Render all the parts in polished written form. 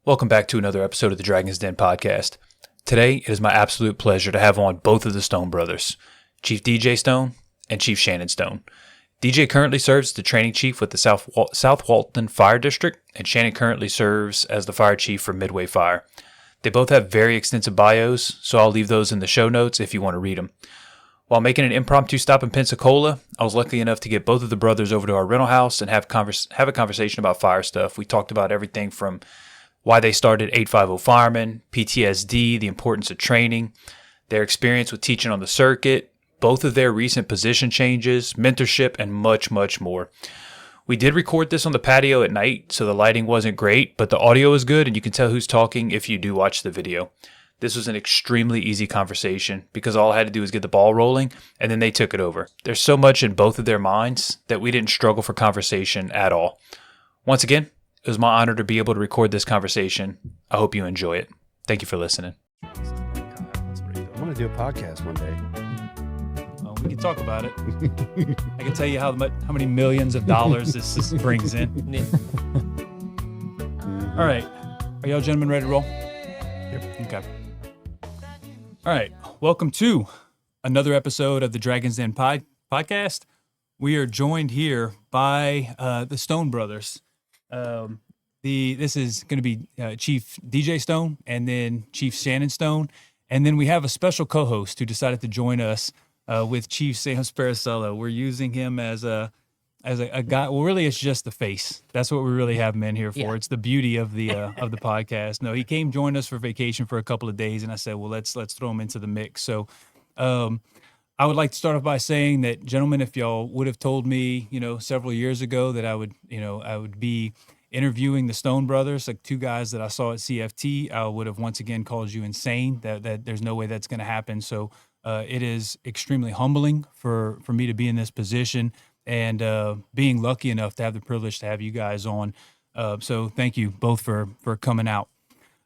Welcome back to another episode of the Dragon's Den podcast. Today, it is my absolute pleasure to have on both of the Stone brothers, Chief DJ Stone and Chief Shannon Stone. DJ currently serves as the training chief with the South Walton Fire District, and Shannon currently serves as the fire chief for Midway Fire. They both have very extensive bios, so I'll leave those in the show notes if you want to read them. While making an impromptu stop in Pensacola, I was lucky enough to get both of the brothers over to our rental house and have a conversation about fire stuff. We talked about everything from why they started 850 Firemen, PTSD, the importance of training, their experience with teaching on the circuit, both of their recent position changes, mentorship, and much, much more. We did record this on the patio at night, so the lighting wasn't great, but the audio is good and you can tell who's talking if you do watch the video. This was an extremely easy conversation because all I had to do was get the ball rolling and then they took it over. There's so much in both of their minds that we didn't struggle for conversation at all. Once again, it was my honor to be able to record this conversation. I hope you enjoy it. Thank you for listening. I want to do a podcast one day. Well, we can talk about it. I can tell you how many millions of dollars this brings in. All right. Are y'all gentlemen ready to roll? Yep. Okay. All right. Welcome to another episode of the Dragon's Den podcast. We are joined here by the Stone brothers. This is going to be Chief DJ Stone and then Chief Shannon Stone. And then we have a special co-host who decided to join us with Chief Sam Sparacello. We're using him as a guy. Well, really, it's just the face. That's what we really have him in here for. Yeah. It's the beauty of the podcast. No, he came join us for vacation for a couple of days, and I said, well, let's throw him into the mix. So I would like to start off by saying that, gentlemen, if y'all would have told me, several years ago that I would be interviewing the Stone brothers, like two guys that I saw at CFT, I would have once again called you insane. That there's no way that's going to happen. So it is extremely humbling for me to be in this position and being lucky enough to have the privilege to have you guys on. So thank you both for coming out.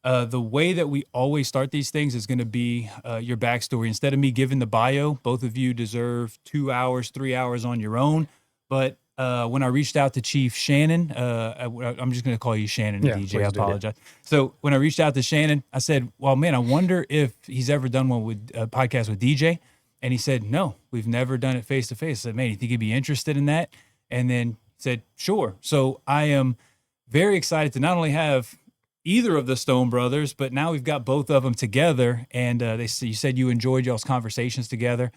The way that we always start these things is going to be your backstory. Instead of me giving the bio, both of you deserve 2 hours, 3 hours on your own. But when I reached out to Chief Shannon, I'm just going to call you Shannon, yeah, DJ. I apologize. So when I reached out to Shannon, I said, well, man, I wonder if he's ever done one with a podcast with DJ. And he said, no, we've never done it face to face. I said, man, you think he'd be interested in that? And then said, sure. So I am very excited to not only have either of the Stone brothers, but now we've got both of them together. And you said you enjoyed y'all's conversations together.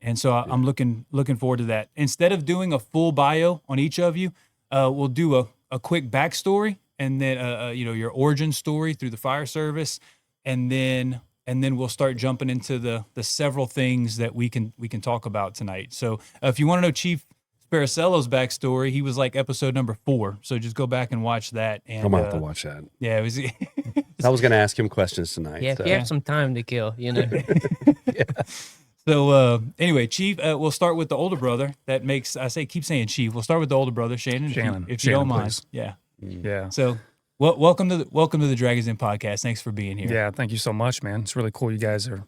And so I'm looking forward to that. Instead of doing a full bio on each of you, we'll do a quick backstory and then your origin story through the fire service, and then we'll start jumping into the several things that we can talk about tonight. So if you want to know Chief Sparacello's backstory, he was like episode number 4. So just go back and watch that. And I'm gonna have to watch that. Yeah, it was. I was gonna ask him questions tonight. Yeah, if you have some time to kill, Yeah. So anyway, Chief, we'll start with the older brother. That makes keep saying Chief. We'll start with the older brother, Shannon, if you don't mind. Please. Yeah. Yeah. So welcome to the Dragon's Den podcast. Thanks for being here. Yeah, thank you so much, man. It's really cool you guys are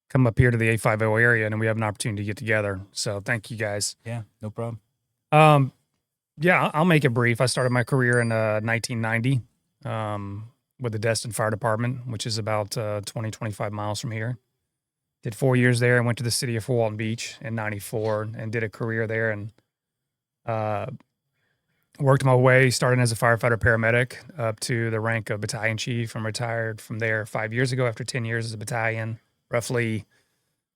coming up here to the 850 area and we have an opportunity to get together. So thank you guys. Yeah, no problem. Yeah, I'll make it brief. I started my career in 1990 with the Destin Fire Department, which is about 25 miles from here. Did 4 years there and went to the city of Fort Walton Beach in 94 and did a career there and worked my way, starting as a firefighter paramedic up to the rank of battalion chief, and retired from there 5 years ago after 10 years as a battalion, roughly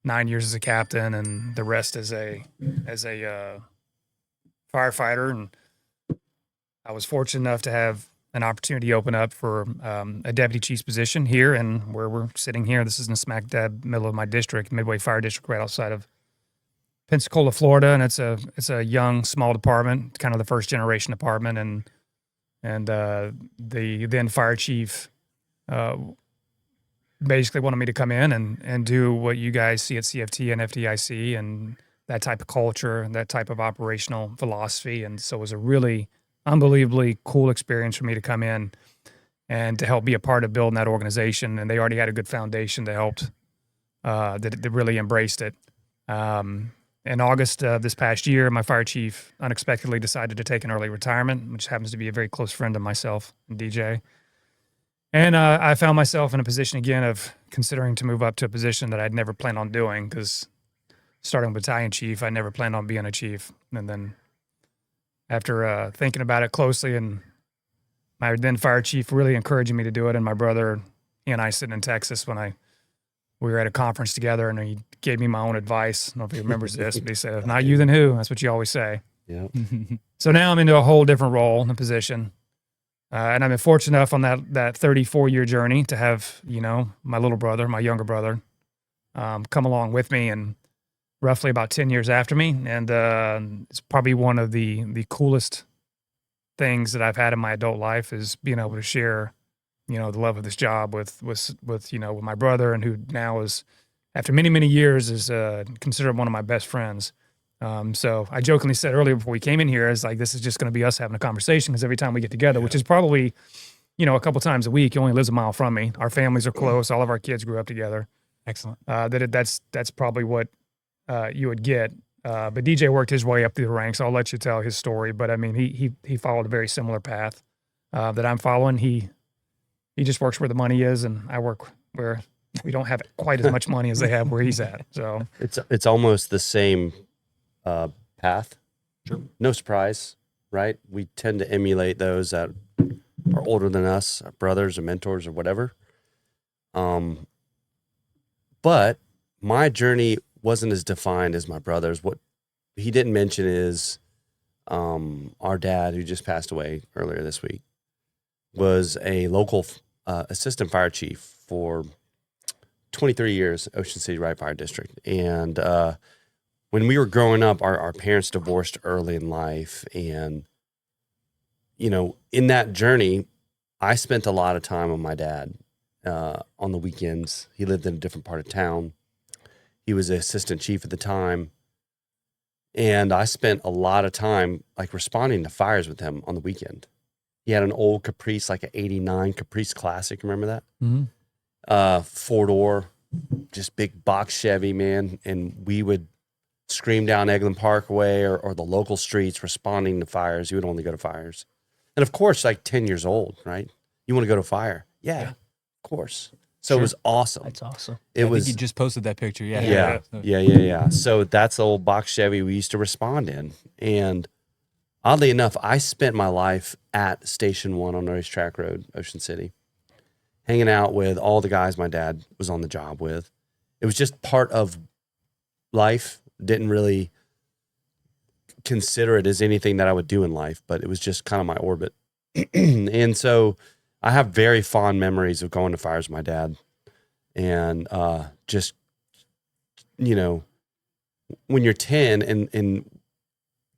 9 years as a captain, and the rest as a firefighter. And I was fortunate enough to have an opportunity open up for a deputy chief's position here, and where we're sitting here, this is in the smack dab middle of my district, Midway Fire District, right outside of Pensacola, Florida, and it's a young, small department, kind of the first generation department, and the then fire chief basically wanted me to come in and do what you guys see at CFT and FDIC and that type of culture and that type of operational philosophy, and so it was a really unbelievably cool experience for me to come in and to help be a part of building that organization. And they already had a good foundation that helped, that really embraced it. In August of this past year, my fire chief unexpectedly decided to take an early retirement, which happens to be a very close friend of myself and DJ. And I found myself in a position again of considering to move up to a position that I'd never planned on doing, because starting battalion chief, I never planned on being a chief. And then after thinking about it closely, and my then fire chief really encouraging me to do it, and my brother, he and I sitting in Texas when we were at a conference together, and he gave me my own advice. I don't know if he remembers this, but he said, "If not you, then who?" That's what you always say. Yeah. So now I'm into a whole different role and position. And I've been fortunate enough on that 34-year journey to have, my little brother, my younger brother, come along with me, and roughly about 10 years after me. And it's probably one of the coolest things that I've had in my adult life, is being able to share, the love of this job with my brother, and who now is, after many, many years, is considered one of my best friends. So I jokingly said earlier before we came in here, is like, this is just going to be us having a conversation, because every time we get together, which is probably, a couple times a week, he only lives a mile from me. Our families are close. All of our kids grew up together. Excellent. That's probably what you would get. But DJ worked his way up through the ranks. I'll let you tell his story. But I mean, he followed a very similar path that I'm following. He just works where the money is, and I work where we don't have quite as much money as they have where he's at. So It's almost the same path. Sure. No surprise, right? We tend to emulate those that are older than us, our brothers or mentors or whatever. But my journey wasn't as defined as my brother's. What he didn't mention is our dad, who just passed away earlier this week, was a local assistant fire chief for 23 years, Ocean City Wright Fire District. And when we were growing up, our parents divorced early in life. And, in that journey, I spent a lot of time with my dad on the weekends. He lived in a different part of town. He was the assistant chief at the time. And I spent a lot of time responding to fires with him on the weekend. He had an old Caprice, like an 89 Caprice Classic. Remember that? mm-hmm. 4-door, just big box Chevy, man. And we would scream down Eglin Parkway or the local streets responding to fires. He would only go to fires. And of course, 10 years old, right? You want to go to fire? Yeah. Of course. So Sure. It was awesome. That's awesome. It I was. think you just posted that picture. Yeah. Yeah. So that's the old box Chevy we used to respond in. And oddly enough, I spent my life at Station 1 on Racetrack Road, Ocean City, hanging out with all the guys my dad was on the job with. It was just part of life. Didn't really consider it as anything that I would do in life, but it was just kind of my orbit. And so I have very fond memories of going to fires with my dad. And just, when you're 10 and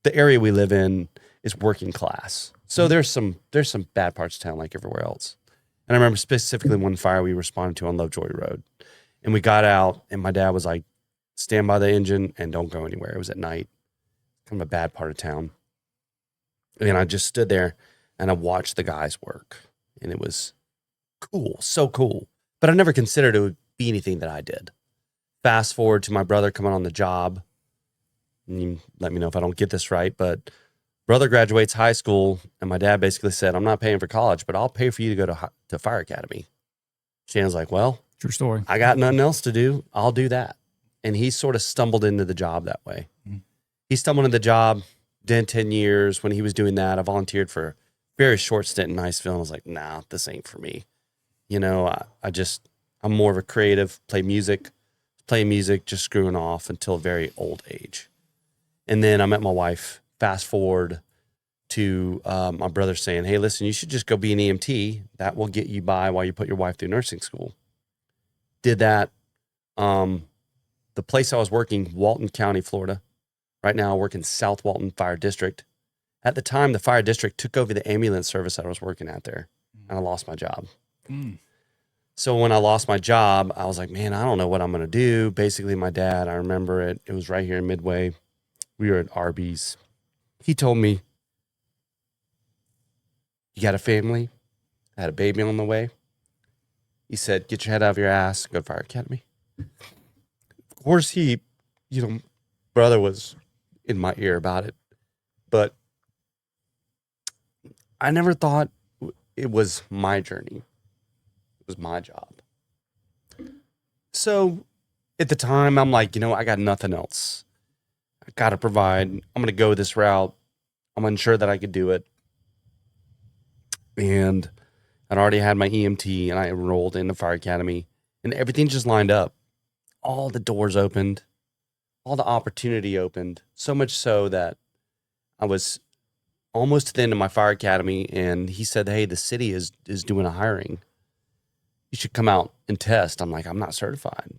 the area we live in is working class. So there's some bad parts of town like everywhere else. And I remember specifically one fire we responded to on Lovejoy Road. And we got out, and my dad was like, stand by the engine and don't go anywhere. It was at night, kind of a bad part of town. And I just stood there and I watched the guys work. And it was cool, so cool. But I never considered it would be anything that I did. Fast forward to my brother coming on the job. And you let me know if I don't get this right, but brother graduates high school, and my dad basically said, I'm not paying for college, but I'll pay for you to go to fire academy. Shannon's like, well, True story. I got nothing else to do. I'll do that. And he sort of stumbled into the job that way. Mm-hmm. He stumbled into the job, did 10 years. When he was doing that, I volunteered for a very short stint in Niceville, and I was like, nah, this ain't for me. I'm more of a creative, play music, just screwing off until a very old age. And then I met my wife. Fast forward to my brother saying, hey, listen, you should just go be an EMT. That will get you by while you put your wife through nursing school. Did that. The place I was working, Walton County, Florida. Right now I work in South Walton Fire District. At the time, the fire district took over the ambulance service that I was working at there, and I lost my job. Mm. So when I lost my job, I was like, man, I don't know what I'm going to do. Basically, my dad, I remember it. It was right here in Midway. We were at Arby's. He told me, you got a family? I had a baby on the way. He said, get your head out of your ass, go to fire academy. Of course, he, brother was in my ear about it. But I never thought it was my journey. It was my job. So at the time, I'm like, I got nothing else. I got to provide. I'm going to go this route. I'm unsure that I could do it. And I'd already had my EMT, and I enrolled in the fire academy, and everything just lined up. All the doors opened, all the opportunity opened, so much so that I was almost to the end of my fire academy, and he said, hey, the city is doing a hiring. You should come out and test. I'm like, I'm not certified.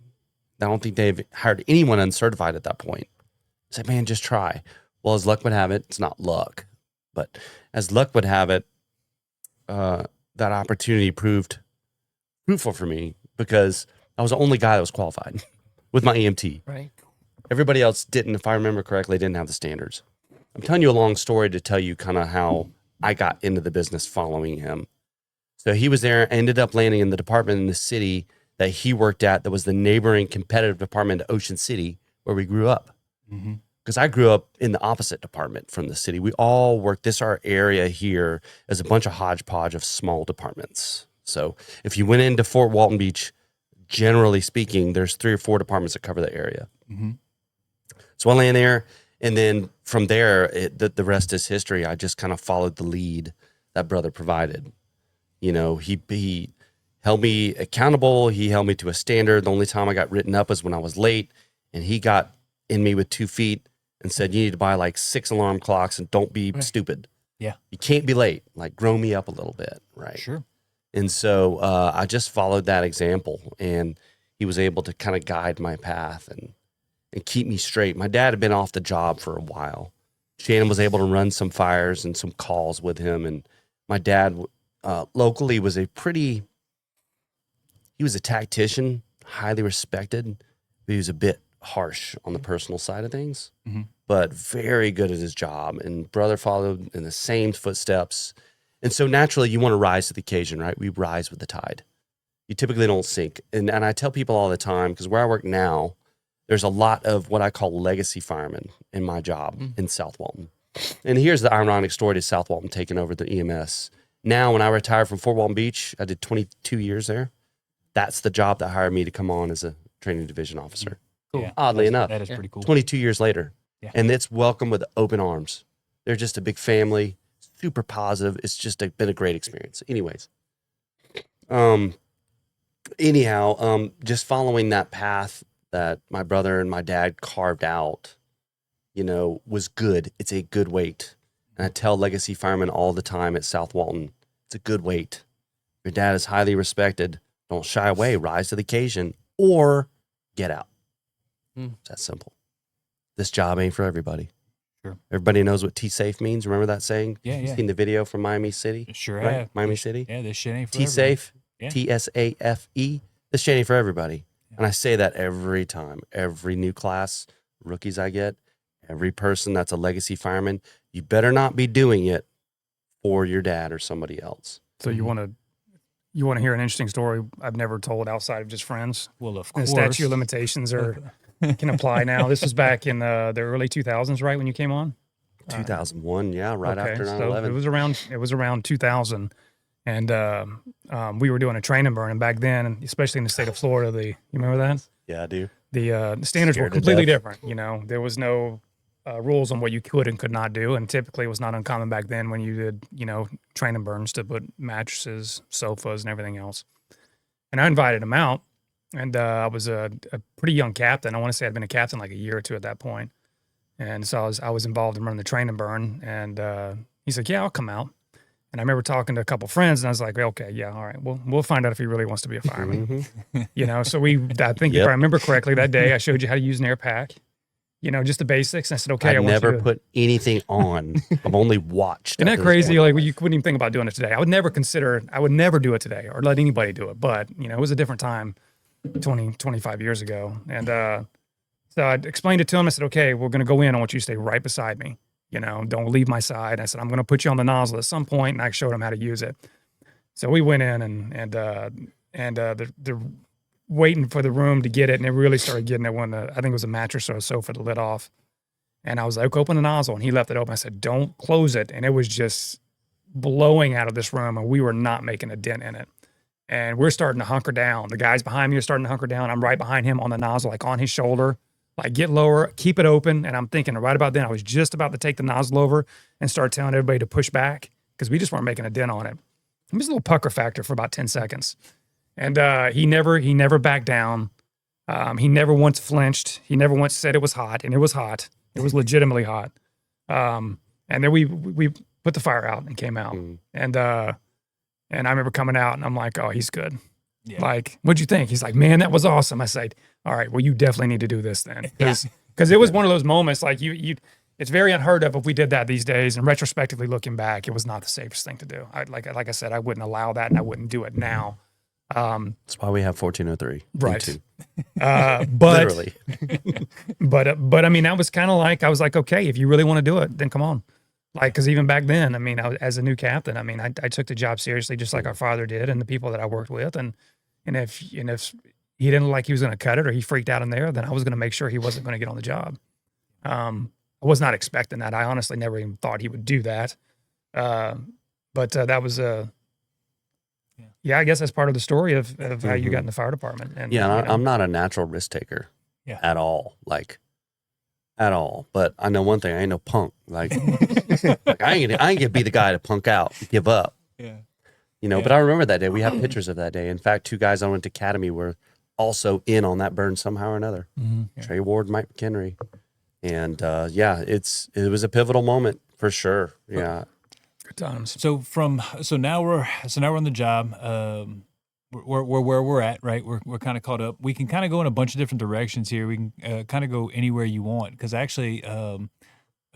I don't think they've hired anyone uncertified at that point. I said, man, just try. Well, as luck would have it, it's not luck, but as luck would have it, that opportunity proved fruitful for me because I was the only guy that was qualified with my EMT. Right. Everybody else didn't, if I remember correctly, didn't have the standards. I'm telling you a long story to tell you kind of how I got into the business following him. So he was there, ended up landing in the department in the city that he worked at that was the neighboring competitive department to Ocean City where we grew up. Because I grew up in the opposite department from the city. We all worked, our area here is a bunch of hodgepodge of small departments. So if you went into Fort Walton Beach, generally speaking, there's 3 or 4 departments that cover the area. So I land there, and then from there, the rest is history. I just kind of followed the lead that brother provided. He held me accountable. He held me to a standard. The only time I got written up was when I was late, and he got in me with 2 feet and said, you need to buy like 6 alarm clocks and don't be stupid. Yeah. You can't be late. Like, grow me up a little bit. Right. Sure. And so I just followed that example, and he was able to kind of guide my path and keep me straight. My dad had been off the job for a while. Shannon was able to run some fires and some calls with him. And my dad locally was he was a tactician, highly respected, but he was a bit harsh on the personal side of things, but very good at his job. And brother followed in the same footsteps. And so naturally you want to rise to the occasion, right? We rise with the tide. You typically don't sink. And I tell people all the time, because where I work now, there's a lot of what I call legacy firemen in my job in South Walton. And here's the ironic story to South Walton taking over the EMS. Now, when I retired from Fort Walton Beach, I did 22 years there. That's the job that hired me to come on as a training division officer. Cool. Yeah, Oddly enough. That is pretty cool. 22 years later. Yeah. And it's welcome with open arms. They're just a big family, super positive. It's just been a great experience. Anyways. Just following that path that my brother and my dad carved out, was good. It's a good weight. And I tell legacy firemen all the time at South Walton, it's a good weight. Your dad is highly respected. Don't shy away, rise to the occasion, or get out. It's that simple. This job ain't for everybody. Sure. Everybody knows what T-safe means. Remember that saying? Yeah, yeah. Seen the video from Miami City? Sure Right? have. Miami City? Yeah, this shit ain't for T-safe, Yeah. T-S-A-F-E. This shit ain't for everybody. And I say that every time. Every new class, rookies I get, every person that's a legacy fireman, you better not be doing it for your dad or somebody else. So you want to hear an interesting story I've never told outside of just friends? Well, of And course. the statute of limitations can apply now. This was back in the early 2000s, right, when you came on? 2001, right after 9/11. So it was around 2000, and we were doing a train and burn, and back then, and especially in the state of Florida, you remember that? Yeah, I do. The standards were Scared to completely death. different. There was no rules on what you could and could not do, and typically it was not uncommon back then when you did train and burns to put mattresses, sofas, and everything else. And I invited him out, and I was a pretty young captain. I want to say I'd been a captain like a year or two at that point. And so I was involved in running the train and burn, and he's like, yeah, I'll come out. And I remember talking to a couple friends, and I was like, okay, yeah, all right, we'll find out if he really wants to be a fireman. So I think if I remember correctly, that day I showed you how to use an air pack, just the basics. And I said, okay, I've I want never you to put anything on. I've only watched. Isn't at that this crazy? point. Like, you couldn't even think about doing it today. I would never do it today or let anybody do it. But, it was a different time 25 years ago. And so I explained it to him. I said, okay, we're going to go in. I want you to stay right beside me. Don't leave my side. And I said, I'm going to put you on the nozzle at some point. And I showed him how to use it. So we went in and they're waiting for the room to get it. And they really started getting it when I think it was a mattress or a sofa that lit off. And I was like, open the nozzle. And he left it open. I said, don't close it. And it was just blowing out of this room. And we were not making a dent in it. and we're starting to hunker down. The guys behind me are starting to hunker down. I'm right behind him on the nozzle, like on his shoulder, like get lower, keep it open. And I'm thinking right about then, I was just about to take the nozzle over and start telling everybody to push back because we just weren't making a dent on it. It was a little pucker factor for about 10 seconds. And he never backed down. He never once flinched. He never once said it was hot, and it was hot. It was legitimately hot. And then we put the fire out and came out. And I remember coming out and I'm like, oh, he's good. Yeah. Like, what'd you think? He's like, man, that was awesome. I said, all right, well, you definitely need to do this then. Because it was one of those moments like it's very unheard of if we did that these days. And retrospectively looking back, it was not the safest thing to do. Like I said, I wouldn't allow that and I wouldn't do it now. That's why we have 1403. Right. But literally. but I mean, that was kind of like, I was like, okay, if you really want to do it, then come on. Like, cause even back then, I mean, as a new captain, I mean, I took the job seriously, just like our father did and the people that I worked with. And if he didn't look like he was going to cut it or he freaked out in there, then I was going to make sure he wasn't going to get on the job. I was not expecting that. I honestly never even thought he would do that. But that was I guess that's part of the story of how you got in the fire department. And I'm not a natural risk taker at all. Like, at all. But I know one thing, I ain't no punk. Like, I ain't gonna be the guy to punk out, give up. Yeah. You know, but I remember that day. We have pictures of that day. In fact, 2 guys I went to academy were also in on that burn somehow or another. Trey Ward, Mike McHenry. And it was a pivotal moment for sure. Yeah. Good times. So now we're on the job. We're where we're at, right? We're kind of caught up. We can kind of go in a bunch of different directions here. We can kind of go anywhere you want. Because actually,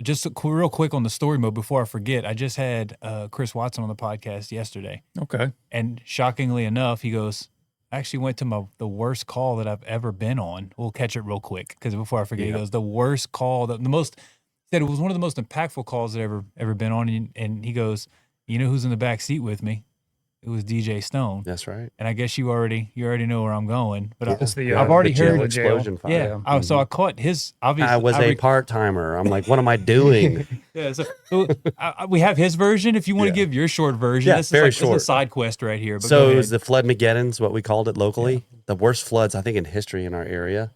just real quick on the story mode before I forget, I just had Chris Watson on the podcast yesterday. Okay. And shockingly enough, he goes, I actually went to the worst call that I've ever been on. We'll catch it real quick because before I forget, he goes, the worst call, said it was one of the most impactful calls that I've ever been on. And he goes, you know who's in the back seat with me? It was DJ Stone. That's right. And I guess you already know where I'm going. But I've already heard the explosion fire. Yeah. So I caught his. Obviously, I was a part timer. I'm like, what am I doing? So we have his version. If you want to give your short version, yeah, this very is short. This is a side quest right here. But so it was the Flood Mageddon's, what we called it locally. Yeah. The worst floods I think in history in our area.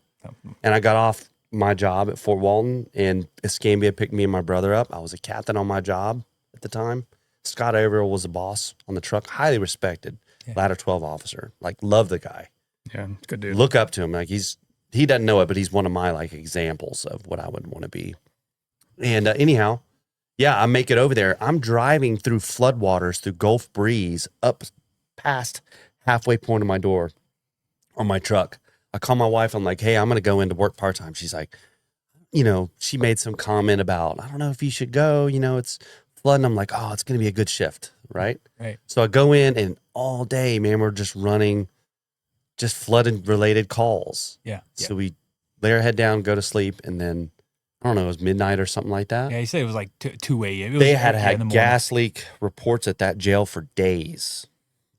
And I got off my job at Fort Walton, and Escambia picked me and my brother up. I was a captain on my job at the time. Scott Averill was the boss on the truck, highly respected. Ladder 12 officer, like love the guy. Yeah, good dude. Look up to him. Like he doesn't know it, but he's one of my like examples of what I would want to be. And anyhow, I make it over there. I'm driving through floodwaters, through Gulf Breeze, up past halfway point of my door on my truck. I call my wife. I'm like, hey, I'm going to go into work part-time. She's like, she made some comment about, I don't know if you should go, it's flooding. I'm like, oh, it's going to be a good shift. Right. So I go in and all day, man, we're just running just flooded related calls. Yeah. So we lay our head down, go to sleep. And then I don't know, it was midnight or something like that. Yeah. You said it was like 2 a.m. They had gas leak reports at that jail for days.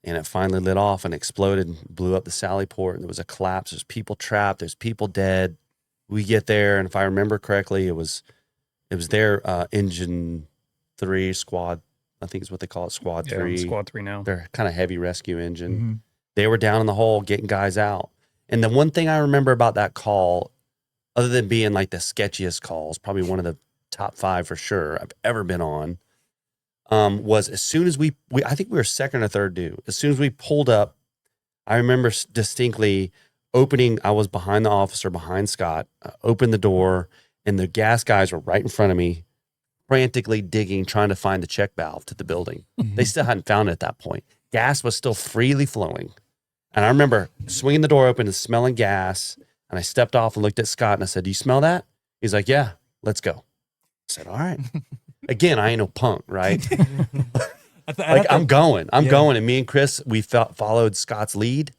And it finally lit off and exploded and blew up the Sally Port. And there was a collapse. There's people trapped. There's people dead. We get there. And if I remember correctly, it was their Engine 3 squad. I think is what they call it, Squad 3. Squad 3 now. They're kind of heavy rescue engine. They were down in the hole getting guys out. And the one thing I remember about that call, other than being like the sketchiest calls, probably one of the top 5 for sure I've ever been on, was as soon as we I think we were second or third due. As soon as we pulled up, I remember distinctly opening, I was behind the officer, behind Scott, opened the door, and the gas guys were right in front of me, frantically digging, trying to find the check valve to the building. They still hadn't found it at that point. Gas was still freely flowing. And I remember swinging the door open and smelling gas. And I stepped off and looked at Scott and I said, do you smell that? He's like, yeah, let's go. I said, all right. Again, I ain't no punk, right? I'm going. And me and Chris, we followed Scott's lead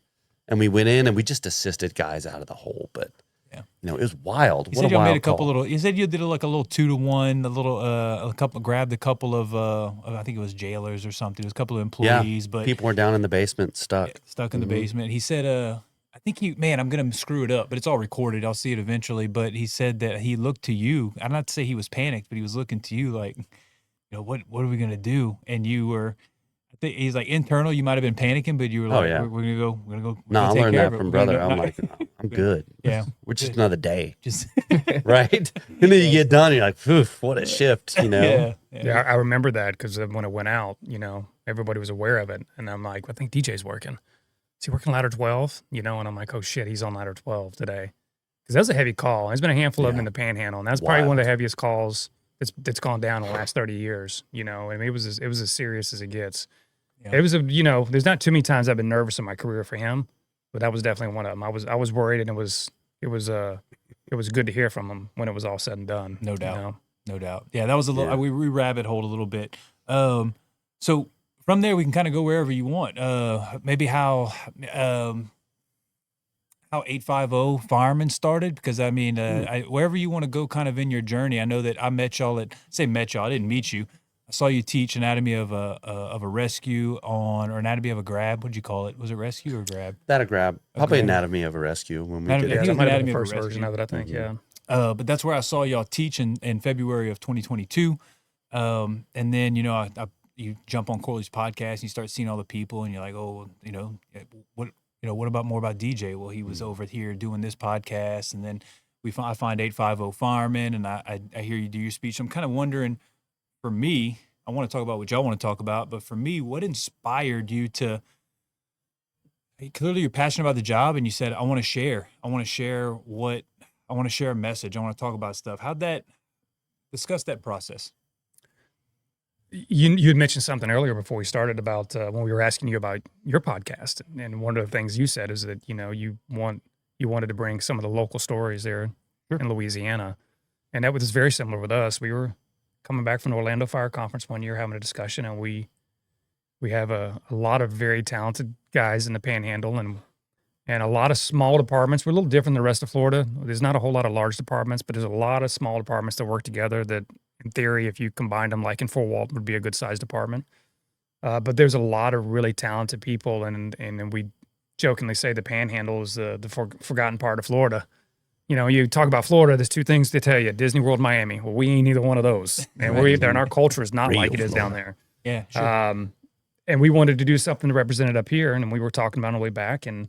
and we went in and we just assisted guys out of the hole. But it was wild. You said you made a couple little. You said you did like a little 2-to-1, grabbed a couple of I think it was jailers or something. It was a couple of employees, but people were down in the basement, stuck in the basement. He said, I think I'm gonna screw it up, but it's all recorded. I'll see it eventually. But he said that he looked to you. I'm not to say he was panicked, but he was looking to you like, what are we gonna do? And you were, think he's like internal. You might have been panicking, but you were Oh, like, yeah. we're gonna go. We're gonna go. No, I take learned care that of it. from We're gonna brother. go- I'm no, like, no, I'm good. yeah, We're just another day, just right? And then you get done, you're like, "Oof, what a shift," you know? Yeah, I remember that because when it went out, everybody was aware of it. And I'm like, I think DJ's working. Is he working ladder 12? And I'm like, oh shit, he's on ladder 12 today. Because that was a heavy call. There's been a handful of them in the Panhandle. And that's probably one of the heaviest calls that's gone down in the last 30 years. I mean, it was as serious as it gets. Yeah. It was there's not too many times I've been nervous in my career for him, but that was definitely one of them. I was worried, and it was good to hear from him when it was all said and done. No doubt. You know? No doubt. Yeah, that was a little. Yeah. We rabbit holed a little bit. So from there we can kind of go wherever you want. Maybe how 850 Firemen started, because I mean, wherever you want to go, kind of in your journey. I know that I met y'all I didn't meet you. I saw you teach anatomy of a rescue or anatomy of a grab. What'd you call it? Was it rescue or grab? That a grab. Probably grab. anatomy of a rescue when we Anatomy- did I it. think Yeah, it that was might have been anatomy the of a first version rescue. of it, I think. Mhm. Yeah. But that's where I saw y'all teach in February of 2022. And then, you jump on Corley's podcast and you start seeing all the people and you're like, oh, what about more about DJ? Well, he was over here doing this podcast. And then I find 850 Firemen, and I hear you do your speech. I'm kind of wondering, for me, I want to talk about what y'all want to talk about, but for me, what inspired you to, clearly you're passionate about the job and you said, I want to share a message. I want to talk about stuff. Discuss that process. You had mentioned something earlier before we started about when we were asking you about your podcast, and one of the things you said is that you wanted to bring some of the local stories there in Louisiana, and that was very similar with us. We were coming back from the Orlando Fire Conference one year, having a discussion, and we have a lot of very talented guys in the Panhandle, and a lot of small departments. We're a little different than the rest of Florida. There's not a whole lot of large departments, but there's a lot of small departments that work together that, in theory, if you combined them, like in South Walton, would be a good sized department. But there's a lot of really talented people, and we jokingly say the Panhandle is the forgotten part of Florida. You talk about Florida, there's two things to tell you: Disney World, Miami. Well, we ain't either one of those, and we're either, and our culture is not Real like it is down Florida. there. Yeah, sure. And we wanted to do something to represent it up here, and we were talking about it on the way back, and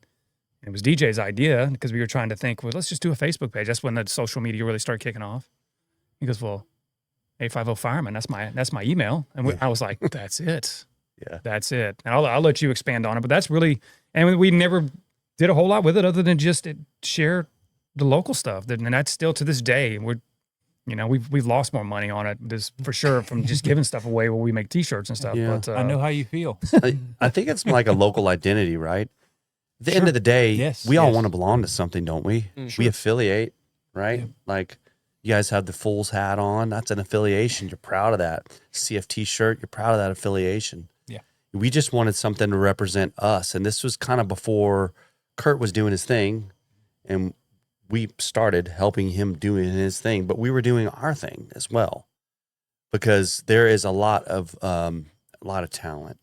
it was DJ's idea because we were trying to think, well, let's just do a Facebook page. That's when the social media really started kicking off. He goes, well, 850 Fireman, that's my email. And I was like, that's it. Yeah. That's it. And I'll let you expand on it, but that's really, and we never did a whole lot with it other than just share the local stuff. And that's still to this day. We've lost more money on it, this for sure, from just giving stuff away when we make T-shirts and stuff. Yeah. But I know how you feel. I think it's like a local identity, right? At the end of the day, Yes, we all yes. want to belong to something, don't we? We affiliate, right? Yeah. Like you guys have the Fools hat on. That's an affiliation. You're proud of that. CFT shirt, you're proud of that affiliation. Yeah. We just wanted something to represent us. And this was kind of before Kurt was doing his thing. And we started helping him doing his thing. But we were doing our thing as well. Because there is a lot of talent.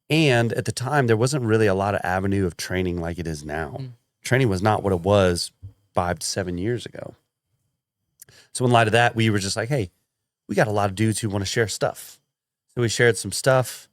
And at the time, there wasn't really a lot of avenue of training like it is now. Training was not what it was 5 to 7 years ago. So in light of that, we were just like, hey, we got a lot of dudes who want to share stuff. So we shared some stuff.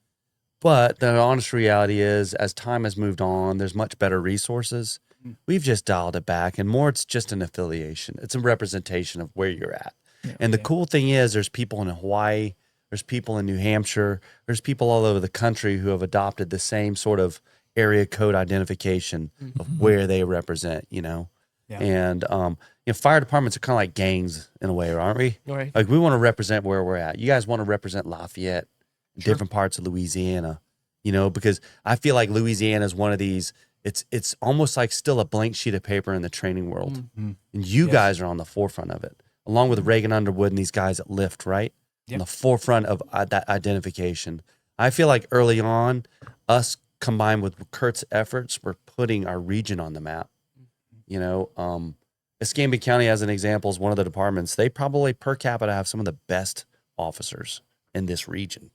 But the honest reality is, as time has moved on, there's much better resources. We've just dialed it back, and more it's just an affiliation. It's a representation of where you're at. Yeah. And the cool thing is there's people in Hawaii, there's people in New Hampshire, there's people all over the country who have adopted the same sort of area code identification of where they represent, Yeah. And fire departments are kind of like gangs in a way, aren't we? Right. Like we want to represent where we're at. You guys want to represent Lafayette, different parts of Louisiana, because I feel like Louisiana is one of these. It's almost like still a blank sheet of paper in the training world, and you guys are on the forefront of it, along with Reagan Underwood and these guys at Lyft, right? Yep. On the forefront of that identification. I feel like early on, us combined with Kurt's efforts, we're putting our region on the map. Escambia County, as an example, is one of the departments. They probably per capita have some of the best officers in this region.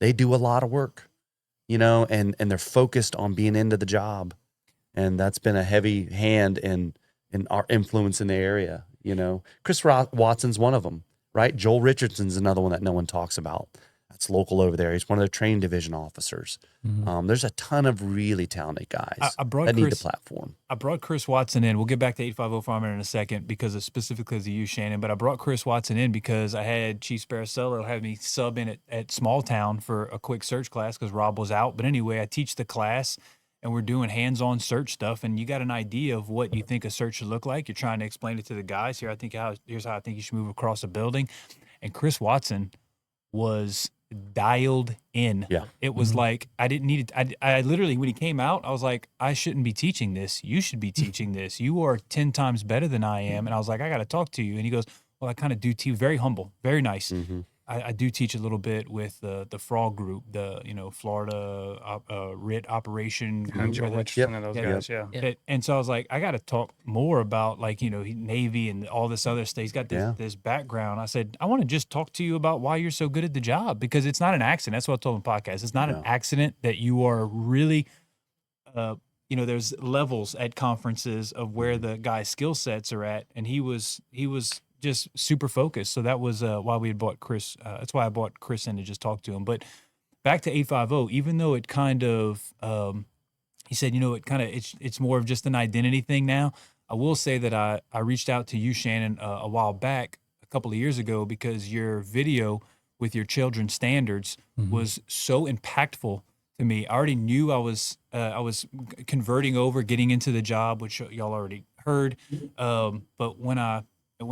They do a lot of work, and they're focused on being into the job. And that's been a heavy hand in our influence in the area. Chris Watson's one of them, right? Joel Richardson's another one that no one talks about. that's local over there. He's one of their training division officers. There's a ton of really talented guys that need the platform. I brought Chris Watson in. We'll get back to 850 Firemen in a second because of specifically to you, Shannon. But I brought Chris Watson in because I had Chief Sparacello have me sub in at Small Town for a quick search class because Rob was out. But anyway, I teach the class, and we're doing hands-on search stuff. And you got an idea of what you think a search should look like. You're trying to explain it to the guys. Here's how I think you should move across a building. And Chris Watson was dialed in. Yeah. It was like I didn't need it. I literally, when he came out, I was like, I shouldn't be teaching this. You should be teaching this. You are 10 times better than I am. And I was like, I got to talk to you. And he goes, well, I kind of do teach. Very humble, very nice. I do teach a little bit with the Frog Group, the Florida RIT operation group. Joe Richardson and those guys, yeah. And so I was like, I got to talk more about Navy and all this other stuff. He's got this background. I said, I want to just talk to you about why you're so good at the job because it's not an accident. That's what I told him in the podcast. It's not an accident that you are really, there's levels at conferences of where the guy's skill sets are at, and he was just super focused. So that was why we had bought Chris. That's why I bought Chris in to just talk to him. But back to 850, even though it kind of, he said, it's more of just an identity thing now. I will say that I reached out to you, Shannon, a while back, a couple of years ago, because your video with your children's standards was so impactful to me. I already knew I was converting over, getting into the job, which y'all already heard. But when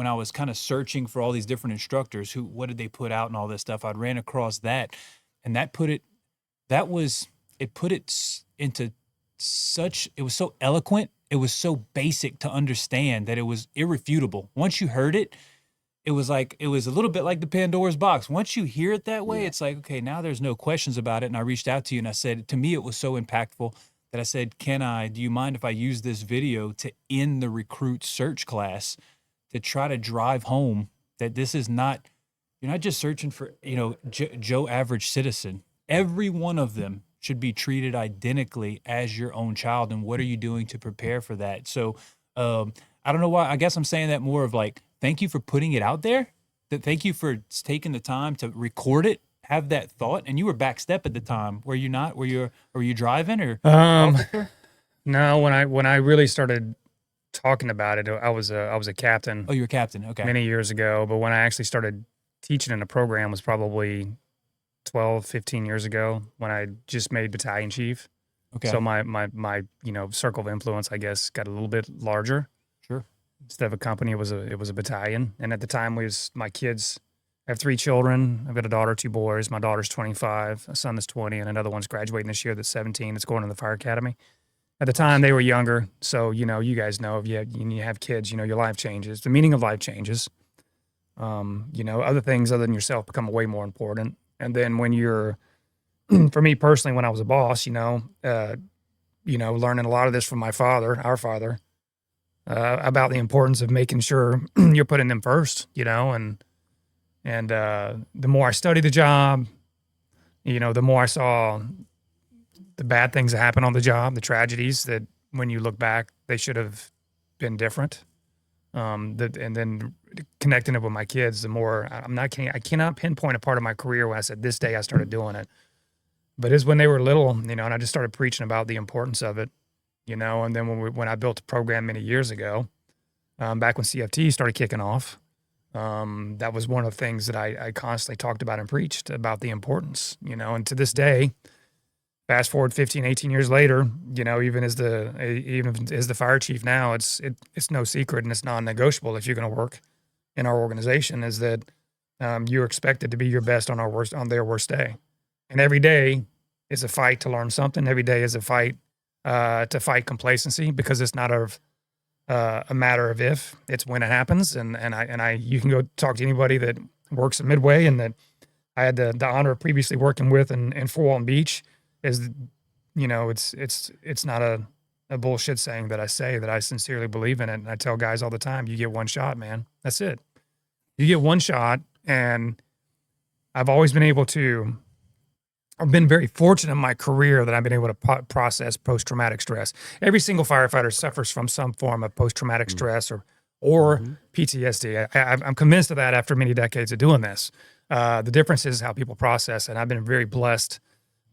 I was kind of searching for all these different instructors, what did they put out and all this stuff, I ran across that, and it was so eloquent. It was so basic to understand that it was irrefutable. Once you heard it, it was a little bit like the Pandora's box. Once you hear it that way, it's like, okay, now there's no questions about it. And I reached out to you and I said, to me, it was so impactful that I said, do you mind if I use this video to end the recruit search class to try to drive home that this is not, you're not just searching for, Joe average citizen. Every one of them should be treated identically as your own child. And what are you doing to prepare for that? So I don't know why. I guess I'm saying that more of like, thank you for putting it out there. Thank you for taking the time to record it, have that thought. And you were backstep at the time. Were you not? Were you driving or? No, when I really started talking about it, I was a captain. Oh, you were a captain. Okay. Many years ago. But when I actually started teaching in a program was probably 12, 15 years ago when I just made battalion chief. Okay. So my circle of influence, I guess, got a little bit larger. Sure. Instead of a company, it was a battalion. And at the time, my kids. I have 3 children. I've got a daughter, 2 boys. My daughter's 25, a son that's 20, and another one's graduating this year that's 17. That's going to the fire academy. At the time, they were younger. So, you guys know, if you have kids, your life changes. The meaning of life changes. Other things other than yourself become way more important. And then when you're, for me personally, when I was a boss, learning a lot of this from our father, about the importance of making sure you're putting them first, and the more I studied the job, the more I saw the bad things that happen on the job, the tragedies that when you look back, they should have been different. And then connecting it with my kids, the more I'm not kidding. I cannot pinpoint a part of my career when I said this day I started doing it, but it's when they were little, and I just started preaching about the importance of it, and then when I built a program many years ago, back when CFT started kicking off, that was one of the things that I constantly talked about and preached about the importance, and to this day, fast forward 15, 18 years later, even as the fire chief now, it's no secret and it's non-negotiable if you're going to work in our organization is that you're expected to be your best on their worst day. And every day is a fight to learn something. Every day is a fight to fight complacency because it's not a matter of if, it's when it happens. And you can go talk to anybody that works at Midway and that I had the honor of previously working with in Fort Walton Beach. Is it's not a bullshit saying that I say that I sincerely believe in it. And I tell guys all the time, you get one shot, man. That's it. You get one shot. And I've always been I've been very fortunate in my career that I've been able to process post-traumatic stress. Every single firefighter suffers from some form of post-traumatic stress or PTSD. I'm convinced of that after many decades of doing this. The difference is how people process, and I've been very blessed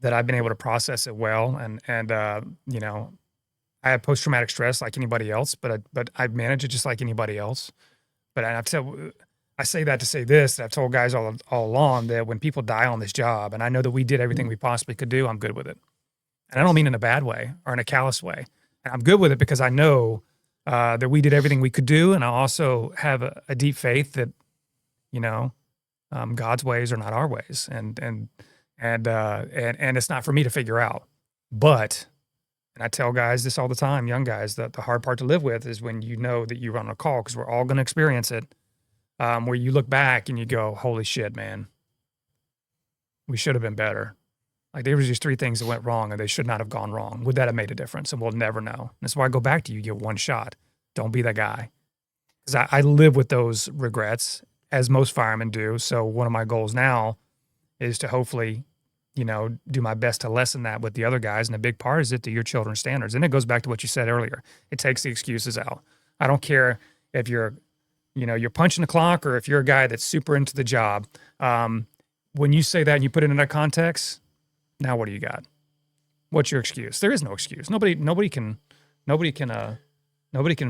that I've been able to process it well. And you know, I have post traumatic stress like anybody else, but I manage it just like anybody else. But I say that to say this. I've told guys all along that when people die on this job, and I know that we did everything we possibly could do, I'm good with it. And I don't mean in a bad way or in a callous way. And I'm good with it because I know that we did everything we could do, and I also have a deep faith that, you know, God's ways are not our ways, and it's not for me to figure out. But, and I tell guys this all the time, young guys, that the hard part to live with is when you know that you're on a call, because we're all going to experience it, where you look back and you go, holy shit, man, we should have been better. Like, there was just 3 things that went wrong and they should not have gone wrong. Would that have made a difference? And we'll never know. That's why I go back to you get one shot. Don't be that guy. Because I live with those regrets, as most firemen do. So one of my goals now is to hopefully, you know, do my best to lessen that with the other guys. And a big part is it to your children's standards. And it goes back to what you said earlier. It takes the excuses out. I don't care if you're, you know, you're punching the clock or if you're a guy that's super into the job. When you say that and you put it in that context, now what do you got? What's your excuse? There is no excuse. Nobody can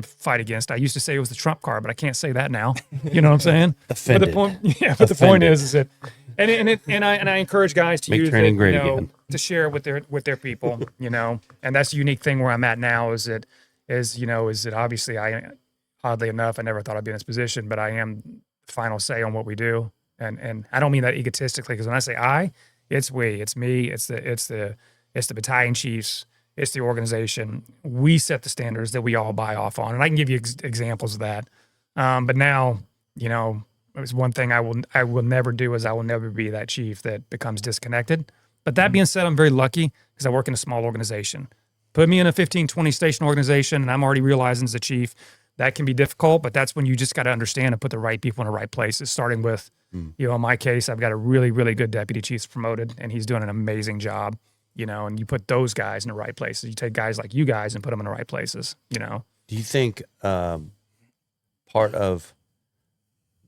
fight against. I used to say it was the Trump card, but I can't say that now. You know what I'm saying? Offended. But the point is that, and I encourage guys to use it, you know, again. to share with their people, you know, and that's the unique thing where I'm at now is that obviously oddly enough, I never thought I'd be in this position, but I am the final say on what we do. And I don't mean that egotistically, because when I say I, it's we, it's me, it's the battalion chiefs, it's the organization. We set the standards that we all buy off on. And I can give you examples of that. But now, you know, it's one thing I will never do is I will never be that chief that becomes disconnected. But that being said, I'm very lucky because I work in a small organization. Put me in a 15, 20 station organization, and I'm already realizing as a chief, that can be difficult, but that's when you just got to understand and put the right people in the right places, starting with, you know, in my case, I've got a really, really good deputy chief promoted, and he's doing an amazing job, you know, and you put those guys in the right places. You take guys like you guys and put them in the right places, you know. Do you think part of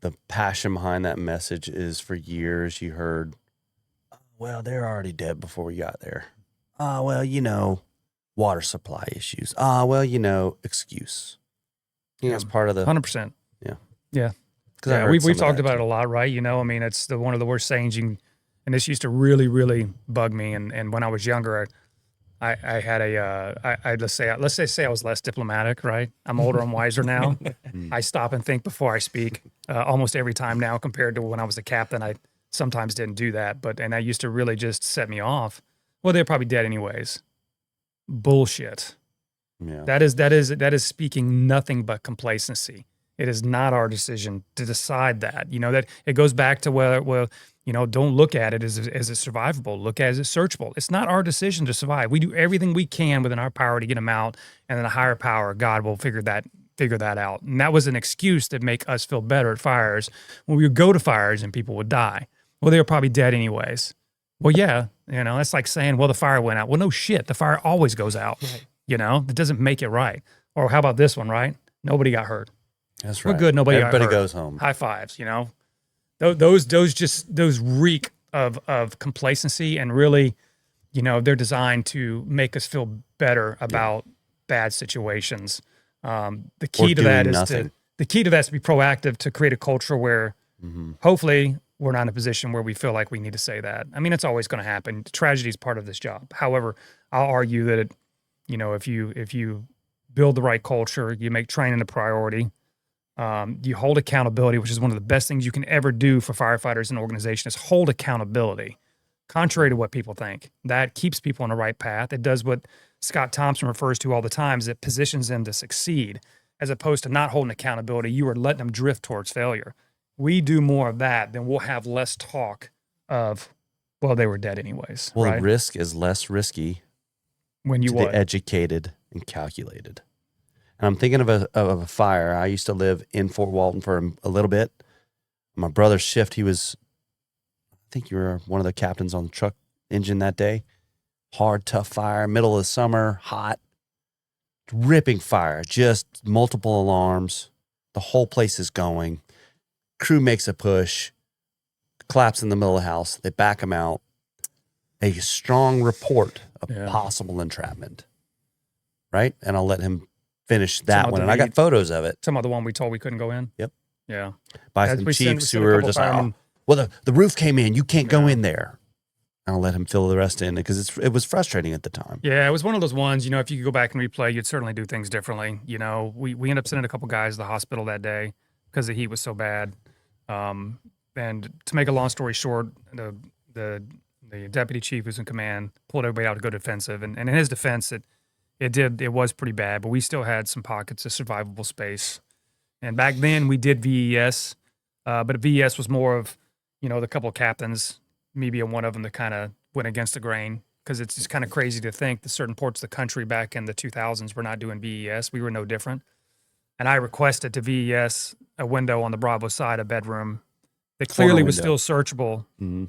the passion behind that message is for years you heard, well, they're already dead before we got there. Well, you know, water supply issues. Well, you know, excuse. Yeah, that's part of the 100%. Yeah. Yeah. Yeah, we've talked about it a lot, right? You know, I mean, it's one of the worst sayings you can, and this used to really, really bug me. And when I was younger, I had let's say I was less diplomatic, right? I'm older, I'm wiser now. I stop and think before I speak almost every time now, compared to when I was a captain. I sometimes didn't do that, and that used to really just set me off. Well, they're probably dead anyways. Bullshit. Yeah. That is speaking nothing but complacency. It is not our decision to decide that. You know, that it goes back to well, you know, don't look at it as survivable. Look at it as searchable. It's not our decision to survive. We do everything we can within our power to get them out, and then a higher power, God, will figure that out. And that was an excuse to make us feel better at fires when we would go to fires and people would die. Well, they were probably dead anyways. Well, yeah, you know, that's like saying, well, the fire went out. Well, no shit, the fire always goes out. Right. You know, that doesn't make it right. Or how about this one, right? Nobody got hurt. That's right. We're good. Nobody Everybody got hurt. goes home. High fives, you know. Those reek of complacency, and really, you know, they're designed to make us feel better about bad situations. The key to that is to be proactive, to create a culture where hopefully we're not in a position where we feel like we need to say that. I mean, it's always going to happen. Tragedy is part of this job. However, I'll argue that you know, if you build the right culture, you make training a priority, you hold accountability, which is one of the best things you can ever do for firefighters and organization, is hold accountability. Contrary to what people think, that keeps people on the right path. It does what Scott Thompson refers to all the time, is it positions them to succeed, as opposed to not holding accountability. You are letting them drift towards failure. We do more of that, then we'll have less talk of, well, they were dead anyways. Well, right? risk is less risky when you the educated and calculated. And I'm thinking of a fire. I used to live in Fort Walton for a little bit. My brother's shift, I think you were one of the captains on the truck engine that day. Hard, tough fire, middle of the summer, hot, ripping fire, just multiple alarms. The whole place is going. Crew makes a push. collapse in the middle of the house. They back him out. A strong report of possible entrapment, right? And I'll let him finish that one. And I got photos of it. Some of the one we told we couldn't go in. Yep. Yeah. By some chiefs who were just like, oh, well, the roof came in. You can't go in there. I'll let him fill the rest in because it was frustrating at the time. Yeah, it was one of those ones, if you could go back and replay, you'd certainly do things differently. We ended up sending a couple guys to the hospital that day because the heat was so bad. And to make a long story short, the deputy chief who's in command pulled everybody out to go defensive. And in his defense, it was pretty bad, but we still had some pockets of survivable space. And back then we did VES, but VES was more of, the couple of captains, me being one of them that kind of went against the grain, because it's just kind of crazy to think that certain parts of the country back in the 2000s were not doing VES. We were no different. And I requested to VES a window on the Bravo side, a bedroom that clearly was still searchable,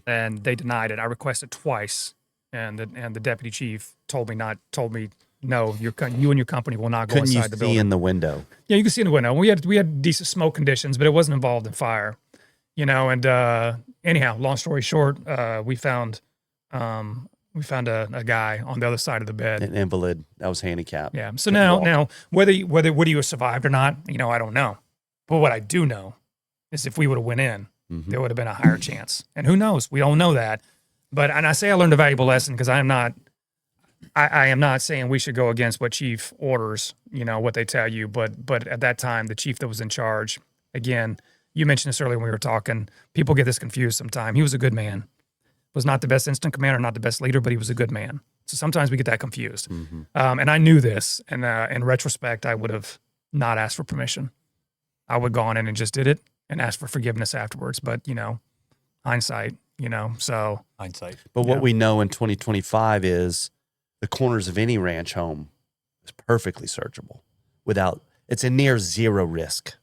and they denied it. I requested twice, and the deputy chief told me no, you and your company will not go inside the building. Couldn't you see in the window? Yeah, you can see in the window. We had decent smoke conditions, but it wasn't involved in fire. And anyhow, long story short, we found a guy on the other side of the bed, an invalid that was handicapped. Yeah. So now whether would he have survived or not, I don't know. But what I do know is if we would have went in, there would have been a higher chance. And who knows? We don't know that. And I say I learned a valuable lesson because I am not saying we should go against what chief orders, what they tell you. But at that time, the chief that was in charge, again, you mentioned this earlier when we were talking, people get this confused sometimes. He was a good man. Was not the best instant commander, not the best leader, but he was a good man. So sometimes we get that confused. And I knew this. And in retrospect, I would have not asked for permission. I would have gone in and just did it and asked for forgiveness afterwards. But, hindsight, so. Hindsight. But what we know in 2025 is the corners of any ranch home is perfectly searchable it's a near zero risk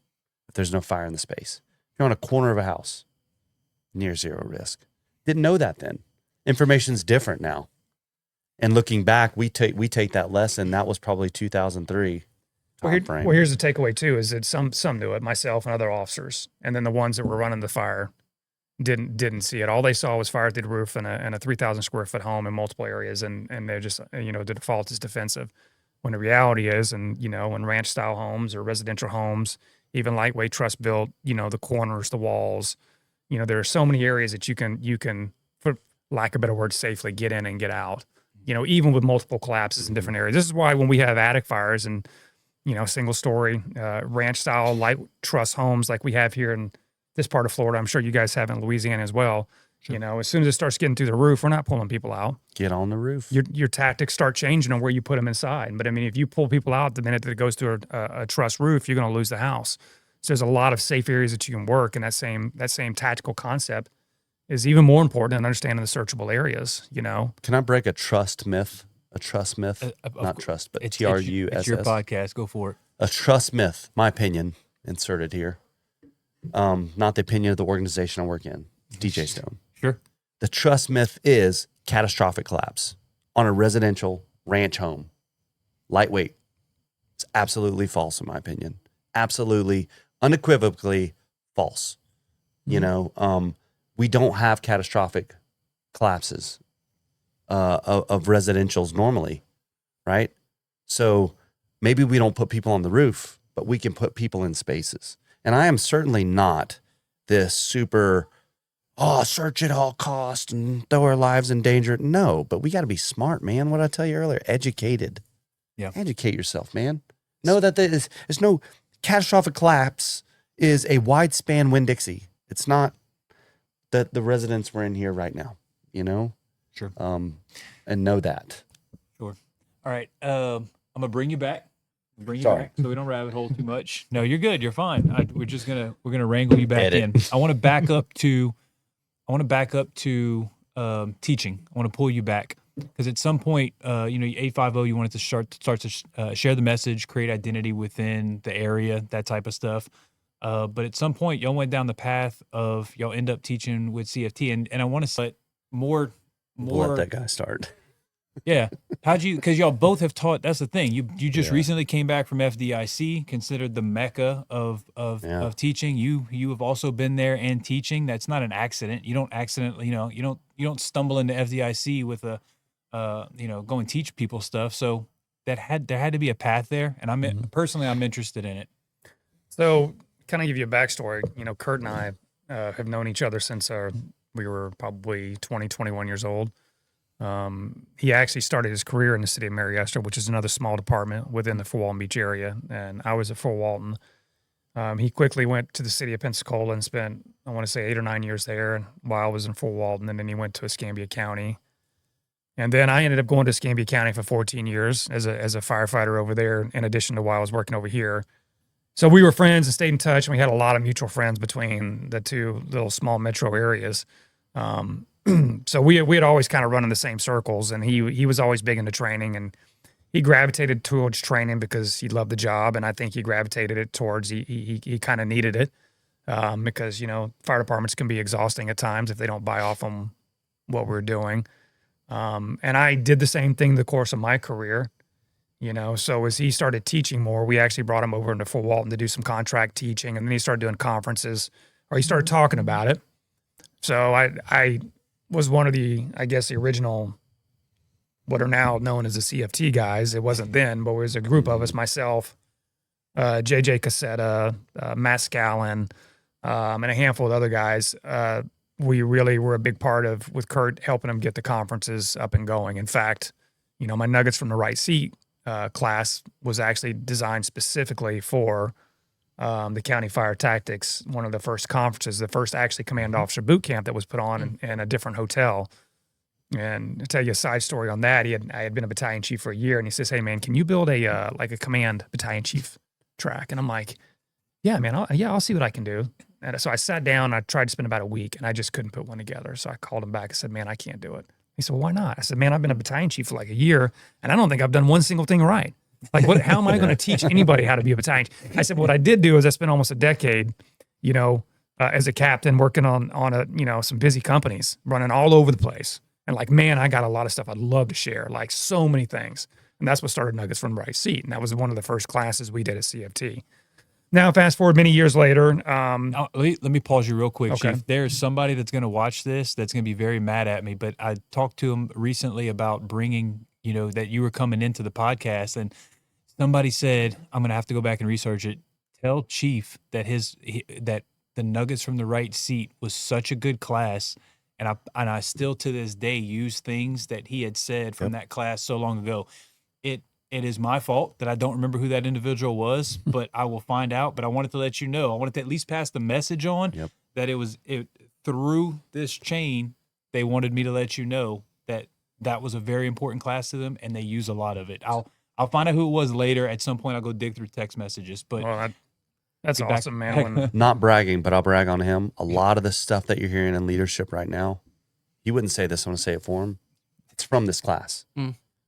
if there's no fire in the space. If you're on a corner of a house, near zero risk. Didn't know that then. Information's different now. And looking back, we take that lesson. That was probably 2003. Well, here's the takeaway too: is that some knew it, myself and other officers, and then the ones that were running the fire didn't see it. All they saw was fire through the roof and a 3,000 square foot home in multiple areas, and they're just the default is defensive. When the reality is, and in ranch style homes or residential homes, even lightweight truss built, the corners, the walls. There are so many areas that you can, for lack of a better word, safely get in and get out, even with multiple collapses in different areas. This is why when we have attic fires and, single story, ranch style, light truss homes like we have here in this part of Florida, I'm sure you guys have in Louisiana as well. Sure. As soon as it starts getting through the roof, we're not pulling people out. Get on the roof. Your tactics start changing on where you put them inside. But if you pull people out the minute that it goes through a truss roof, you're going to lose the house. So there's a lot of safe areas that you can work, and that same tactical concept is even more important than understanding the searchable areas. Can I break a trust myth? A trust myth, not trust, but TRUSS. It's your podcast. Go for it. A trust myth, my opinion, inserted here. Not the opinion of the organization I work in, DJ Stone. Sure. The trust myth is catastrophic collapse on a residential ranch home. Lightweight. It's absolutely false, in my opinion. Absolutely, unequivocally false. We don't have catastrophic collapses of residentials normally, right? So maybe we don't put people on the roof, but we can put people in spaces. And I am certainly not this super, search at all costs and throw our lives in danger. No, but we got to be smart, man. What did I tell you earlier? Educated. Yeah. Educate yourself, man. Know that there's no catastrophic collapse is a wide span Winn-Dixie. It's not the residents we're in here right now, Sure. And know that. Sure. All right. I'm gonna bring you back. Sorry. Back so we don't rabbit hole too much. No, you're good. You're fine. We're gonna wrangle you back Edit. in. I want to back up to teaching. I want to pull you back because at some point, 850, you wanted to start to share the message, create identity within the area, that type of stuff. But at some point, y'all went down the path of y'all end up teaching with CFT, and I want to say more. Let that guy start. Yeah. Because y'all both have taught, that's the thing. You just Yeah. recently came back from FDIC, considered the mecca of Yeah. teaching. You have also been there and teaching. That's not an accident. You don't accidentally, you don't stumble into FDIC with a, go and teach people stuff. So there had to be a path there. And personally, I'm interested in it. So, kind of give you a backstory. Kurt and I have known each other since we were probably 20, 21 years old. He actually started his career in the city of Marietta, which is another small department within the Fort Walton Beach area. And I was at Fort Walton. He quickly went to the city of Pensacola and spent, I want to say, 8 or 9 years there while I was in Fort Walton. And then he went to Escambia County. And then I ended up going to Escambia County for 14 years as a firefighter over there, in addition to while I was working over here. So we were friends and stayed in touch, and we had a lot of mutual friends between the two little small metro areas. So we had always kind of run in the same circles, and he was always big into training, and he gravitated towards training because he loved the job, and I think he gravitated it towards he kind of needed it because fire departments can be exhausting at times if they don't buy off on what we're doing. And I did the same thing in the course of my career. So as he started teaching more, we actually brought him over into Fort Walton to do some contract teaching, and then he started doing conferences, or he started talking about it. So I was one of the original, what are now known as the CFT guys. It wasn't then, but it was a group of us, myself, JJ Cassetta, Matt Scallon, and a handful of other guys. We really were a big part of, with Kurt, helping him get the conferences up and going. In fact, my Nuggets from the Right Seat class was actually designed specifically for the County Fire Tactics, one of the first conferences, the first actually command officer boot camp that was put on in a different hotel. And to tell you a side story on that, I had been a battalion chief for a year, and he says, "Hey man, can you build a command battalion chief track?" And I'm like, "Yeah, man, I'll see what I can do." And so I sat down, I tried to spend about a week, and I just couldn't put one together. So I called him back and said, "Man, I can't do it." He said, "Well, why not?" I said, "Man, I've been a battalion chief for like a year, and I don't think I've done one single thing right. Like, how am I going to teach anybody how to be a battalion?" I said, "What I did do is I spent almost a decade, as a captain working on some busy companies, running all over the place. And like, man, I got a lot of stuff I'd love to share, like so many things." And that's what started Nuggets from the Right Seat. And that was one of the first classes we did at CFT. Now, fast forward many years later. Let me pause you real quick, Okay. Chief. There's somebody that's going to watch this that's going to be very mad at me, but I talked to him recently about bringing, that you were coming into the podcast, and somebody said, I'm going to have to go back and research it. Tell Chief that that the Nuggets from the Right Seat was such a good class, and I still to this day use things that he had said from that class so long ago. It is my fault that I don't remember who that individual was, but I will find out. But I wanted to let you know. I wanted to at least pass the message on that it through this chain. They wanted me to let you know that was a very important class to them, and they use a lot of it. I'll find out who it was later. At some point, I'll go dig through text messages. But that's awesome, man. Not bragging, but I'll brag on him. A lot of the stuff that you're hearing in leadership right now, he wouldn't say this. I'm going to say it for him. It's from this class.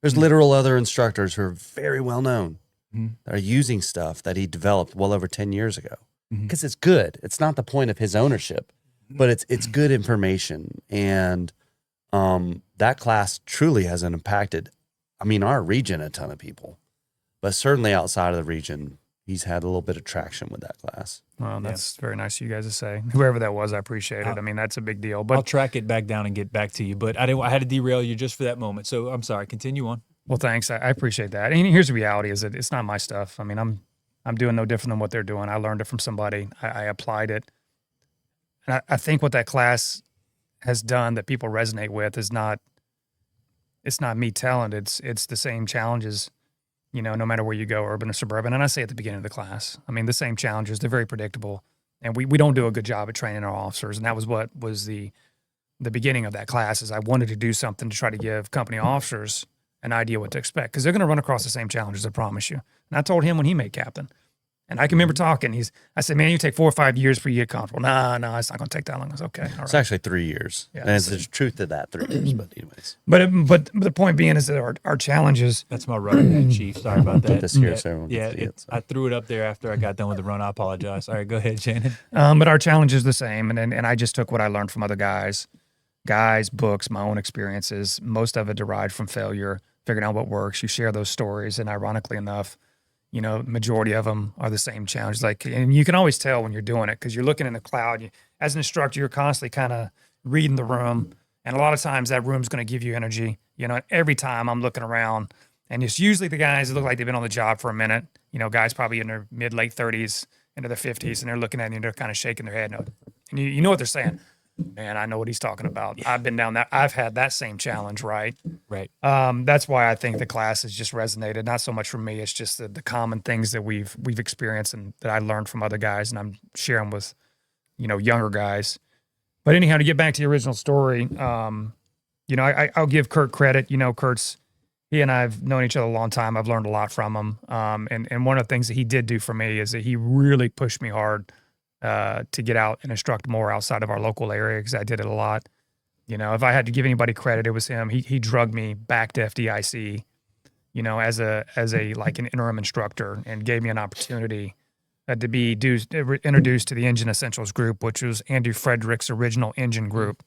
There's literal other instructors who are very well known that are using stuff that he developed well over 10 years ago because it's good. It's not the point of his ownership, but it's good information. And that class truly has impacted, our region, a ton of people, but certainly outside of the region, he's had a little bit of traction with that class. Well, that's very nice of you guys to say. Whoever that was, I appreciate it. That's a big deal. But I'll track it back down and get back to you. But I had to derail you just for that moment. So I'm sorry. Continue on. Well, thanks. I appreciate that. And here's the reality: is that it's not my stuff. I'm doing no different than what they're doing. I learned it from somebody. I applied it, and I think what that class has done that people resonate with is not. It's not me telling. It's the same challenges. No matter where you go, urban or suburban. And I say at the beginning of the class, the same challenges, they're very predictable. And we don't do a good job at training our officers. And that was what was the beginning of that class is I wanted to do something to try to give company officers an idea what to expect. Because they're going to run across the same challenges, I promise you. And I told him when he made captain. And I can remember talking. I said, "Man, you take 4 or 5 years for you to get comfortable." No, it's not going to take that long. I was okay. All right. It's actually 3 years. Yeah, and there's truth to that 3 years, but anyways. But the point being is that our challenges. That's my rubberhead, Chief. Sorry about that. Put this here so everyone can see it, so. I threw it up there after I got done with the run. I apologize. All right, go ahead, Shannon. But our challenge is the same. And I just took what I learned from other guys guys, books, my own experiences, most of it derived from failure, figuring out what works. You share those stories, and ironically enough, majority of them are the same challenge. Like, and you can always tell when you're doing it because you're looking in the cloud. As an instructor, you're constantly kind of reading the room, and a lot of times that room's going to give you energy. Every time I'm looking around, and it's usually the guys that look like they've been on the job for a minute. Guys probably in their mid late 30s into their 50s, and they're looking at you, and they're kind of shaking their head, and you know what they're saying. Man, I know what he's talking about. I've been down that. I've had that same challenge, right? Right. That's why I think the class has just resonated. Not so much for me. It's just the common things that we've experienced and that I learned from other guys, and I'm sharing with, younger guys. But anyhow, to get back to the original story, I'll give Kurt credit. He and I've known each other a long time. I've learned a lot from him. And one of the things that he did do for me is that he really pushed me hard to get out and instruct more outside of our local area because I did it a lot. If I had to give anybody credit, it was him. He drugged me back to FDIC, as a like an interim instructor, and gave me an opportunity to be introduced to the Engine Essentials group, which was Andrew Frederick's original engine group.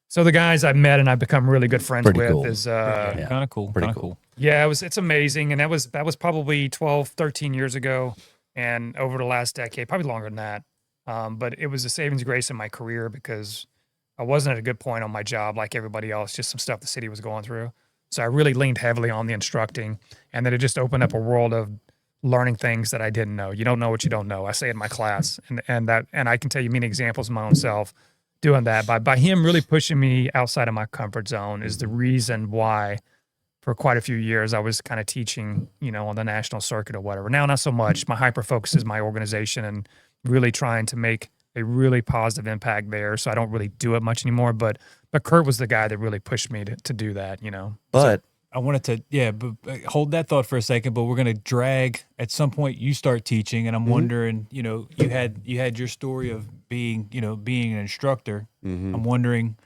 So the guys I've met and I've become really good friends Pretty with cool. is kind of cool. Pretty Kind of cool. cool. yeah, it's amazing. And that was probably 12, 13 years ago. And over the last decade, probably longer than that. But it was a savings grace in my career because I wasn't at a good point on my job like everybody else, just some stuff the city was going through. So I really leaned heavily on the instructing, and then it just opened up a world of learning things that I didn't know. You don't know what you don't know. I say it in my class, and I can tell you many examples of my own self doing that. By him really pushing me outside of my comfort zone is the reason why for quite a few years I was kind of teaching, on the national circuit or whatever. Now, not so much. My hyper focus is my organization and really trying to make a really positive impact there. So I don't really do it much anymore. But Kurt was the guy that really pushed me to do that, But I wanted to, but hold that thought for a second. But we're gonna drag at some point. You start teaching, and I'm wondering, you had your story of being an instructor. I'm wondering,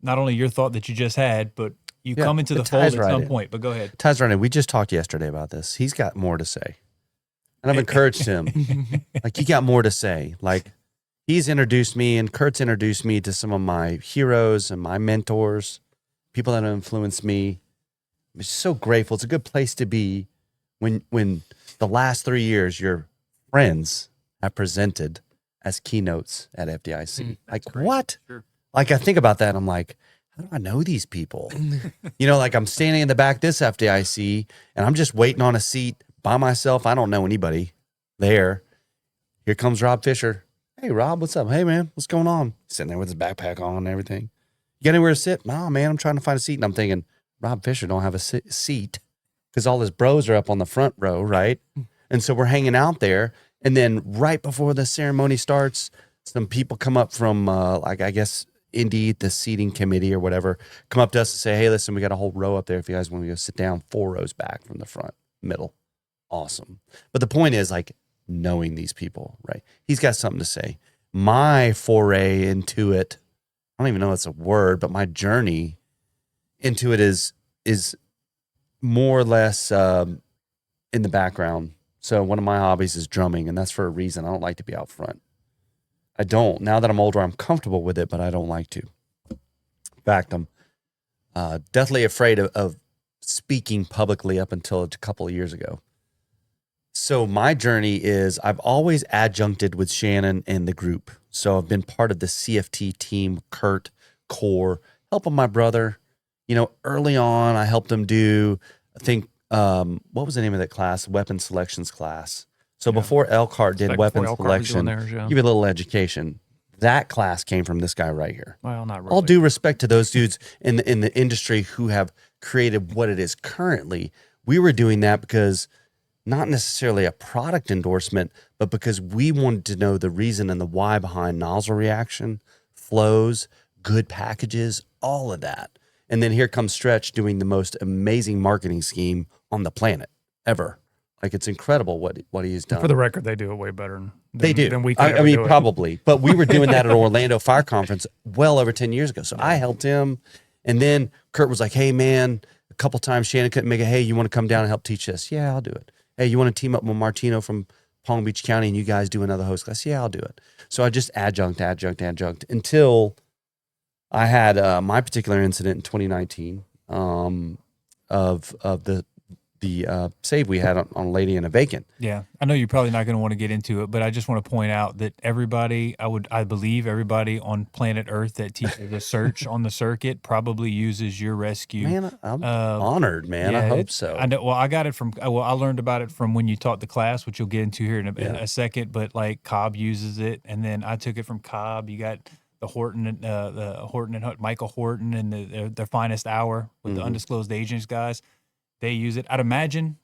not only your thought that you just had, but you come into the fold at some point. But go ahead. ties right in. We just talked yesterday about this. He's got more to say, and I've encouraged him. Like, you got more to say. Like, he's introduced me, and Kurt's introduced me to some of my heroes and my mentors, people that have influenced me. I'm just so grateful. It's a good place to be when the last 3 years your friends have presented as keynotes at FDIC. Like, great. what? Sure. Like, I think about that, and I'm like, how do I know these people? Like, I'm standing in the back of this FDIC, and I'm just waiting on a seat by myself. I don't know anybody there. Here comes Rob Fisher. Hey, Rob, what's up? Hey, man, what's going on? Sitting there with his backpack on and everything. You got anywhere to sit? No, man, I'm trying to find a seat. And I'm thinking, Rob Fisher don't have a seat because all his bros are up on the front row, right? And so we're hanging out there. And then right before the ceremony starts, some people come up from, I guess, Indy, the seating committee or whatever, come up to us and say, hey, listen, we got a whole row up there. If you guys want to go sit down, 4 rows back from the front, middle. Awesome. But the point is, like, knowing these people, right? He's got something to say. My foray into it, I don't even know if it's a word, but my journey into it is more or less in the background. So one of my hobbies is drumming, and that's for a reason. I don't like to be out front. I don't. Now that I'm older, I'm comfortable with it, but I don't like to. In fact, I'm deathly afraid of speaking publicly up until a couple of years ago. So my journey is I've always adjuncted with Shannon and the group. So I've been part of the CFT team, Kurt, Core, helping my brother. Early on, I helped him do, I think, what was the name of that class? Weapon selections class. So before Elkhart did weapon selection, give you a little education. That class came from this guy right here. Well, not really. All due respect to those dudes in the industry who have created what it is currently. We were doing that because not necessarily a product endorsement, but because we wanted to know the reason and the why behind nozzle reaction, flows, good packages, all of that. And then here comes Stretch doing the most amazing marketing scheme on the planet ever. Like, it's incredible what he's done. For the record, they do it way better than They do. Than we could I ever mean, do it. probably. But we were doing that at Orlando Fire Conference well over 10 years ago. So I helped him. And then Kurt was like, hey, man, a couple times Shannon couldn't make it. Hey, you want to come down and help teach this? Yeah, I'll do it. Hey, you want to team up with Martino from Palm Beach County and you guys do another host class? Yeah, I'll do it. So I just adjunct until I had my particular incident in 2019 of the save we had on a lady in a vacant. Yeah, I know you're probably not going to want to get into it, but I just want to point out that I believe everybody on planet Earth that teaches a search on the circuit probably uses your rescue. Man, I'm honored, man. I hope so. I know. Well, I got it from. Well, I learned about it from when you taught the class, which you'll get into here in Yeah. a second. But like Cobb uses it, and then I took it from Cobb. You got the Horton and Michael Horton and their finest hour with the undisclosed agents guys. They use it. I'd imagine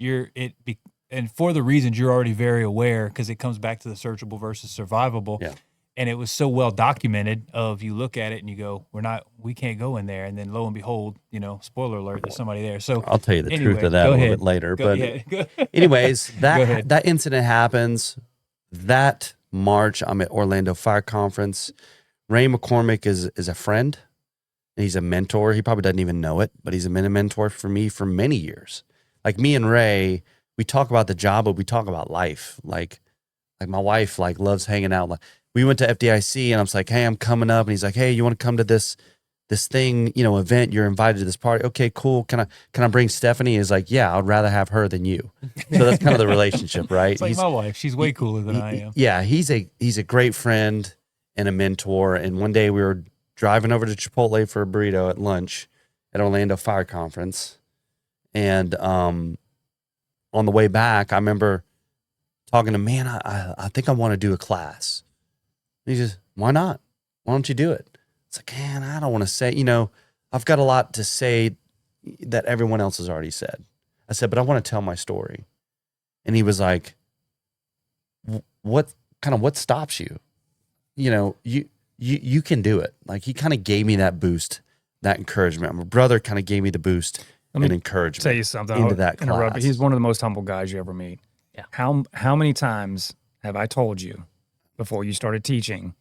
and for the reasons you're already very aware, because it comes back to the searchable versus survivable. Yeah. And it was so well documented of you look at it and you go, we can't go in there. And then lo and behold, spoiler alert, there's somebody there. So I'll tell you the truth of that a little bit later. Anyways, that incident happens. That March, I'm at Orlando Fire Conference. Ray McCormick is a friend. He's a mentor. He probably doesn't even know it, but he's been a mentor for me for many years. Like me and Ray, we talk about the job, but we talk about life. Like my wife loves hanging out. Like we went to FDIC and I was like, hey, I'm coming up. And he's like, hey, you want to come to this thing, event? You're invited to this party. Okay, cool. Can I bring Stephanie? He's like, yeah, I'd rather have her than you. So that's kind of the relationship, right? It's like my wife. She's way cooler than I am. Yeah, he's a great friend and a mentor. And one day we were driving over to Chipotle for a burrito at lunch at Orlando Fire Conference. And on the way back, I remember talking to, man, I think I want to do a class. And he says, why not? Why don't you do it? It's like, man, I don't want to say, I've got a lot to say that everyone else has already said. I said, but I want to tell my story. And he was like, what stops you? You can do it. Like he kind of gave me that boost, that encouragement. My brother kind of gave me the boost and encouragement. Tell you something. Into that class. He's one of the most humble guys you ever meet. Yeah. How many times have I told you before you started teaching,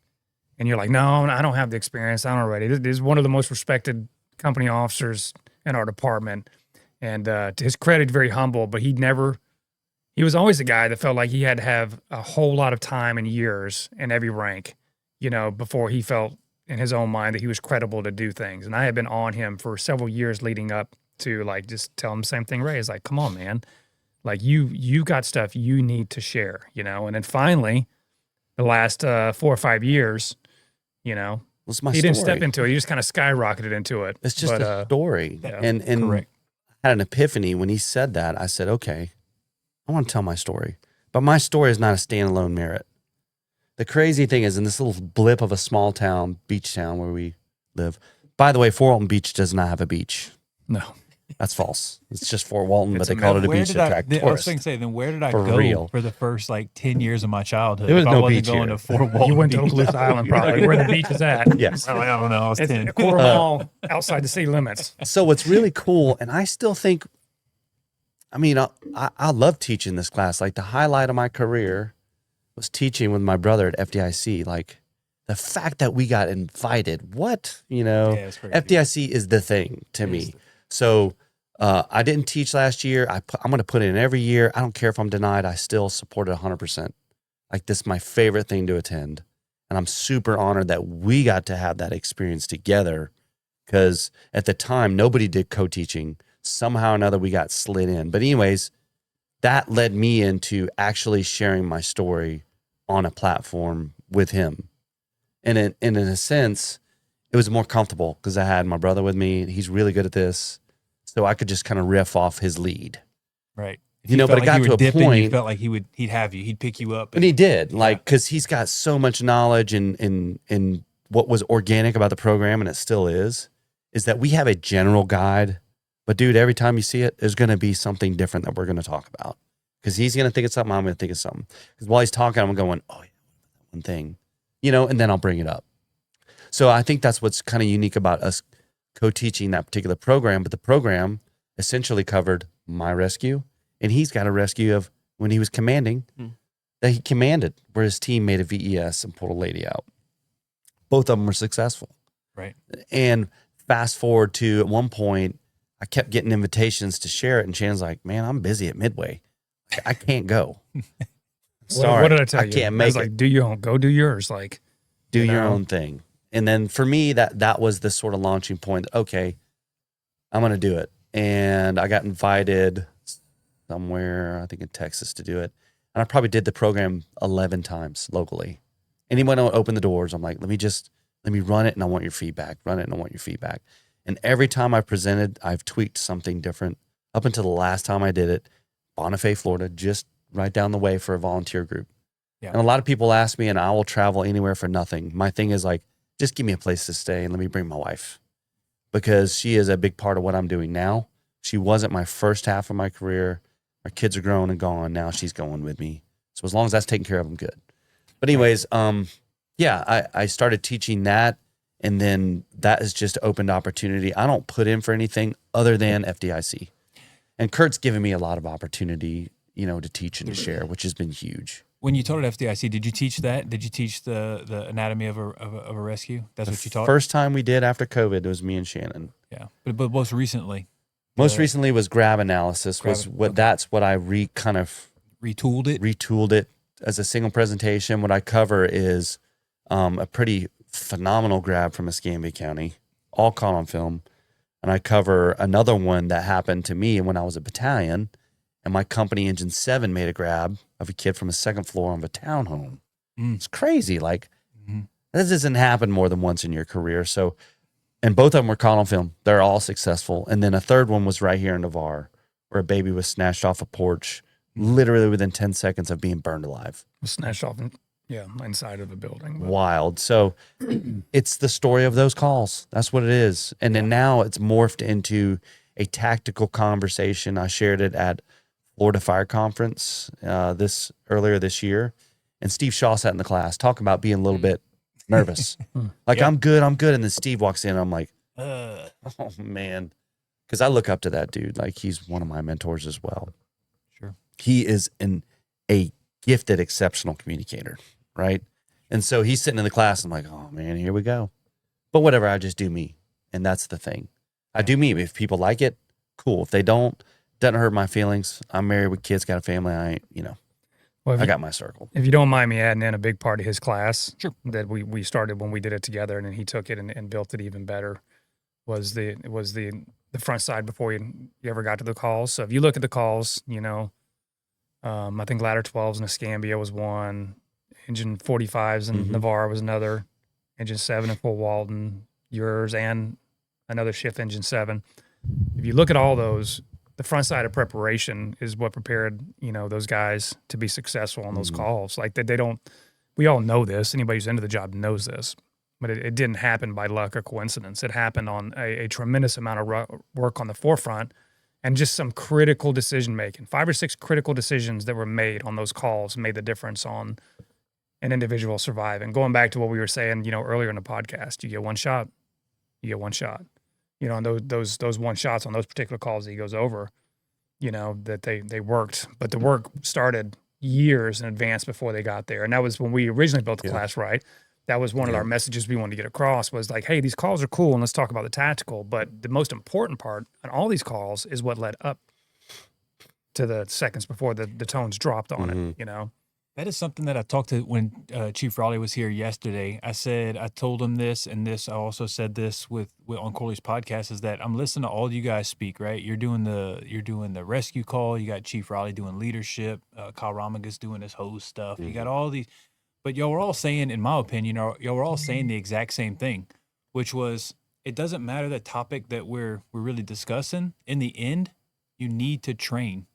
and you're like, no, I don't have the experience. I'm not ready. This is one of the most respected company officers in our department, and to his credit, very humble. But he was always a guy that felt like he had to have a whole lot of time and years in every rank, before he felt in his own mind that he was credible to do things. And I had been on him for several years leading up to just tell him the same thing. Ray is like, come on, man. Like you got stuff you need to share, and then finally the last 4 or 5 years, he didn't step into it. He just kind of skyrocketed into it. It's just a story. Yeah, and correct. I had an epiphany when he said that. I said, okay, I want to tell my story, but my story is not a standalone merit. The crazy thing is, in this little blip of a small town, beach town where we live, by the way, Fort Walton Beach does not have a beach. No. That's false. It's just Fort Walton, but they a called it a Where beach did to attract I was tourists. going to say, then where did I For go real. for the first 10 years of my childhood? There was if no I wasn't beach going here. to Fort Walton You went to Beach? Okaloosa Island, probably, where the beach is at. Yes. I don't know. I was It's 10. a quarter mile outside the city limits. So what's really cool, and I still think, I love teaching this class. Like the highlight of my career was teaching with my brother at FDIC. Like the fact that we got invited, it's crazy. FDIC is the thing to me. So I didn't teach last year. I'm going to put in every year. I don't care if I'm denied. I still support it 100%. Like this is my favorite thing to attend. And I'm super honored that we got to have that experience together, because at the time, nobody did co-teaching. Somehow or another, we got slid in. But anyways, that led me into actually sharing my story on a platform with him. And in a sense, it was more comfortable because I had my brother with me. He's really good at this. So I could just kind of riff off his lead. Right. But it got to a point. You felt like he'd have you. He'd pick you up. And he did, because he's got so much knowledge in what was organic about the program, and it still is that we have a general guide. But dude, every time you see it, there's going to be something different that we're going to talk about. Because he's going to think of something, I'm going to think of something. Because while he's talking, I'm going, oh, yeah, one thing, and then I'll bring it up. So I think that's what's kind of unique about us co-teaching that particular program. But the program essentially covered my rescue, and he's got a rescue of when he was commanding that he commanded, where his team made a VES and pulled a lady out. Both of them were successful. Right. And fast forward to at one point, I kept getting invitations to share it, and Shannon's like, man, I'm busy at Midway. I can't go. Sorry. What did I tell you? I can't I make was it. like, do your own, go do yours. Like, Do your own thing. And then for me, that was the sort of launching point. Okay, I'm going to do it. And I got invited somewhere, I think in Texas, to do it. And I probably did the program 11 times locally. Anyone would open the doors, I'm like, let me run it and I want your feedback. Run it and I want your feedback. And every time I presented, I've tweaked something different. Up until the last time I did it, Bonifay, Florida, just right down the way for a volunteer group. Yeah. And a lot of people ask me, and I will travel anywhere for nothing. My thing is like, just give me a place to stay and let me bring my wife, because she is a big part of what I'm doing now. She wasn't my first half of my career. Our kids are grown and gone. Now she's going with me. So as long as that's taken care of, I'm good. But anyways, I started teaching that, and then that has just opened opportunity. I don't put in for anything other than FDIC. And Kurt's given me a lot of opportunity, to teach and to share, which has been huge. When you taught at FDIC, did you teach that? Did you teach the anatomy of a rescue? That's what you taught? First time we did after COVID, it was me and Shannon. Yeah. But most recently? Most recently was grab analysis. That's what I retooled it as a single presentation. What I cover is a pretty phenomenal grab from Escambia County, all caught on film. And I cover another one that happened to me when I was a battalion, and my company Engine 7 made a grab of a kid from a second floor of a townhome. It's crazy. Like, this doesn't happen more than once in your career. So, and both of them were caught on film. They're all successful. And then a third one was right here in Navarre, where a baby was snatched off a porch, literally within 10 seconds of being burned alive. Snatched off, inside of a building. But. Wild. So it's the story of those calls. That's what it is. And then now it's morphed into a tactical conversation. I shared it at Florida Fire Conference earlier this year. And Steve Shaw sat in the class talking about being a little bit nervous. Like, I'm good. And then Steve walks in and I'm like, oh, man. Because I look up to that dude. Like, he's one of my mentors as well. Sure. He is a gifted, exceptional communicator, right? And so he's sitting in the class. I'm like, oh, man, here we go. But whatever, I just do me. And that's the thing. I do me. If people like it, cool. If they don't, doesn't hurt my feelings. I'm married with kids, got a family. I ain't, I got my circle. If you don't mind me adding in, a big part of his class sure. that we started when we did it together, and then he took it and built it even better, was the front side before you ever got to the calls. So if you look at the calls, I think ladder 12s in Escambia was one, engine 45s in Navarre was another, engine 7 in Fort Walton, yours, and another shift engine 7. If you look at all those, the front side of preparation is what prepared, those guys to be successful on those calls. Like, they don't, we all know this. Anybody who's into the job knows this, but it didn't happen by luck or coincidence. It happened on a tremendous amount of work on the forefront and just some critical decision making. 5 or 6 critical decisions that were made on those calls made the difference on an individual surviving. Going back to what we were saying, earlier in the podcast, you get one shot. And those one shots on those particular calls that he goes over, that they worked. But the work started years in advance before they got there. And that was when we originally built the class, right? That was one of our messages we wanted to get across, was like, hey, these calls are cool and let's talk about the tactical. But the most important part on all these calls is what led up to the seconds before the tones dropped on it, That is something that I talked to when Chief Raleigh was here yesterday. I told him this, and I also said this on Corley's podcast, is that I'm listening to all you guys speak, right? You're doing the rescue call. You got Chief Raleigh doing leadership. Kyle Romigas doing his host stuff. You got all these, but y'all were all saying, in my opinion, y'all were all saying the exact same thing, which was, it doesn't matter the topic that we're really discussing. In the end, you need to train.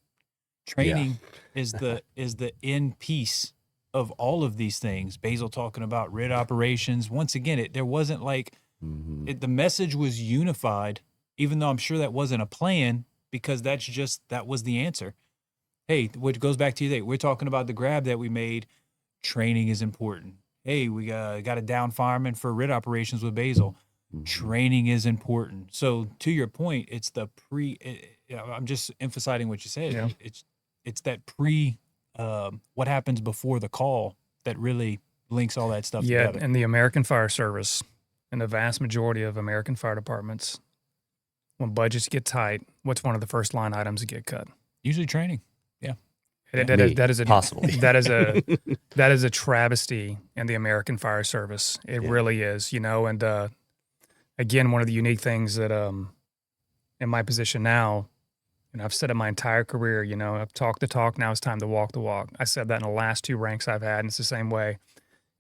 Training is the end piece of all of these things. Basil talking about RIT operations. Once again, there wasn't like the message was unified, even though I'm sure that wasn't a plan, because that was the answer. Hey, which goes back to you. We're talking about the grab that we made. Training is important. Hey, we got a down fireman for RIT operations with Basil. Training is important. So to your point, it's the I'm just emphasizing what you said. Yeah. It's that what happens before the call that really links all that stuff together. And the American Fire Service and the vast majority of American fire departments, when budgets get tight, what's one of the first line items that get cut? Usually training. Yeah. That is a possibly. that is a travesty in the American fire service. It really is, and again, one of the unique things that in my position now, and I've said it my entire career, I've talked the talk, now it's time to walk the walk. I said that in the last 2 ranks I've had, and it's the same way.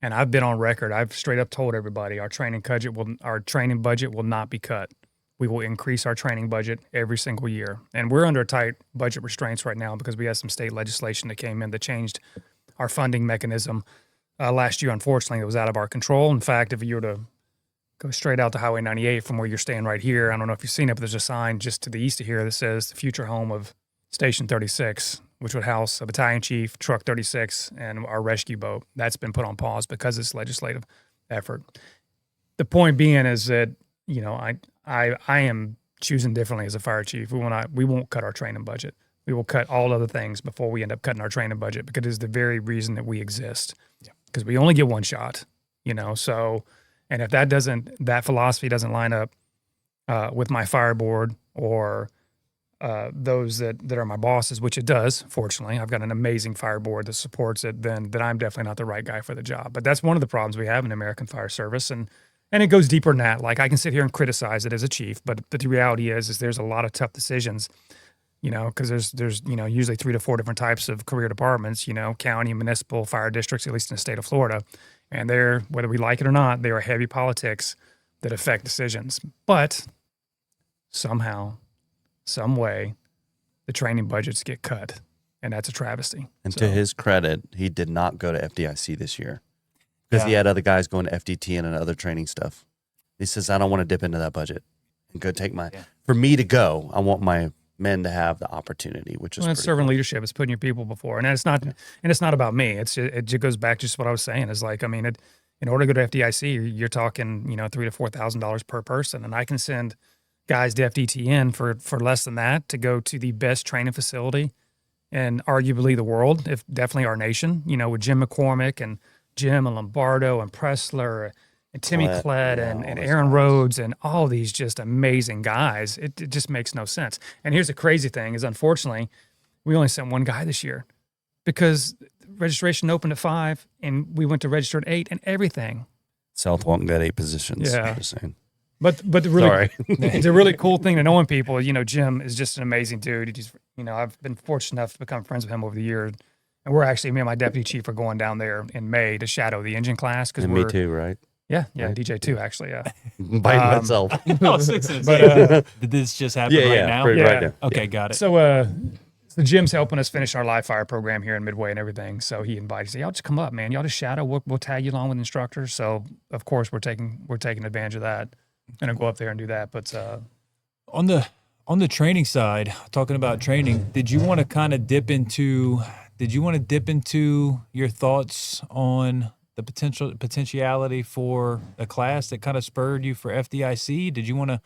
And I've been on record. I've straight up told everybody our training budget will not be cut. We will increase our training budget every single year. And we're under tight budget restraints right now because we had some state legislation that came in that changed our funding mechanism last year. Unfortunately, it was out of our control. In fact, if you were to go straight out to Highway 98 from where you're staying right here, I don't know if you've seen it, but there's a sign just to the east of here that says the future home of Station 36, which would house a battalion chief, Truck 36, and our rescue boat. That's been put on pause because of this legislative effort. The point being is that, I am choosing differently as a fire chief. We won't cut our training budget. We will cut all other things before we end up cutting our training budget because it is the very reason that we exist. Because we only get one shot, so, and if that philosophy doesn't line up with my fire board or those that are my bosses, which it does, fortunately, I've got an amazing fire board that supports it, then I'm definitely not the right guy for the job. But that's one of the problems we have in the American fire service. And it goes deeper than that. Like, I can sit here and criticize it as a chief, but the reality is there's a lot of tough decisions, because there's usually 3 to 4 different types of career departments, county, municipal, fire districts, at least in the state of Florida. And they're, whether we like it or not, they are heavy politics that affect decisions. But somehow, some way, the training budgets get cut, and that's a travesty. And to his credit, he did not go to FDIC this year. Because he had other guys going to FDT and other training stuff. He says, I don't want to dip into that budget and go take for me to go, I want my men to have the opportunity, which is it's serving leadership. It's putting your people before. And it's not, and it's not about me. It just goes back to just what I was saying is like, in order to go to FDIC, you're talking, $3,000 to $4,000 per person. And I can send guys to FDTN for less than that to go to the best training facility in arguably the world, if definitely our nation, with Jim McCormick and Jim and Lombardo and Pressler and Timmy Klett and Aaron Rhodes and all these just amazing guys. It just makes no sense. And here's the crazy thing is, unfortunately, we only sent one guy this year because registration opened at 5 and we went to register at 8 and everything. South Walton got 8 positions. Yeah. Just saying. But the really, it's a really cool thing to knowing people. Jim is just an amazing dude. He's, I've been fortunate enough to become friends with him over the years. And we're actually, me and my deputy chief are going down there in May to shadow the engine class. Me too, right? Yeah, right? DJ too, actually, yeah. Biting myself. Did this just happen right now? Right now. Okay, got it. So Jim's helping us finish our live fire program here in Midway and everything. So he invited us, y'all just come up, man. Y'all just shadow. We'll tag you along with instructors. So of course we're taking advantage of that. I'm gonna go up there and do that. But on the training side, talking about training, did you want to kind of dip into your thoughts on the potentiality for a class that kind of spurred you for FDIC? Did you want to?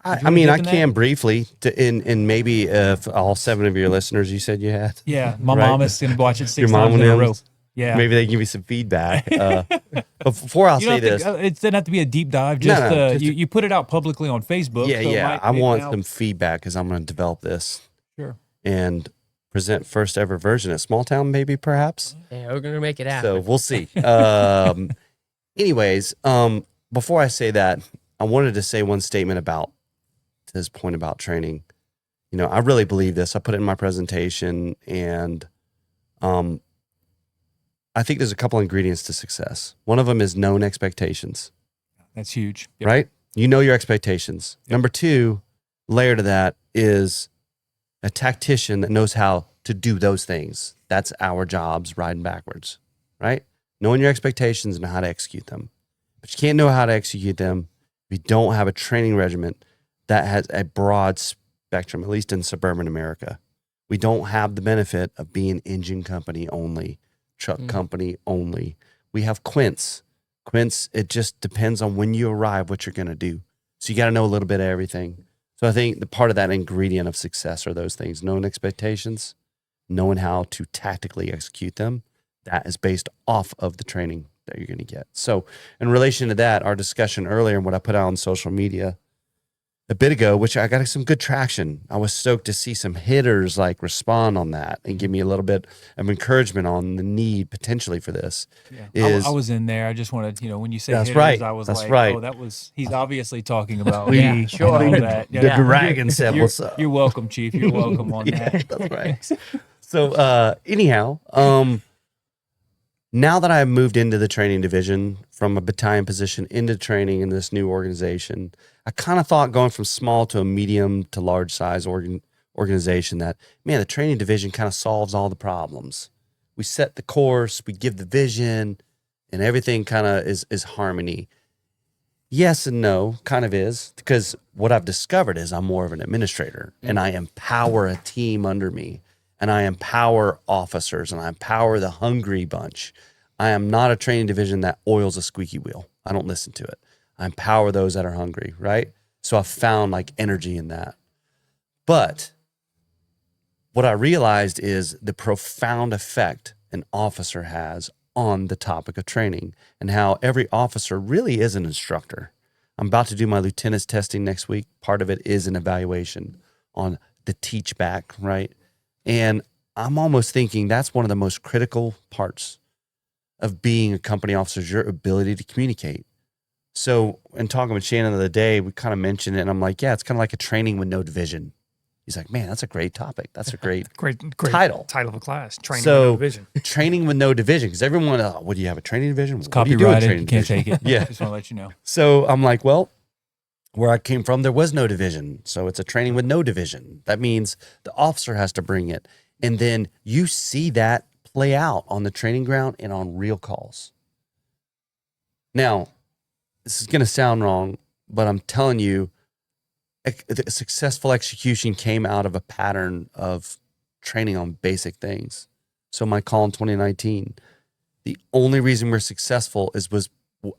I can briefly, and maybe if all 7 of your listeners you said you had. Yeah, my mama's going to watch it 6 your times in a row. Yeah. Maybe they can give you some feedback. But before I'll say this. It doesn't have to be a deep dive. Just, you put it out publicly on Facebook. Yeah. I want some feedback because I'm going to develop this. Sure. And present first ever version at Small Town, maybe, perhaps. Yeah, we're going to make it happen. So we'll see. Anyways, before I say that, I wanted to say one statement about this point about training. I really believe this. I put it in my presentation, and I think there's a couple ingredients to success. One of them is known expectations. That's huge. Yep. Right? You know your expectations. Yep. Number 2, layer to that is a tactician that knows how to do those things. That's our jobs, riding backwards, right? Knowing your expectations and how to execute them. But you can't know how to execute them if you don't have a training regimen that has a broad spectrum, at least in suburban America. We don't have the benefit of being engine company only, truck company only. We have quints. Quints, it just depends on when you arrive, what you're going to do. So you got to know a little bit of everything. So I think the part of that ingredient of success are those things: knowing expectations, knowing how to tactically execute them. That is based off of the training that you're going to get. So in relation to that, our discussion earlier and what I put out on social media, a bit ago, which I got some good traction. I was stoked to see some hitters like respond on that and give me a little bit of encouragement on the need potentially for this. Yeah. I was in there. I just wanted, when you say That's hitters, right. I was That's like, right. he's obviously talking about Yeah, me. sure. And all The, that. the Yeah. dragon said, You're, what's up? you're welcome, Chief. You're welcome on Yeah, that. that's right. So anyhow, now that I moved into the training division from a battalion position into training in this new organization, I kind of thought going from small to a medium to large size organization that, man, the training division kind of solves all the problems. We set the course, we give the vision, and everything kind of is harmony. Yes and no, kind of is, because what I've discovered is I'm more of an administrator and I empower a team under me. And I empower officers and I empower the hungry bunch. I am not a training division that oils a squeaky wheel. I don't listen to it. I empower those that are hungry, right? So I've found like energy in that. But what I realized is the profound effect an officer has on the topic of training and how every officer really is an instructor. I'm about to do my lieutenant's testing next week. Part of it is an evaluation on the teach back, right? And I'm almost thinking that's one of the most critical parts of being a company officer is your ability to communicate. So in talking with Shannon the other day, we kind of mentioned it and I'm like, yeah, it's kind of like a training with no division. He's like, man, that's a great topic. That's a great title of a class. Training So- with no division. training with no division. Because everyone, what do you have a training division? It's What do you do with copyrighted. training You can't division? take it. Yeah. Just want to let you know. So I'm like, well, where I came from, there was no division. So it's a training with no division. That means the officer has to bring it. And then you see that play out on the training ground and on real calls. Now, this is going to sound wrong, but I'm telling you, the successful execution came out of a pattern of training on basic things. So my call in 2019, the only reason we're successful was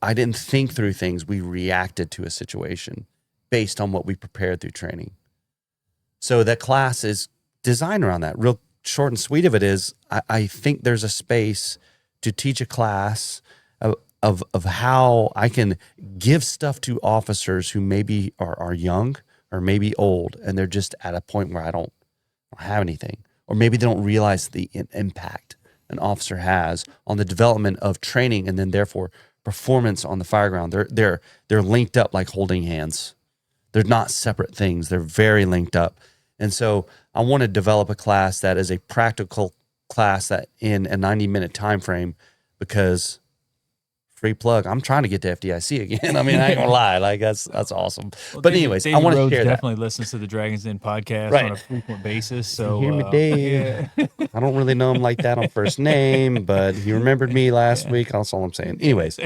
I didn't think through things. We reacted to a situation based on what we prepared through training. So that class is designed around that. Real short and sweet of it is, I think there's a space to teach a class of how I can give stuff to officers who maybe are young or maybe old, and they're just at a point where I don't have anything. Or maybe they don't realize the impact an officer has on the development of training and then therefore performance on the fireground. They're linked up like holding hands. They're not separate things. They're very linked up. And so I want to develop a class that is a practical class that in a 90-minute time frame, because free plug, I'm trying to get to FDIC again. I mean, I ain't gonna lie, like that's awesome. Well, But David- anyways, David I want to Rhodes share that. definitely listens to the Dragons Den podcast Right. on a frequent basis. So You hear me, Dave? yeah. I don't really know him like that on first name, but he remembered me last week. That's all I'm saying. Anyways,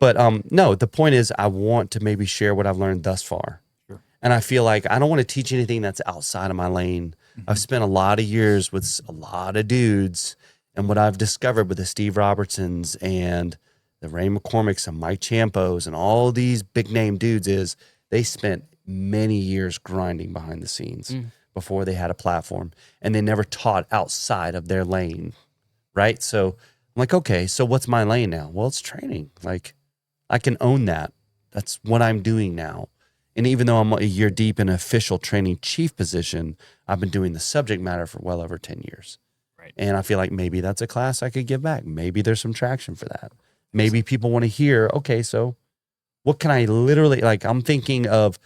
but no, the point is I want to maybe share what I've learned thus far. Sure. And I feel like I don't want to teach anything that's outside of my lane. I've spent a lot of years with a lot of dudes, and what I've discovered with the Steve Robertsons and the Ray McCormicks and Mike Champos and all these big name dudes is they spent many years grinding behind the scenes before they had a platform, and they never taught outside of their lane, right? So I'm like, okay, so what's my lane now? Well, it's training. Like I can own that. That's what I'm doing now. And even though I'm a year deep in an official training chief position, I've been doing the subject matter for well over 10 years. Right. And I feel like maybe that's a class I could give back. Maybe there's some traction for that. Maybe people want to hear, okay, so what can I literally, like I'm thinking of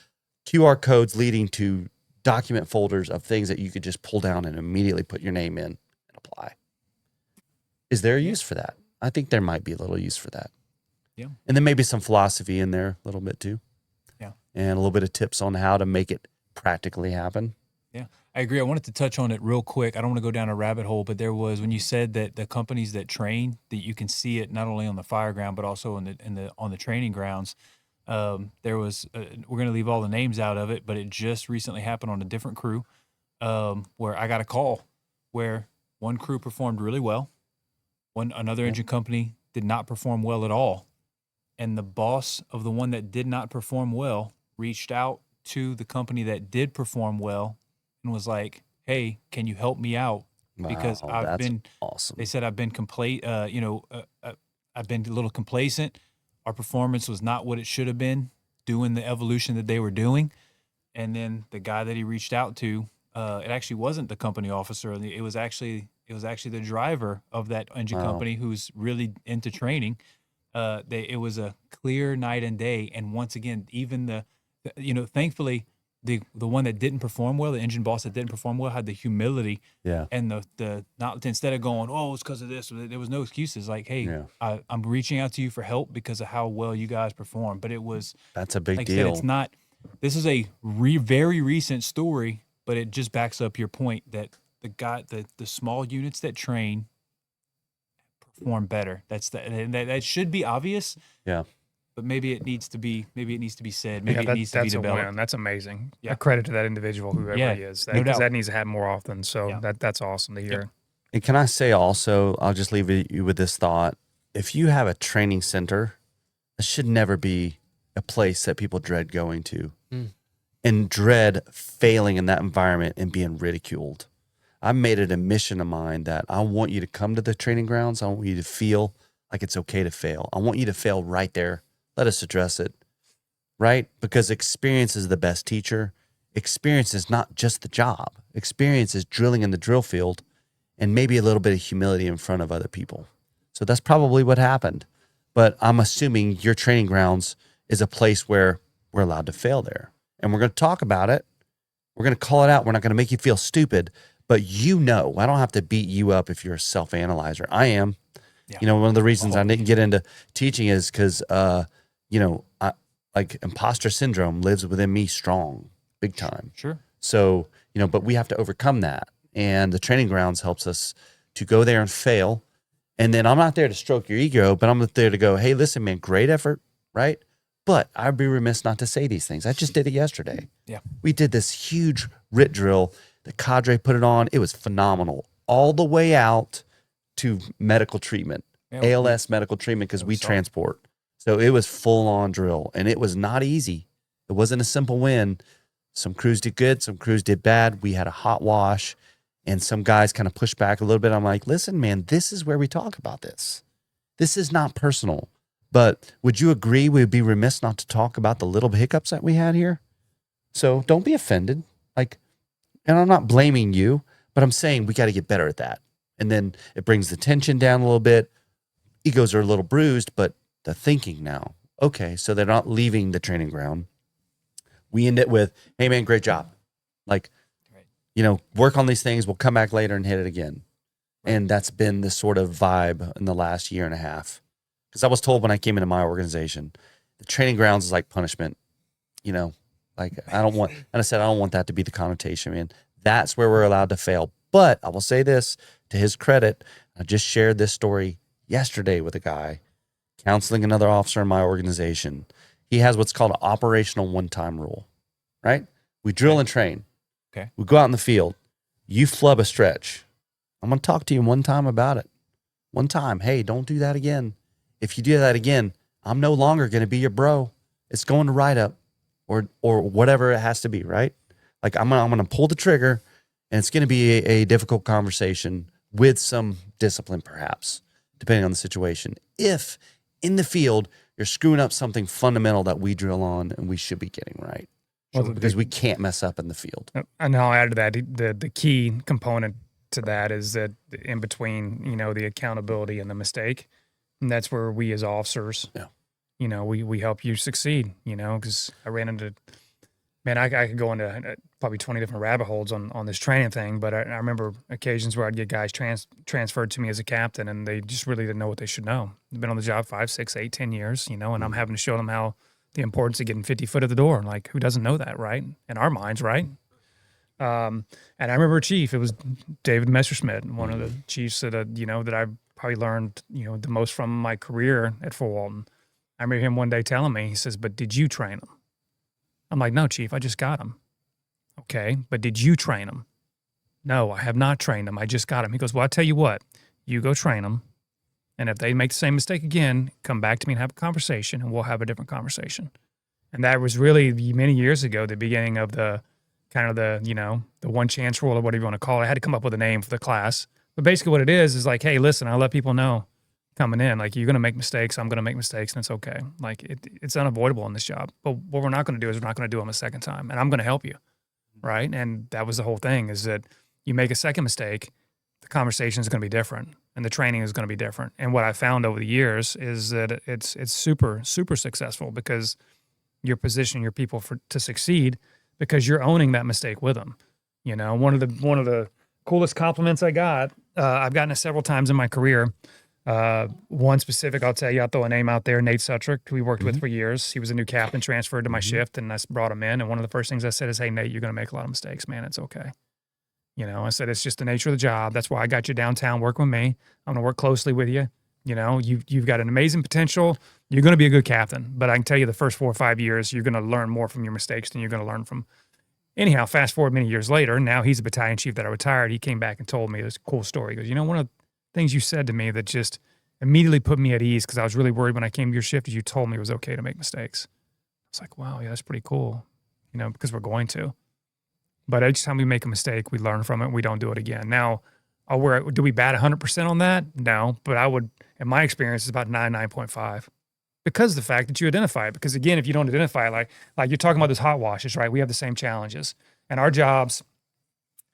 QR codes leading to document folders of things that you could just pull down and immediately put your name in and apply. Is there a use for that? I think there might be a little use for that. Yeah. And then maybe some philosophy in there a little bit too. Yeah. And a little bit of tips on how to make it practically happen. Yeah, I agree. I wanted to touch on it real quick. I don't want to go down a rabbit hole, but there was, when you said that the companies that train, that you can see it not only on the fire ground but also on the training grounds. There was we're going to leave all the names out of it, but it just recently happened on a different crew where I got a call where one crew performed really well, another engine company did not perform well at all, and the boss of the one that did not perform well reached out to the company that did perform well and was like, "Hey, can you help me out? Because Wow, I've that's been." awesome. They said I've been I've been a little complacent. Our performance was not what it should have been, doing the evolution that they were doing, And then the guy that he reached out to, it actually wasn't the company officer. It was actually the driver of that engine company who's really into training. It was a clear night and day. And once again, even thankfully, the one that didn't perform well, the engine boss that didn't perform well, had the humility. Yeah. And the not, instead of going, oh, it's because of this, there was no excuses. Like, hey, I'm reaching out to you for help because of how well you guys perform. But that's a big like deal. I said, it's not. This is a very recent story, but it just backs up your point that the small units that train perform better. That should be obvious. Yeah. But maybe it needs to be said. Maybe it needs to be that's a developed. win. That's amazing. Yeah. A credit to that individual, whoever he is. No doubt. That needs to happen more often. So that's awesome to hear. Yep. And can I say also, I'll just leave you with this thought. If you have a training center, it should never be a place that people dread going to and dread failing in that environment and being ridiculed. I made it a mission of mine that I want you to come to the training grounds. I want you to feel like it's okay to fail. I want you to fail right there. Let us address it, right? Because experience is the best teacher. Experience is not just the job. Experience is drilling in the drill field and maybe a little bit of humility in front of other people. So that's probably what happened. But I'm assuming your training grounds is a place where we're allowed to fail there. And we're going to talk about it. We're going to call it out. We're not going to make you feel stupid, but I don't have to beat you up if you're a self-analyzer. I am. Yeah. One of the reasons I didn't get into teaching is because, like imposter syndrome lives within me strong, big time. Sure. So, but we have to overcome that. And the training grounds helps us to go there and fail. And then I'm not there to stroke your ego, but I'm there to go, hey, listen, man, great effort, right? But I'd be remiss not to say these things. I just did it yesterday. Yeah. We did this huge RIT drill. The cadre put it on. It was phenomenal. All the way out to medical treatment, ALS medical treatment, because we transport. So it was full on drill, and it was not easy. It wasn't a simple win. Some crews did good. Some crews did bad. We had a hot wash, and some guys kind of pushed back a little bit. I'm like, listen, man, this is where we talk about this. This is not personal. But would you agree we'd be remiss not to talk about the little hiccups that we had here? So don't be offended. And I'm not blaming you, but I'm saying we got to get better at that. And then it brings the tension down a little bit. Egos are a little bruised, but the thinking now, okay, so they're not leaving the training ground. We end it with, hey, man, great job. Work on these things. We'll come back later and hit it again. And that's been the sort of vibe in the last year and a half. Because I was told when I came into my organization, the training grounds is like punishment. I don't want that to be the connotation, man. That's where we're allowed to fail. But I will say this, to his credit, I just shared this story yesterday with a guy counseling another officer in my organization. He has what's called an operational one-time rule, right? We drill and train. Okay. We go out in the field. You flub a stretch. I'm going to talk to you one time about it. One time. Hey, don't do that again. If you do that again, I'm no longer going to be your bro. It's going to write-up or whatever it has to be, right? I'm going to pull the trigger, and it's going to be a difficult conversation with some discipline, perhaps, depending on the situation. If in the field you're screwing up something fundamental that we drill on and we should be getting right, because we can't mess up in the field. And I'll add to that, the key component to that is that in between, the accountability and the mistake, and that's where we as officers, we help you succeed, because I ran into, man, I could go into probably 20 different rabbit holes on this training thing, but I remember occasions where I'd get guys transferred to me as a captain, and they just really didn't know what they should know. They've been on the job 5, 6, 8, 10 years, and I'm having to show them how the importance of getting 50 foot at the door. Like, who doesn't know that, right? In our minds, right? And I remember a chief, it was David Messerschmidt, one of the chiefs that, that I probably learned, the most from my career at Fort Walton. I remember him one day telling me, he says, but did you train him? I'm like, no, Chief, I just got him. Okay, but did you train him? No, I have not trained him. I just got him. He goes, well, I'll tell you what, you go train them. And if they make the same mistake again, come back to me and have a conversation, and we'll have a different conversation. And that was really many years ago, the beginning of the kind of the one chance rule or whatever you want to call it. I had to come up with a name for the class. But basically what it is like, hey, listen, I'll let people know coming in. Like, you're going to make mistakes. I'm going to make mistakes, and it's okay. Like, it's unavoidable in this job. But what we're not going to do is we're not going to do them a second time. And I'm going to help you, right? And that was the whole thing, is that you make a second mistake, the conversation is going to be different, and the training is going to be different. And what I found over the years is that it's super, super successful, because you're positioning your people to succeed, because you're owning that mistake with them. You know, one of the coolest compliments I've gotten it several times in my career. One specific, I'll tell you, I'll throw a name out there, Nate Sutrick, who we worked with for years. He was a new captain, transferred to my shift, and I brought him in. And one of the first things I said is, hey, Nate, you're going to make a lot of mistakes, man. It's okay. You know, I said, it's just the nature of the job. That's why I got you downtown working with me. I'm going to work closely with you. You know, you've got an amazing potential. You're going to be a good captain. But I can tell you, the first 4 or 5 years, you're going to learn more from your mistakes than you're going to learn from. Anyhow, fast forward many years later, now he's a battalion chief that I retired. He came back and told me this cool story. He goes, you know, one of the things you said to me that just immediately put me at ease, because I was really worried when I came to your shift, is you told me it was okay to make mistakes. I was like, wow, yeah, that's pretty cool, you know, because we're going to. But each time we make a mistake, we learn from it, and we don't do it again. Now, do we bat 100% on that? No, but I would, in my experience, it's about 9.5. Because of the fact that you identify it. Because again, if you don't identify it, like you're talking about those hot washes, right? We have the same challenges. And our jobs,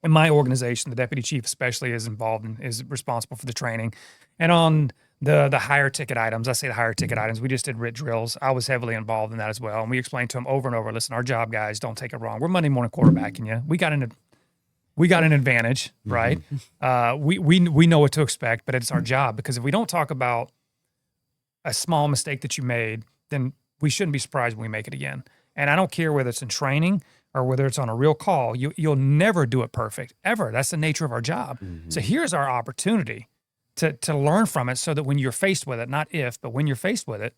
in my organization, the deputy chief especially is responsible for the training. And on the higher ticket items, I say the higher ticket items, we just did RIT drills. I was heavily involved in that as well. And we explained to them over and over, listen, our job, guys, don't take it wrong. We're Monday morning quarterbacking you. We got an advantage, right? We know what to expect, but it's our job, because if we don't talk about a small mistake that you made, then we shouldn't be surprised when we make it again. And I don't care whether it's in training or whether it's on a real call, you'll never do it perfect, ever. That's the nature of our job. So here's our opportunity to learn from it, so that when you're faced with it, not if, but when you're faced with it,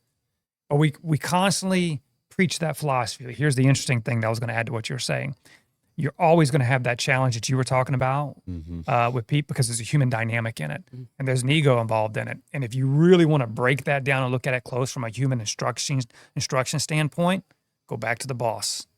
but we constantly preach that philosophy. Here's the interesting thing that I was going to add to what you're saying. You're always going to have that challenge that you were talking about with people, because there's a human dynamic in it, and there's an ego involved in it. And if you really want to break that down and look at it close from a human instruction standpoint, go back to the boss,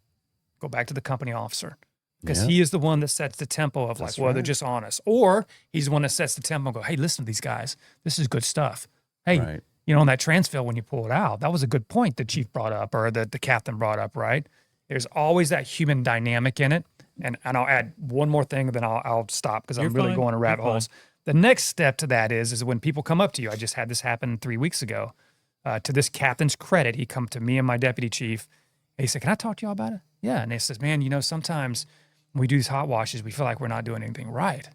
go back to the company officer, because he is the one that sets the tempo of they're just honest, or he's the one that sets the tempo and go, hey, listen to these guys. This is good stuff. Hey, you know, on that transfill, when you pull it out, that was a good point the chief brought up, or the captain brought up, right? There's always that human dynamic in it. And I'll add one more thing, then I'll stop, because I'm really going to rabbit holes. The next step to that is when people come up to you. I just had this happen 3 weeks ago. To this captain's credit, he come to me and my deputy chief. And he said, can I talk to y'all about it? Yeah. And he says, man, you know, sometimes when we do these hot washes, we feel like we're not doing anything right.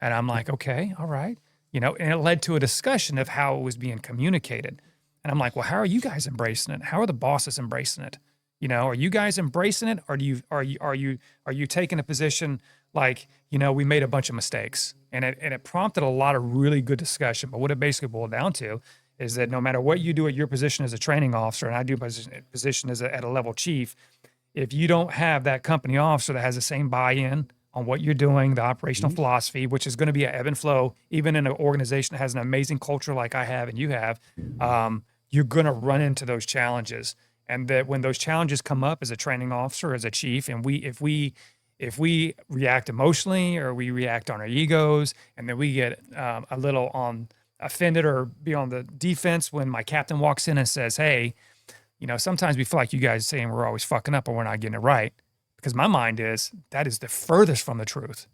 And I'm like, okay, all right. You know, and it led to a discussion of how it was being communicated. And I'm like, well, how are you guys embracing it? How are the bosses embracing it? You know, are you guys embracing it, or are you taking a position like, you know, we made a bunch of mistakes? And it prompted a lot of really good discussion. But what it basically boiled down to is that no matter what you do at your position as a training officer, and I do position as at a level chief, if you don't have that company officer that has the same buy-in on what you're doing, the operational philosophy, which is going to be an ebb and flow, even in an organization that has an amazing culture like I have and you have, you're going to run into those challenges. And that when those challenges come up as a training officer, as a chief, and if we react emotionally, or we react on our egos, and then we get a little offended or be on the defense when my captain walks in and says, hey, you know, sometimes we feel like you guys saying we're always fucking up or we're not getting it right. Because my mind is, that is the furthest from the truth.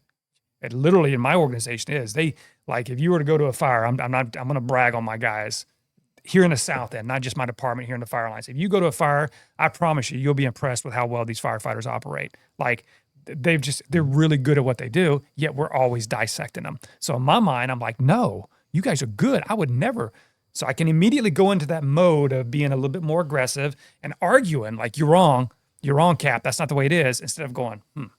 It literally in my organization is, if you were to go to a fire, I'm going to brag on my guys here in the South End, not just my department here in the fire lines. If you go to a fire, I promise you'll be impressed with how well these firefighters operate. Like, they're really good at what they do, yet we're always dissecting them. So in my mind, I'm like, no, you guys are good. I would never. So I can immediately go into that mode of being a little bit more aggressive and arguing like, you're wrong, Cap. That's not the way it is. Instead of going, I'm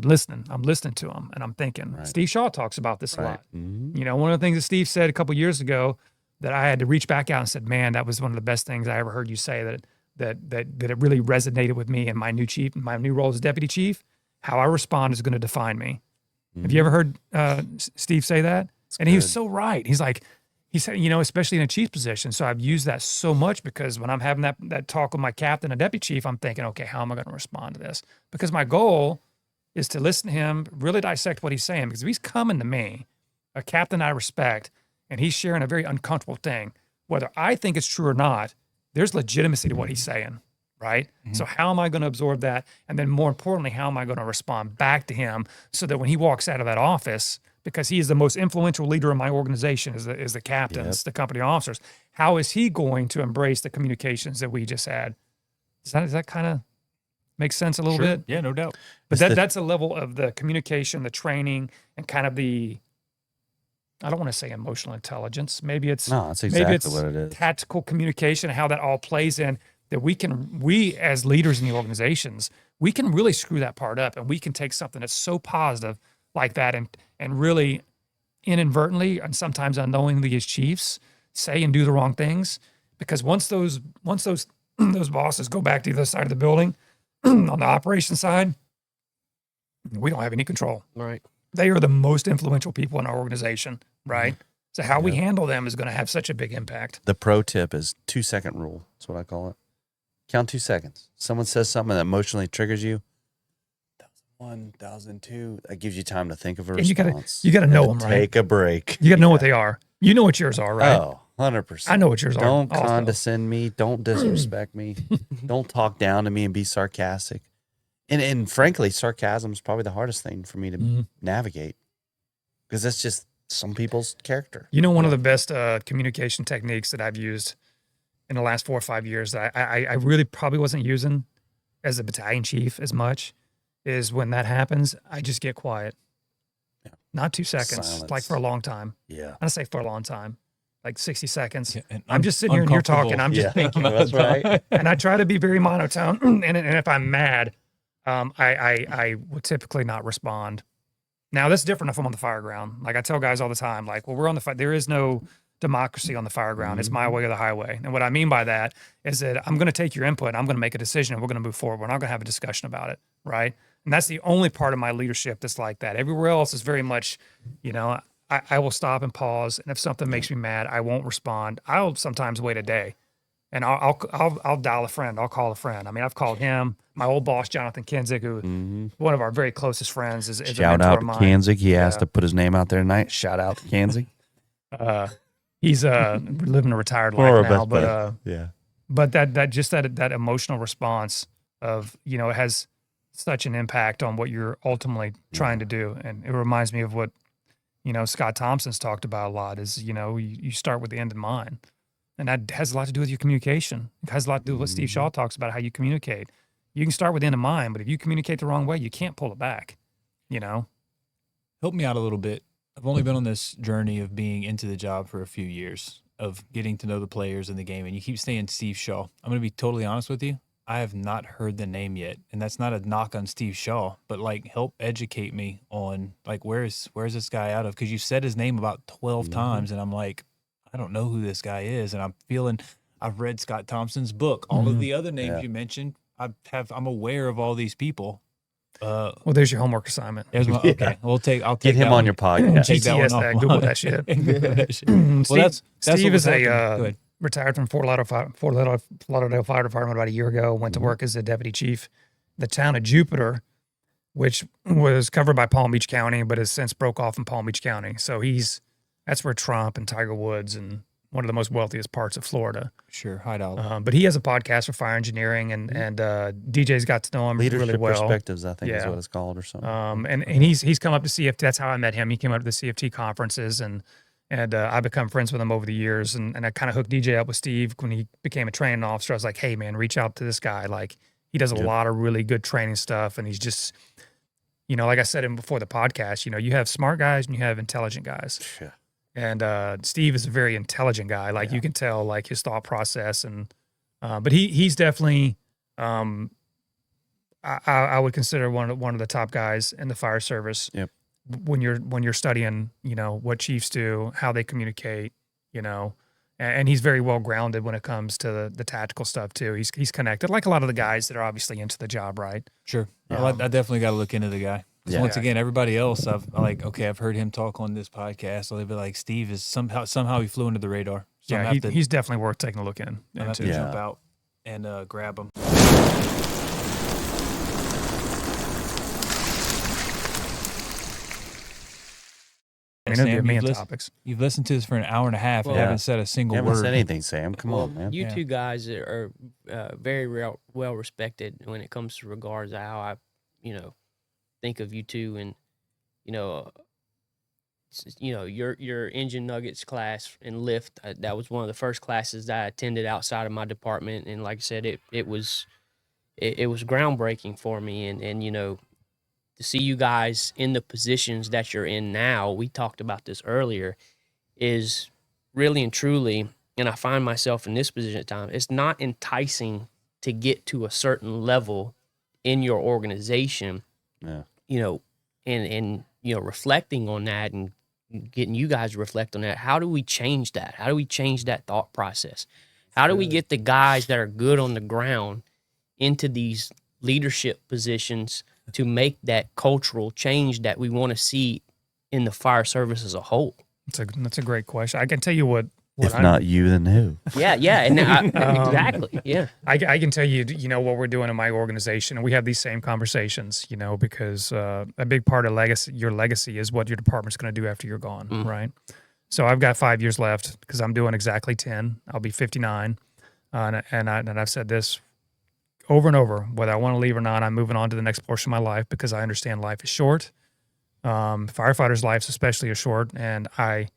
listening to him, and I'm thinking. Right. Steve Shaw talks about this a lot. Mm-hmm. You know, one of the things that Steve said a couple years ago that I had to reach back out and said, man, that was one of the best things I ever heard you say, that it really resonated with me in my new role as deputy chief. How I respond is going to define me. Mm-hmm. Have you ever heard Steve say that? And he was so right. He said, you know, especially in a chief position. So I've used that so much, because when I'm having that talk with my captain and deputy chief, I'm thinking, okay, how am I going to respond to this? Because my goal is to listen to him, really dissect what he's saying. Because if he's coming to me, a captain I respect, and he's sharing a very uncomfortable thing. Whether I think it's true or not, there's legitimacy to what he's saying, right? So how am I going to absorb that? And then more importantly, how am I going to respond back to him so that when he walks out of that office, because he is the most influential leader in my organization, is the captains, the company officers, how is he going to embrace the communications that we just had? Does that kind of make sense a little bit? Yeah, no doubt. But that's a level of the communication, the training, and kind of the, I don't want to say emotional intelligence. Maybe it's that's exactly what it is. Tactical communication, how that all plays in, that we as leaders in the organizations, we can really screw that part up, and we can take something that's so positive like that and really inadvertently and sometimes unknowingly as chiefs say and do the wrong things. Because once those those bosses go back to the other side of the building on the operation side, we don't have any control. Right. They are the most influential people in our organization, right? So how we handle them is going to have such a big impact. The pro tip is 2-second rule. That's what I call it. Count 2 seconds. Someone says something that emotionally triggers you. 1,001, 1,002. That gives you time to think of a And response. you got to know them, right? Take a break. You got to know what they are. You know what yours are, right? Oh, 100%. I know what yours are. Don't also. condescend me. Don't disrespect me. Don't talk down to me and be sarcastic. And frankly, sarcasm is probably the hardest thing for me to navigate, because that's just some people's character. You know, one of the best communication techniques that I've used in the last 4 or 5 years that I really probably wasn't using as a battalion chief as much is when that happens, I just get quiet. Yeah. Not 2 seconds, Silence. like for a long time. Yeah. I say for a long time, like 60 seconds. Yeah, and I'm just sitting here and you're talking. I'm just thinking. That's right. And I try to be very monotone. And if I'm mad, I would typically not respond. Now, that's different if I'm on the fire ground. Like I tell guys all the time, like, well, we're on the fire. There is no democracy on the fire ground. It's my way or the highway. And what I mean by that is that I'm going to take your input. And I'm going to make a decision, and we're going to move forward. We're not going to have a discussion about it, right? And that's the only part of my leadership that's like that. Everywhere else is very much, you know, I will stop and pause. And if something makes me mad, I won't respond. I'll sometimes wait a day. And I'll dial a friend. I'll call a friend. I mean, I've called him, my old boss, Jonathan Kinzig, who one of our very closest friends is a Shout mentor out of to mine. Kanzig. He asked to put his name out there tonight. Shout out to Kanzig. He's living a retired life now, but that emotional response of, you know, it has such an impact on what you're ultimately trying to do. And it reminds me of what, you know, Scott Thompson's talked about a lot is, you know, you start with the end in mind. And that has a lot to do with your communication. It has a lot to do with what Steve Shaw talks about, how you communicate. You can start with the end in mind, but if you communicate the wrong way, you can't pull it back, you know? Help me out a little bit. I've only been on this journey of being into the job for a few years, of getting to know the players in the game. And you keep saying Steve Shaw. I'm going to be totally honest with you. I have not heard the name yet. And that's not a knock on Steve Shaw, but like help educate me on like, where's this guy out of? Because you said his name about 12 times and I'm like, I don't know who this guy is. And I've read Scott Thompson's book, all of the other names you mentioned. I'm aware of all these people. Well, there's your homework assignment. Okay, I'll take Get him on your podcast. Take that one GTS off that, mine. Google that shit. Well, that's Steve what was is happening. retired from Fort Lauderdale Fire Department about a year ago. Went to work as a deputy chief. The town of Jupiter, which was covered by Palm Beach County, but has since broke off in Palm Beach County. So that's where Trump and Tiger Woods and one of the most wealthiest parts of Florida. Sure, high dollar. But he has a podcast for fire engineering, and DJ's got to know him Leadership really well. Perspectives, I think is what it's called or something. And he's come up to CFT. That's how I met him. He came up to the CFT conferences, and I've become friends with him over the years. And I kind of hooked DJ up with Steve when he became a training officer. I was like, hey man, reach out to this guy. Like he does a lot of really good training stuff, and he's just, you know, like I said before the podcast, you know, you have smart guys and you have intelligent guys. Yeah. And Steve is a very intelligent guy. Like you can tell, like his thought process, and but he's definitely I would consider one of the top guys in the fire service. Yep. When you're studying, you know, what chiefs do, how they communicate, you know, and he's very well grounded when it comes to the tactical stuff too. He's connected, like a lot of the guys that are obviously into the job, right? Sure. Well, I definitely got to look into the guy. Once again, everybody else, I've heard him talk on this podcast. So they'd be like, Steve is somehow he flew under the radar. So he's definitely worth taking a look into. I have to jump out and grab him. mean, there'd be a Sam, million topics. you've listened to this for an hour and a half and Well, haven't said a single You haven't word. said anything, Sam. Come on, man. You Yeah. two guys are very well respected when it comes to regards to how I, think of you two, and your engine nuggets class and lift. That was one of the first classes that I attended outside of my department, and like I said, it was groundbreaking for me, and to see you guys in the positions that you're in now, we talked about this earlier, is really and truly, and I find myself in this position at times, it's not enticing to get to a certain level in your organization, Yeah. And reflecting on that and getting you guys to reflect on that. How do we change that? How do we change that thought process? How do we get the guys that are good on the ground into these leadership positions to make that cultural change that we want to see in the fire service as a whole? That's a great question. I can tell you what If not you, then who? Yeah, and exactly, yeah. I can tell you, what we're doing in my organization, and we have these same conversations, because a big part of your legacy is what your department's going to do after you're gone, right? So I've got 5 years left because I'm doing exactly 10. I'll be 59, and I've said this over and over, whether I want to leave or not, I'm moving on to the next portion of my life because I understand life is short. Firefighters' lives especially are short, and I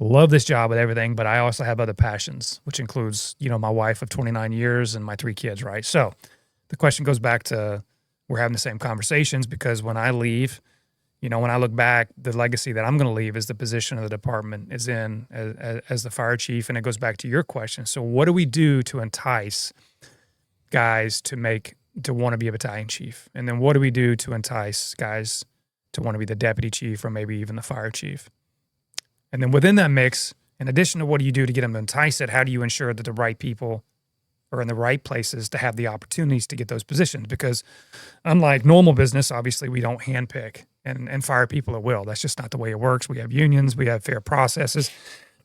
love this job with everything, but I also have other passions, which includes, my wife of 29 years and my 3 kids, right? So the question goes back to we're having the same conversations because when I leave, when I look back, the legacy that I'm going to leave is the position of the department is in as the fire chief. And it goes back to your question. So what do we do to entice guys to want to be a battalion chief? And then what do we do to entice guys to want to be the deputy chief or maybe even the fire chief? And then within that mix, in addition to what do you do to get them to entice it, how do you ensure that the right people are in the right places to have the opportunities to get those positions? Because unlike normal business, obviously we don't handpick and fire people at will. That's just not the way it works. We have unions, we have fair processes,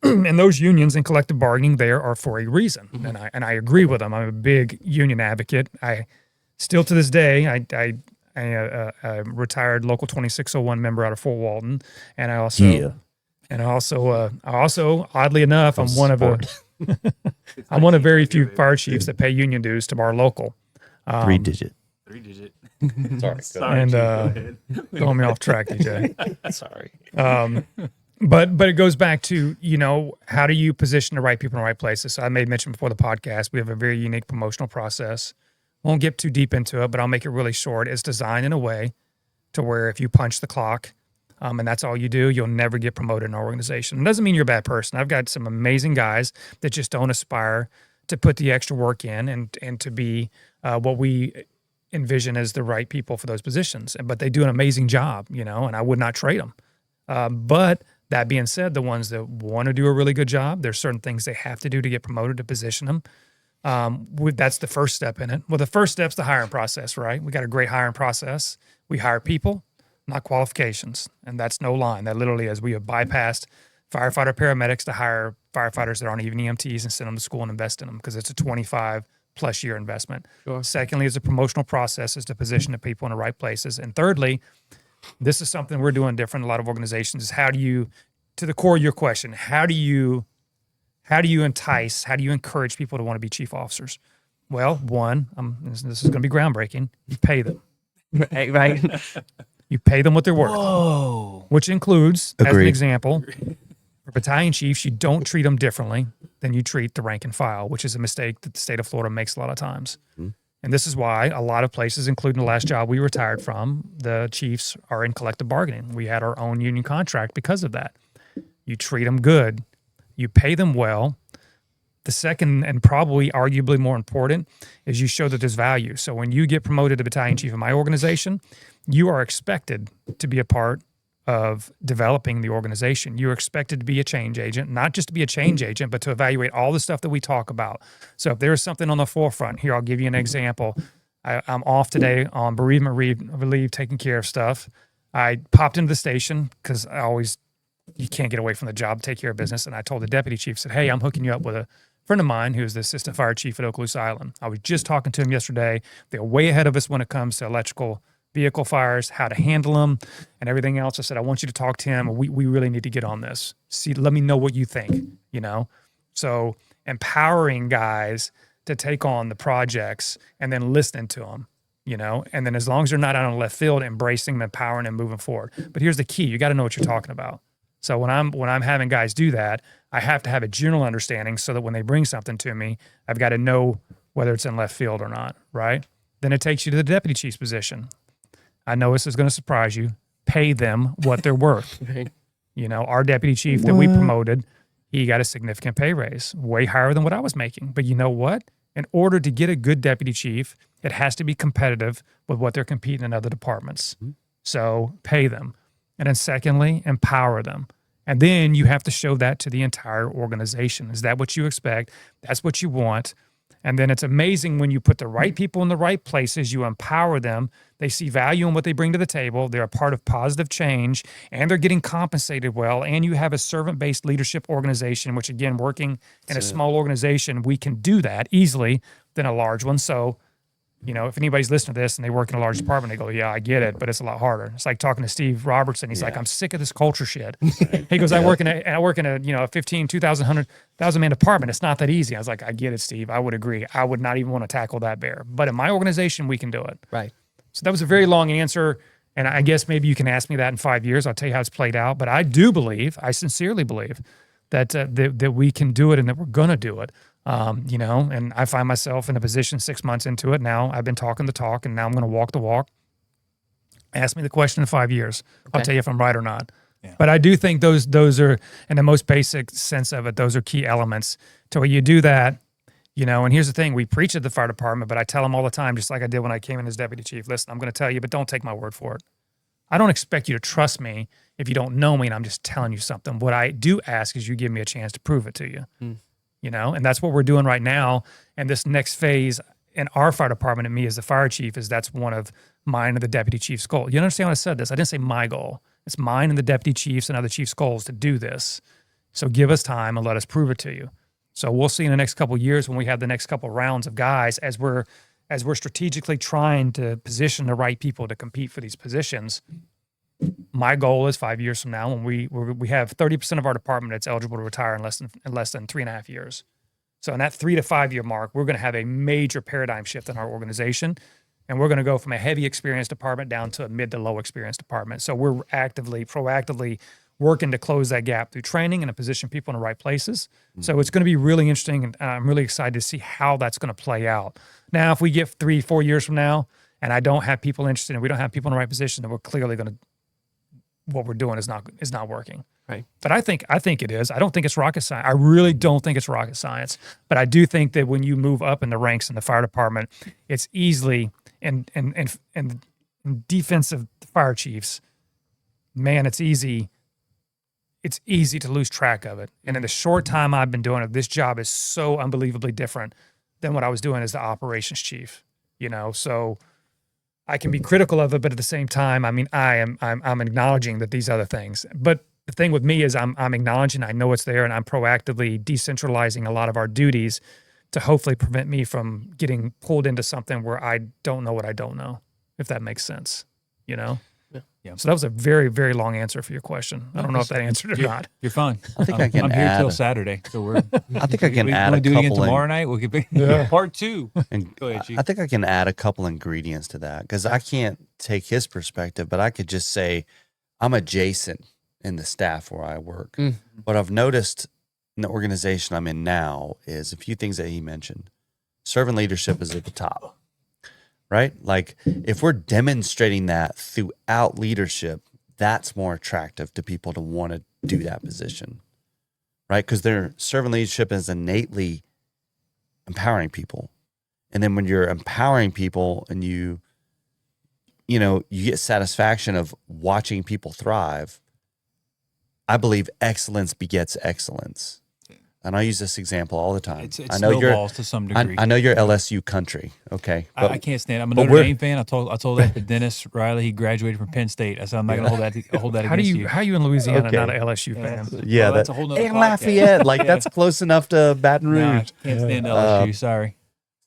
and those unions and collective bargaining there are for a reason. Mm-hmm. And I agree with them. I'm a big union advocate. I still to this day, I retired local 2601 member out of Fort Walton, and I also. Yeah. And I also, oddly enough, I'm one of very few fire chiefs that pay union dues to our local. 3-digit. Sorry. And throwing me off track, DJ. Sorry. But it goes back to, how do you position the right people in the right places? So I made mention before the podcast, we have a very unique promotional process. Won't get too deep into it, but I'll make it really short. It's designed in a way to where if you punch the clock, and that's all you do, you'll never get promoted in our organization. It doesn't mean you're a bad person. I've got some amazing guys that just don't aspire to put the extra work in and to be what we envision as the right people for those positions. But they do an amazing job, and I would not trade them. But that being said, the ones that want to do a really good job, there's certain things they have to do to get promoted to position them. That's the first step in it. Well, the first step's the hiring process, right? We got a great hiring process. We hire people, not qualifications. And that's no line. That literally is we have bypassed firefighter paramedics to hire firefighters that aren't even EMTs and send them to school and invest in them because it's a 25+ year investment. Sure. Secondly, is a promotional process is to position the people in the right places. And thirdly, this is something we're doing different in a lot of organizations is how do you, to the core of your question, how do you entice, how do you encourage people to want to be chief officers? Well, one, this is going to be groundbreaking. You pay them. Right. You pay them what they're worth. Whoa. Which includes, as an Agreed. example, for battalion chiefs, you don't treat them differently than you treat the rank and file, which is a mistake that the state of Florida makes a lot of times. Mm-hmm. And this is why a lot of places, including the last job we retired from, the chiefs are in collective bargaining. We had our own union contract because of that. You treat them good. You pay them well. The second, and probably arguably more important, is you show that there's value. So when you get promoted to battalion chief in my organization, you are expected to be a part of developing the organization. You're expected to be a change agent, not just to be a change agent, but to evaluate all the stuff that we talk about. So if there's something on the forefront, here, I'll give you an example. I'm off today on bereavement leave, taking care of stuff. I popped into the station because you can't get away from the job, take care of business. And I told the deputy chief, said, hey, I'm hooking you up with a friend of mine who's the assistant fire chief at Okaloosa Island. I was just talking to him yesterday. They're way ahead of us when it comes to electrical vehicle fires, how to handle them, and everything else. I said, I want you to talk to him. We really need to get on this. See, let me know what you think, you know? So empowering guys to take on the projects and then listening to them, you know? And then as long as they're not out on left field, embracing them, empowering them, moving forward. But here's the key. You got to know what you're talking about. So when I'm having guys do that, I have to have a general understanding so that when they bring something to me, I've got to know whether it's in left field or not, right? Then it takes you to the deputy chief's position. I know this is going to surprise you. Pay them what they're worth. Right. You know, our deputy chief that we promoted, he got a significant pay raise, way higher than what I was making. But you know what? In order to get a good deputy chief, it has to be competitive with what they're competing in other departments. So pay them. And then secondly, empower them. And then you have to show that to the entire organization. Is that what you expect? That's what you want. And then it's amazing when you put the right people in the right places, you empower them, they see value in what they bring to the table, they're a part of positive change, and they're getting compensated well, and you have a servant-based leadership organization, which again, working in a small organization, we can do that easily than a large one. So, you know, if anybody's listening to this and they work in a large department, they go, yeah, I get it, but it's a lot harder. It's like talking to Steve Robertson. He's like, I'm sick of this culture shit. He goes, I work in a, you know, a 15, 2,000, 100,000 man department. It's not that easy. I was like, I get it, Steve. I would agree. I would not even want to tackle that bear. But in my organization, we can do it. Right. So that was a very long answer. And I guess maybe you can ask me that in 5 years. I'll tell you how it's played out. But I do believe, I sincerely believe that, that we can do it and that we're going to do it. You know, and I find myself in a position 6 months into it now. I've been talking the talk, and now I'm going to walk the walk. Ask me the question in 5 years. Okay. I'll tell you if I'm right or not. Yeah. But I do think those are, in the most basic sense of it, those are key elements to where you do that, you know. And here's the thing. We preach at the fire department, but I tell them all the time, just like I did when I came in as deputy chief, listen, I'm going to tell you, but don't take my word for it. I don't expect you to trust me if you don't know me and I'm just telling you something. What I do ask is you give me a chance to prove it to you. You know, and that's what we're doing right now. And this next phase in our fire department and me as the fire chief is that's one of mine and the deputy chief's goal. You understand when I said this? I didn't say my goal. It's mine and the deputy chief's and other chief's goals to do this. So give us time and let us prove it to you. So we'll see in the next couple of years when we have the next couple of rounds of guys as we're strategically trying to position the right people to compete for these positions. My goal is 5 years from now when we have 30% of our department that's eligible to retire in less than 3.5 years. So in that 3 to 5 year mark, we're going to have a major paradigm shift in our organization, and we're going to go from a heavy experienced department down to a mid to low experienced department. So we're proactively working to close that gap through training and to position people in the right places. So it's going to be really interesting, and I'm really excited to see how that's going to play out. Now, if we get 3-4 years from now and I don't have people interested and we don't have people in the right position, then we're clearly going to, what we're doing is not working. Right. But I think it is. I don't think it's rocket science. I really don't think it's rocket science. But I do think that when you move up in the ranks in the fire department, it's easily in defensive fire chiefs, man, it's easy to lose track of it. And in the short time I've been doing it, this job is so unbelievably different than what I was doing as the operations chief. You know, so I can be critical of it, but at the same time, I mean, I'm acknowledging that these other things. But the thing with me is I'm acknowledging, I know it's there, and I'm proactively decentralizing a lot of our duties to hopefully prevent me from getting pulled into something where I don't know what I don't know, if that makes sense, you know? Yeah. So that was a very, very long answer for your question. I don't know if that answered it or not. You're fine. I think I can I'm here add. till Saturday, so we're. I think I can add we a do it again couple. tomorrow night. We'll get part 2. And Go ahead, Chief. I think I can add a couple ingredients to that because I can't take his perspective, but I could just say I'm adjacent in the staff where I work. What I've noticed in the organization I'm in now is a few things that he mentioned. Servant leadership is at the top, right? Like if we're demonstrating that throughout leadership, that's more attractive to people to want to do that position, right? Because their servant leadership is innately empowering people. And then when you're empowering people and you get satisfaction of watching people thrive, I believe excellence begets excellence. And I use this example all the time. It's I know snowballs to some degree. I know you're LSU country, okay? But I can't stand it. I'm a Notre Dame fan. I told that to Dennis Riley. He graduated from Penn State. I said I'm not going to hold that How against you. are you in Louisiana Okay. not an LSU fan? yeah, Well, that's a whole nother and podcast. Lafayette, like that's close enough to Baton Rouge. Nah, can't stand LSU. Sorry.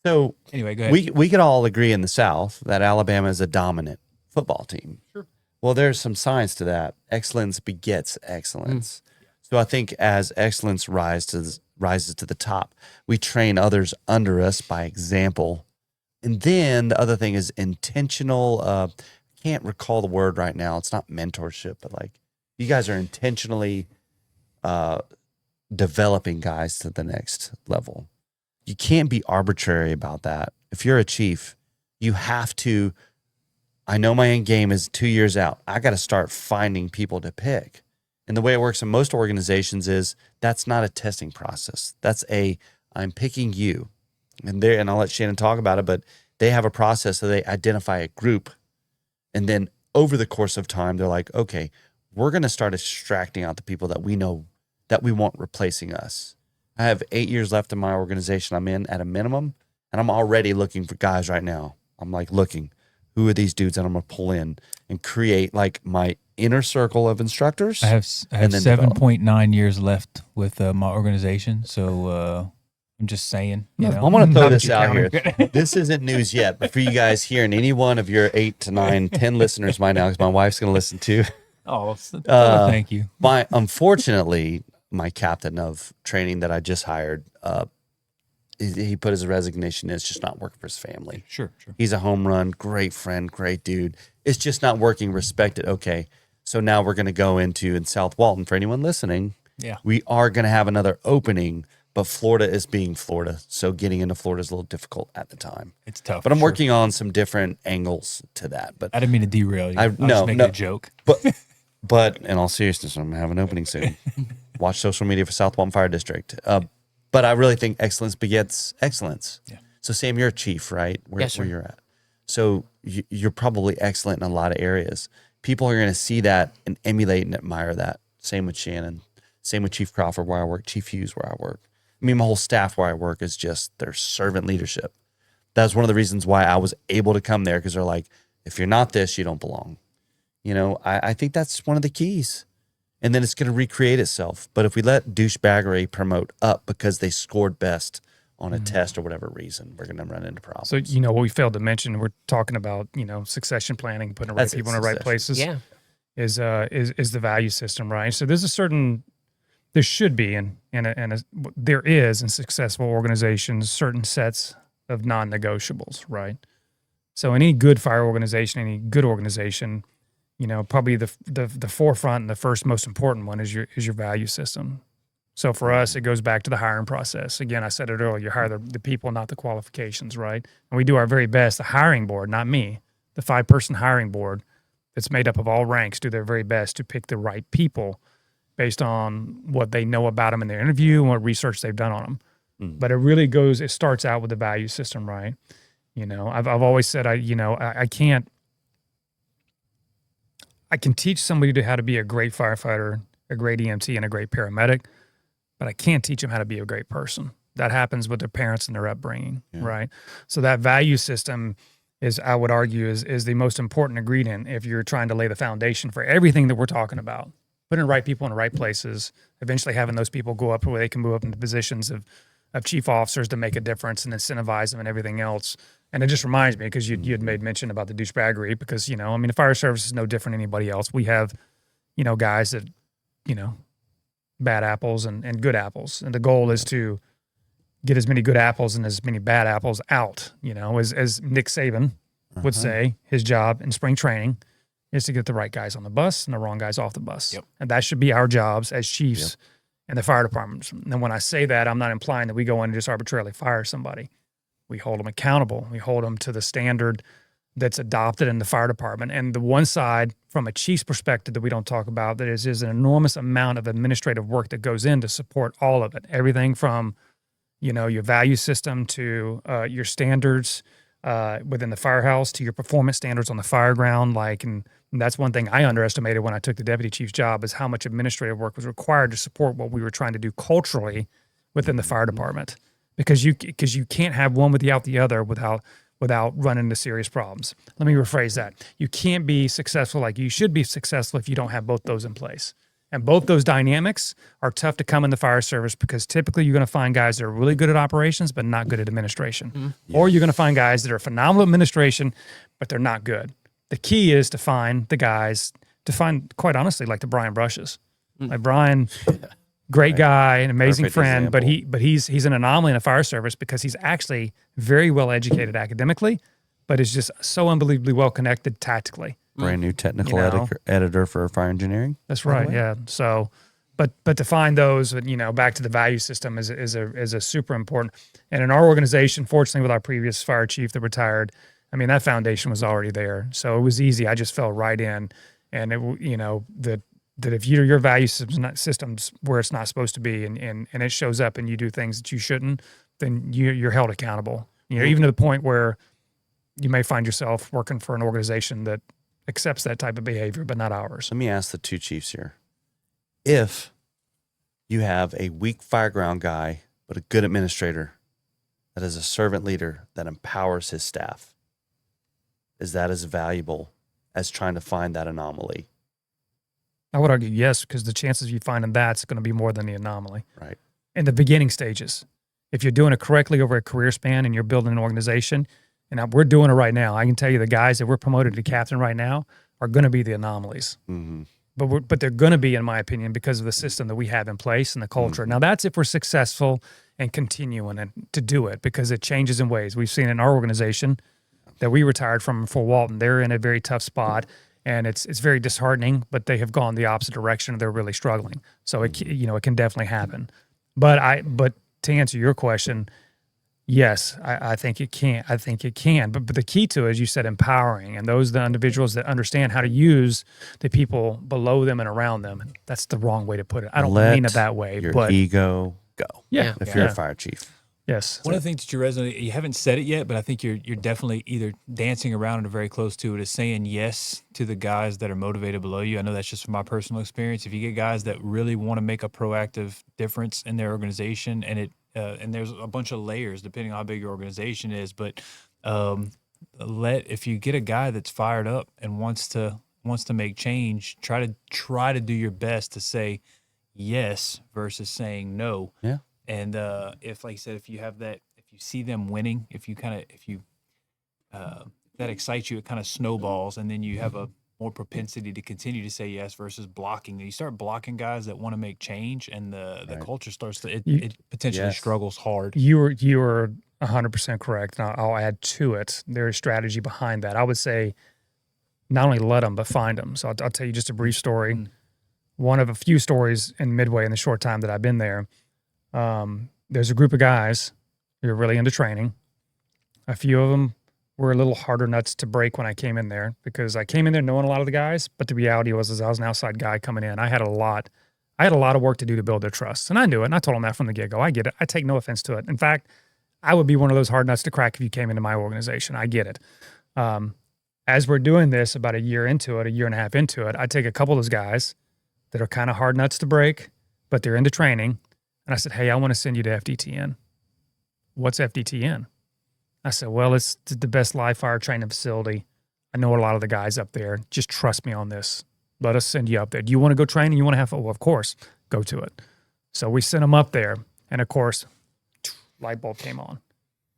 So Anyway, go ahead. we could all agree in the South that Alabama is a dominant football team. Sure. Well, there's some science to that. Excellence begets excellence. So I think as excellence rises to the top, we train others under us by example. And then the other thing is intentional. Can't recall the word right now. It's not mentorship, but like you guys are intentionally developing guys to the next level. You can't be arbitrary about that. If you're a chief, you have to. I know my end game is 2 years out. I got to start finding people to pick. And the way it works in most organizations is that's not a testing process. That's I'm picking you. And I'll let Shannon talk about it, but they have a process so they identify a group. And then over the course of time, they're like, okay, we're going to start extracting out the people that we know that we want replacing us. I have 8 years left in my organization I'm in at a minimum, and I'm already looking for guys right now. I'm like looking, who are these dudes that I'm going to pull in and create like my inner circle of instructors? I have 7.9 years left with my organization, so I'm just saying. You know, I'm going to throw Not this you out here. counting. This isn't news yet, but for you guys here and any one of your 8 to 9, 10 listeners by now, because my wife's going to listen too. Oh, thank you. Unfortunately, my captain of training that I just hired, he put his resignation in. It's just not working for his family. Sure. He's a home run, great friend, great dude. It's just not working, respected. Okay, so now we're going to go in South Walton. For anyone listening, we are going to have another opening, but Florida is being Florida. So getting into Florida is a little difficult at the time. It's tough. But I'm sure. working on some different angles to that. But I didn't mean to derail you. I was no, just making no. a joke. But in all seriousness, I'm going to have an opening soon. Watch social media for South Walton Fire District. But I really think excellence begets excellence. Yeah. So Sam, you're a chief, right? Yes, sir. Where you're at. So you're probably excellent in a lot of areas. People are going to see that and emulate and admire that. Same with Shannon. Same with Chief Crawford where I work, Chief Hughes where I work. I mean, my whole staff where I work is just their servant leadership. That's one of the reasons why I was able to come there, because they're like, if you're not this, you don't belong. You know, I think that's one of the keys. And then it's going to recreate itself. But if we let douchebaggery promote up because they scored best on a test or whatever reason, we're going to run into problems. So, what we failed to mention, we're talking about, succession planning, putting the right people in the right places. Yeah. Is the value system, right? So there should be, and there is in successful organizations, certain sets of non-negotiables, right? So any good fire organization, any good organization, probably the forefront and the first most important one is your value system. So for us, it goes back to the hiring process. Again, I said it earlier, you hire the people, not the qualifications, right? And we do our very best. The hiring board, not me, the 5-person hiring board that's made up of all ranks, do their very best to pick the right people based on what they know about them in their interview and what research they've done on them. But it starts out with the value system, right? I've always said, I can teach somebody how to be a great firefighter, a great EMT, and a great paramedic, but I can't teach them how to be a great person. That happens with their parents and their upbringing, right? So that value system is, I would argue, is the most important ingredient if you're trying to lay the foundation for everything that we're talking about. Putting the right people in the right places, eventually having those people go up where they can move up into positions of chief officers to make a difference and incentivize them and everything else. And it just reminds me, because you had made mention about the douchebaggery, because, the fire service is no different than anybody else. We have, guys that, bad apples and good apples. And the goal is to get as many good apples and as many bad apples out, as Nick Saban would say, his job in spring training is to get the right guys on the bus and the wrong guys off the bus. Yep. And that should be our jobs as chiefs in the fire departments. And when I say that, I'm not implying that we go in and just arbitrarily fire somebody. We hold them accountable. We hold them to the standard that's adopted in the fire department. And the one side, from a chief's perspective, that we don't talk about, that is an enormous amount of administrative work that goes in to support all of it. Everything from, your value system to your standards within the firehouse to your performance standards on the fire ground. And that's one thing I underestimated when I took the deputy chief's job, is how much administrative work was required to support what we were trying to do culturally within the fire department. Because you can't have one without the other without running into serious problems. Let me rephrase that. You can't be successful like you should be successful if you don't have both those in place. And both those dynamics are tough to come in the fire service, because typically you're going to find guys that are really good at operations but not good at administration. Or you're going to find guys that are phenomenal at administration but they're not good. the key is to find the guys, quite honestly, like the Brian Brushes. Like Brian, great guy, an amazing Perfect friend, but example. he's an anomaly in the fire service because he's actually very well educated academically, but is just so unbelievably well connected tactically. Brand new technical You know. editor for fire engineering. That's by the right. way. Yeah. So, but to find those, back to the value system is a super important. And in our organization, fortunately, with our previous fire chief that retired, I mean that foundation was already there, so it was easy. I just fell right in, and that if your value system's where it's not supposed to be, and it shows up, and you do things that you shouldn't, then you're held accountable. Even to the point where you may find yourself working for an organization that accepts that type of behavior, but not ours. Let me ask the two chiefs here. If you have a weak fireground guy, but a good administrator that is a servant leader that empowers his staff, is that as valuable as trying to find that anomaly? I would argue yes, because the chances of you finding that's going to be more than the anomaly. Right. In the beginning stages, if you're doing it correctly over a career span and you're building an organization, and we're doing it right now, I can tell you the guys that we're promoted to captain right now are going to be the anomalies. Mm-hmm. But they're going to be, in my opinion, because of the system that we have in place and the culture. Now, that's if we're successful and continuing to do it, because it changes in ways. We've seen in our organization that we retired from Fort Walton. They're in a very tough spot, and it's very disheartening, but they have gone the opposite direction. They're really struggling. So, it can definitely happen. But to answer your question, yes, I think it can. I think it can. But the key to it, as you said, empowering, and those are the individuals that understand how to use the people below them and around them. That's the wrong way to put it. I don't mean it that way. Your but ego go. yeah, If you're a fire chief. yes, One of the things that you resonate, you haven't said it yet, but I think you're definitely either dancing around or very close to it, is saying yes to the guys that are motivated below you. I know that's just from my personal experience. If you get guys that really want to make a proactive difference in their organization, and and there's a bunch of layers depending on how big your organization is, but if you get a guy that's fired up and wants to make change, try to do your best to say yes versus saying no. Yeah. And if, like I said, if you see them winning, that excites you, it kind of snowballs, and then you have a more propensity to continue to say yes versus blocking. You start blocking guys that want to make change, and the culture starts to it potentially struggles hard. You were 100% correct. And I'll add to it. There's strategy behind that. I would say not only let them, but find them. So I'll tell you just a brief story. One of a few stories in Midway in the short time that I've been there. There's a group of guys who are really into training. A few of them were a little harder nuts to break when I came in there, because I came in there knowing a lot of the guys, but the reality was I was an outside guy coming in. I had a lot of work to do to build their trust, and I knew it, and I told them that from the get-go. I get it. I take no offense to it. In fact, I would be one of those hard nuts to crack if you came into my organization. I get it. As we're doing this, about a year and a half into it, I take a couple of those guys that are kind of hard nuts to break, but they're into training, and I said, hey, I want to send you to FDTN. What's FDTN? I said, well, it's the best live fire training facility. I know a lot of the guys up there. Just trust me on this. Let us send you up there. Do you want to go train and you want to have fun? Well, of course, go to it. So we sent them up there. And of course, light bulb came on.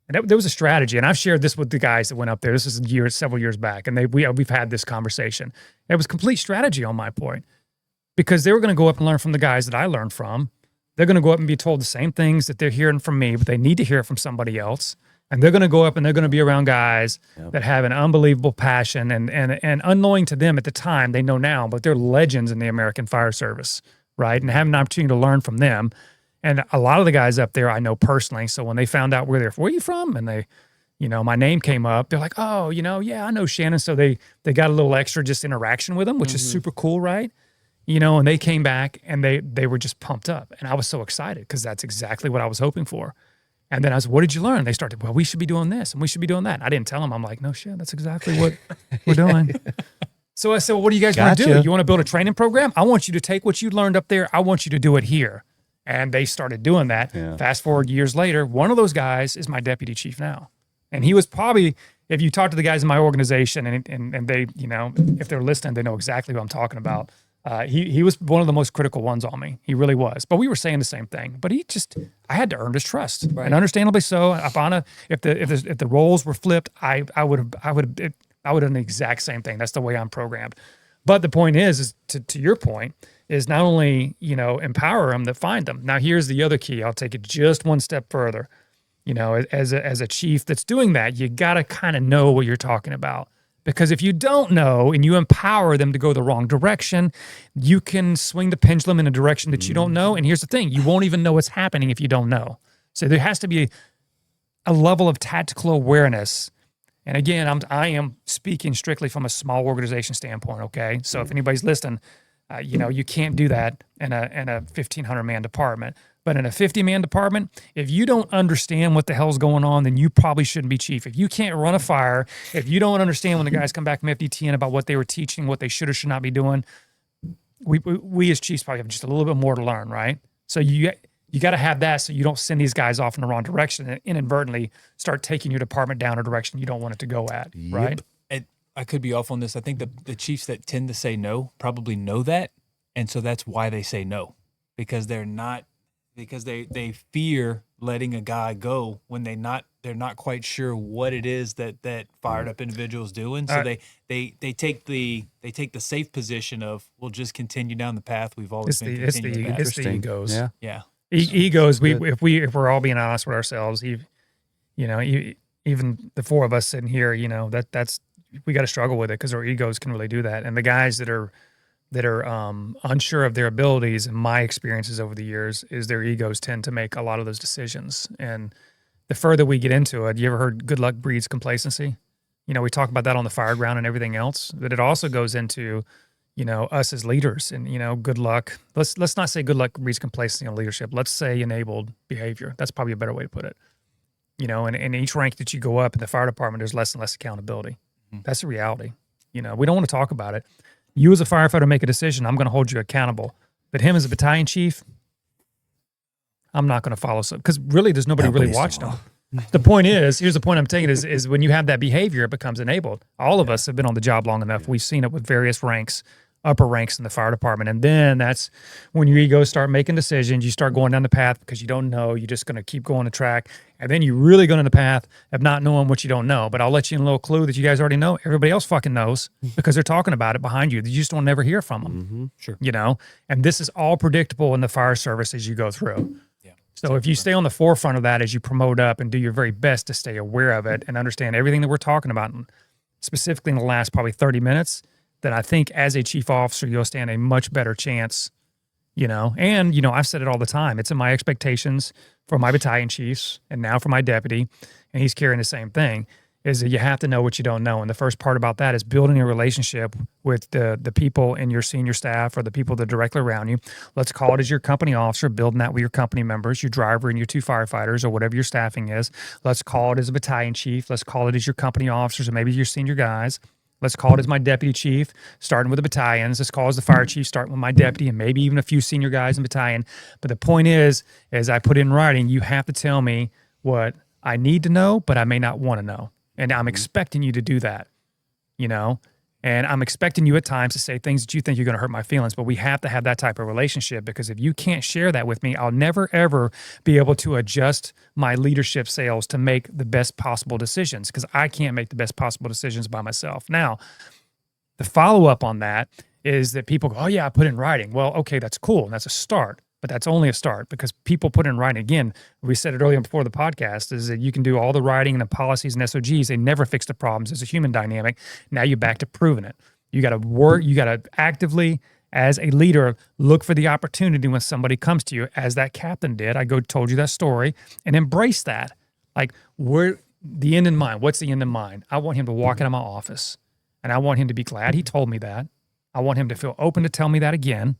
And there was a strategy. And I've shared this with the guys that went up there. This is several years back. And we've had this conversation. It was complete strategy on my point, because they were going to go up and learn from the guys that I learned from. They're going to go up and be told the same things that they're hearing from me, but they need to hear it from somebody else. And they're going to go up and they're going to be around guys that have an unbelievable passion and unknowing to them at the time, they know now, but they're legends in the American fire service, right? And having an opportunity to learn from them. And a lot of the guys up there I know personally. So when they found out where are you from? And they, my name came up, they're like, oh, yeah, I know Shannon. So they got a little extra just interaction with them, which is super cool, right? And they came back and they were just pumped up. And I was so excited because that's exactly what I was hoping for. And then I said, what did you learn? They started, well, we should be doing this and we should be doing that. And I didn't tell them. I'm like, no shit, that's exactly what we're doing. So I said, well, what do you guys want to do? You want to build a training program? I want you to take what you learned up there. I want you to do it here. And they started doing that. Yeah. Fast forward years later, one of those guys is my deputy chief now. And he was probably, if you talk to the guys in my organization and they, if they're listening, they know exactly what I'm talking about. He was one of the most critical ones on me. He really was. But we were saying the same thing. But I had to earn his trust, and understandably so. If the roles were flipped, I would I would have done the exact same thing. That's the way I'm programmed. But the point is to your point, is not only, empower them, to find them. Now, here's the other key. I'll take it just one step further. As a chief that's doing that, you got to kind of know what you're talking about. Because if you don't know and you empower them to go the wrong direction, you can swing the pendulum in a direction that you don't know. And here's the thing, you won't even know what's happening if you don't know. So there has to be a level of tactical awareness. And again, I am speaking strictly from a small organization standpoint, okay? So if anybody's listening, you can't do that in a 1,500 man department. But in a 50-man department, if you don't understand what the hell's going on, then you probably shouldn't be chief. If you can't run a fire, if you don't understand when the guys come back from FDTN about what they were teaching, what they should or should not be doing, we as chiefs probably have just a little bit more to learn, right? So you got to have that so you don't send these guys off in the wrong direction and inadvertently start taking your department down a direction you don't want it to go at, right? I could be off on this. I think the chiefs that tend to say no probably know that, and so that's why they say no, because they fear letting a guy go when they're not quite sure what it is that fired up individual's doing. So they take the safe position of, we'll just continue down the path we've always been continuing. It's the egos. Yeah. Egos. If we're all being honest with ourselves, even the four of us sitting here, that's we got to struggle with it because our egos can really do that. And the guys that are unsure of their abilities, in my experiences over the years, is their egos tend to make a lot of those decisions. And the further we get into it, you ever heard good luck breeds complacency? We talk about that on the fire ground and everything else, but it also goes into, us as leaders and, good luck. Let's not say good luck breeds complacency on leadership. Let's say enabled behavior. That's probably a better way to put it. And in each rank that you go up in the fire department, there's less and less accountability. That's the reality. We don't want to talk about it. You as a firefighter make a decision, I'm going to hold you accountable. But him as a battalion chief, I'm not going to follow. Because really, there's nobody really watching him. The point is, here's the point I'm taking is when you have that behavior, it becomes enabled. All of us have been on the job long enough. We've seen it with various ranks, upper ranks in the fire department. And then that's when your egos start making decisions. You start going down the path because you don't know. You're just going to keep going the track. And then you really go down the path of not knowing what you don't know. But I'll let you in a little clue that you guys already know. Everybody else fucking knows because they're talking about it behind you. You just don't never hear from them. Sure. And this is all predictable in the fire service as you go through. Yeah. So if you stay on the forefront of that as you promote up and do your very best to stay aware of it and understand everything that we're talking about, specifically in the last probably 30 minutes, then I think as a chief officer, you'll stand a much better chance, and, I've said it all the time. It's in my expectations for my battalion chiefs and now for my deputy, and he's carrying the same thing, is that you have to know what you don't know. And the first part about that is building a relationship with the people in your senior staff or the people that are directly around you. Let's call it as your company officer, building that with your company members, your driver and your 2 firefighters or whatever your staffing is. Let's call it as a battalion chief. Let's call it as your company officers or maybe your senior guys. Let's call it as my deputy chief, starting with the battalions. Let's call it as the fire chief, starting with my deputy and maybe even a few senior guys in battalion. But the point is, as I put in writing, you have to tell me what I need to know, but I may not want to know. And I'm expecting you to do that, and I'm expecting you at times to say things that you think you're going to hurt my feelings, but we have to have that type of relationship because if you can't share that with me, I'll never, ever be able to adjust my leadership sails to make the best possible decisions because I can't make the best possible decisions by myself. Now, the follow-up on that is that people go, oh, yeah, I put it in writing. Well, okay, that's cool, and that's a start. But that's only a start because people put in writing. Again, we said it earlier before the podcast, is that you can do all the writing and the policies and SOGs. They never fix the problems. It's a human dynamic. Now you're back to proving it. You got to work. You got to actively, as a leader, look for the opportunity when somebody comes to you, as that captain did. told you that story and embrace that. Like, the end in mind. What's the end in mind? I want him to walk into my office and I want him to be glad he told me that. I want him to feel open to tell me that again.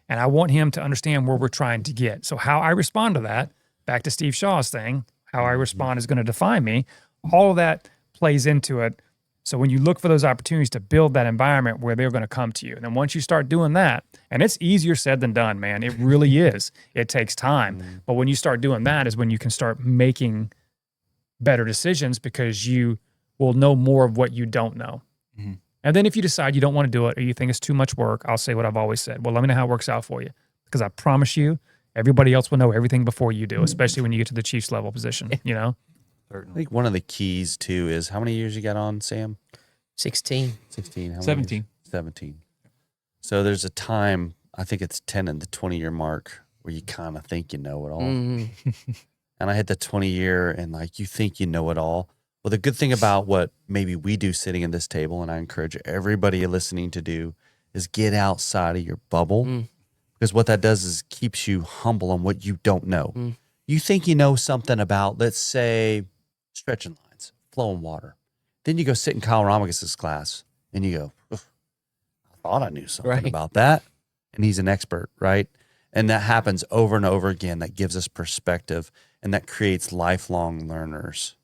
And I want him to understand where we're trying to get. So how I respond to that, back to Steve Shaw's thing, how I respond is going to define me. All of that plays into it. So when you look for those opportunities to build that environment where they're going to come to you, and then once you start doing that, and it's easier said than done, man, it really is. It takes time. But when you start doing that is when you can start making better decisions because you will know more of what you don't know. Mm-hmm. And then if you decide you don't want to do it or you think it's too much work, I'll say what I've always said. Well, let me know how it works out for you. Because I promise you, everybody else will know everything before you do, especially when you get to the chief's level position, I think one of the keys, too, is how many years you got on, Sam? 16. 16. How many 17. years? 17. So there's a time, I think it's 10 and the 20-year mark, where you kind of think you know it all. Mm-hmm. And I hit the 20-year, and like you think you know it all. Well, the good thing about what maybe we do sitting at this table, and I encourage everybody listening to do, is get outside of your bubble. Mm. Because what that does is keeps you humble on what you don't know. Mm. You think you know something about, let's say, stretching lines, flowing water. Then you go sit in Kyle Ramagus's class, and you go, I thought I knew something Right. about that. And he's an expert, right? And that happens over and over again. That gives us perspective, and that creates lifelong learners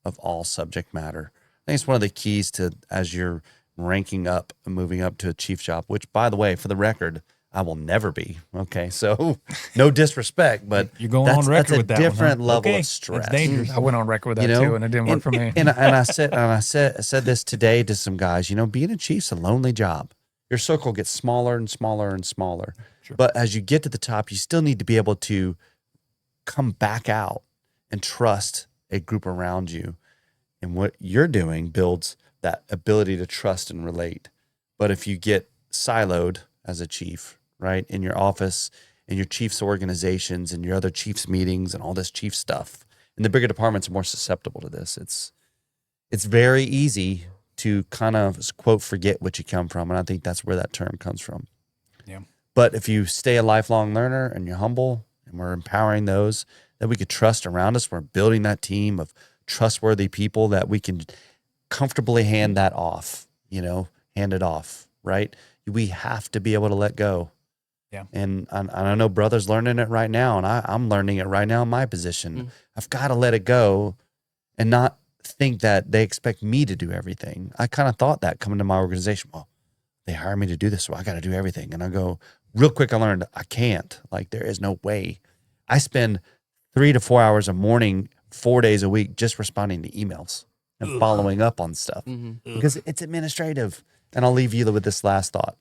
of all subject matter. I think it's one of the keys to, as you're ranking up and moving up to a chief job, which, by the way, for the record, I will never be. Okay, so no disrespect, but You're going on record with that that's a one, huh? different level Okay, of stress. that's dangerous. I went on record with that You know, too, and it didn't work for me. And I said this today to some guys. You know, being a chief's a lonely job. Your circle gets smaller and smaller and smaller. Sure. But as you get to the top, you still need to be able to come back out and trust a group around you. And what you're doing builds that ability to trust and relate. But if you get siloed as a chief, right, in your office, in your chief's organizations, and your other chief's meetings, and all this chief stuff, and the bigger departments are more susceptible to this. It's very easy to kind of, quote, forget what you come from. And I think that's where that term comes from. Yeah. But if you stay a lifelong learner and you're humble, and we're empowering those that we could trust around us, we're building that team of trustworthy people that we can comfortably hand that off, hand it off, right? We have to be able to let go. Yeah. And I know brother's learning it right now, and I'm learning it right now in my position. Mm. I've got to let it go and not think that they expect me to do everything. I kind of thought that coming to my organization, well, they hire me to do this, so I got to do everything. And I go, real quick, I learned I can't. Like, there is no way. I spend 3 to 4 hours a morning, 4 days a week, just responding to emails and following up on stuff because it's administrative. And I'll leave you with this last thought.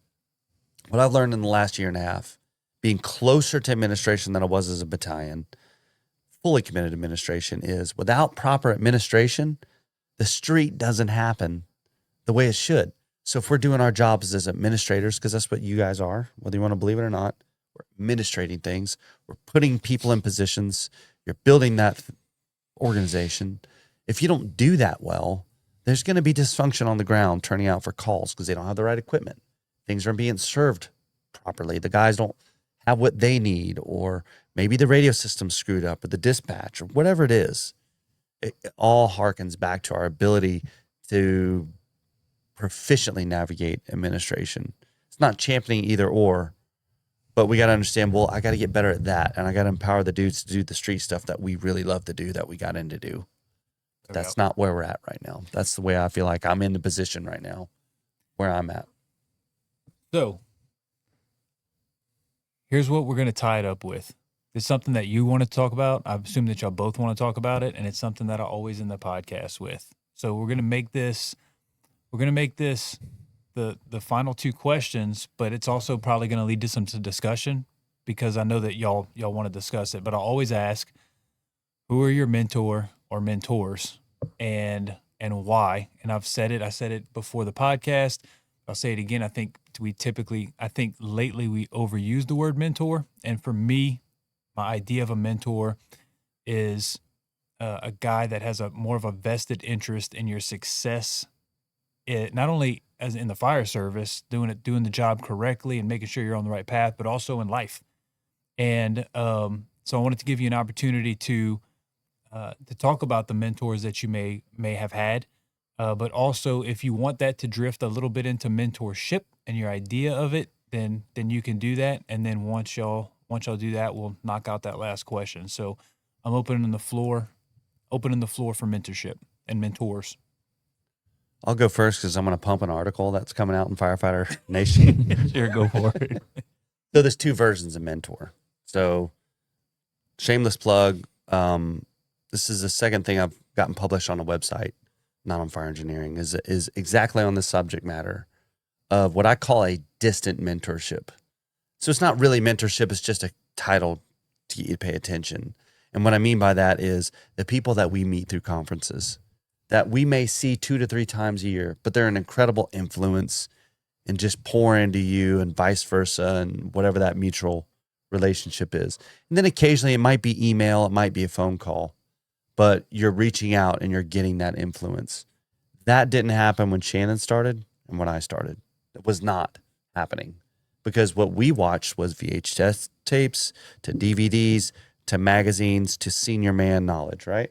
What I've learned in the last year and a half, being closer to administration than I was as a battalion, fully committed administration, is without proper administration, the street doesn't happen the way it should. So if we're doing our jobs as administrators, because that's what you guys are, whether you want to believe it or not, we're administrating things, we're putting people in positions, you're building that organization. If you don't do that well, there's going to be dysfunction on the ground turning out for calls because they don't have the right equipment. Things aren't being served properly. The guys don't have what they need, or maybe the radio system's screwed up, or the dispatch, or whatever it is. It all harkens back to our ability to proficiently navigate administration. It's not championing either or, but we got to understand, well, I got to get better at that, and I got to empower the dudes to do the street stuff that we really love to do, that we got in to do. That's not where we're at right now. That's the way I feel like I'm in the position right now where I'm at. So here's what we're going to tie it up with. It's something that you want to talk about. I assume that y'all both want to talk about it, and it's something that I always end the podcast with. So we're going to make this the final 2 questions, but it's also probably going to lead to some discussion because I know that y'all want to discuss it. But I always ask, who are your mentor or mentors, and why? And I said it before the podcast. I'll say it again. I think lately we overuse the word mentor. And for me, my idea of a mentor is a guy that has more of a vested interest in your success. Not only as in the fire service, doing the job correctly and making sure you're on the right path, but also in life. And so I wanted to give you an opportunity to talk about the mentors that you may have had. But also, if you want that to drift a little bit into mentorship and your idea of it, then you can do that. And then once y'all do that, we'll knock out that last question. So I'm opening the floor for mentorship and mentors. I'll go first because I'm going to pump an article that's coming out in Firefighter Nation. Sure, go for it. So there's 2 versions of mentor. So shameless plug. This is the second thing I've gotten published on a website, not on fire engineering, is exactly on the subject matter of what I call a distant mentorship. So it's not really mentorship. It's just a title to get you to pay attention. And what I mean by that is the people that we meet through conferences, that we may see 2 to 3 times a year, but they're an incredible influence and just pour into you and vice versa and whatever that mutual relationship is. And then occasionally it might be email, it might be a phone call, but you're reaching out and you're getting that influence. That didn't happen when Shannon started and when I started. It was not happening because what we watched was VHS tapes to DVDs to magazines to senior man knowledge, right?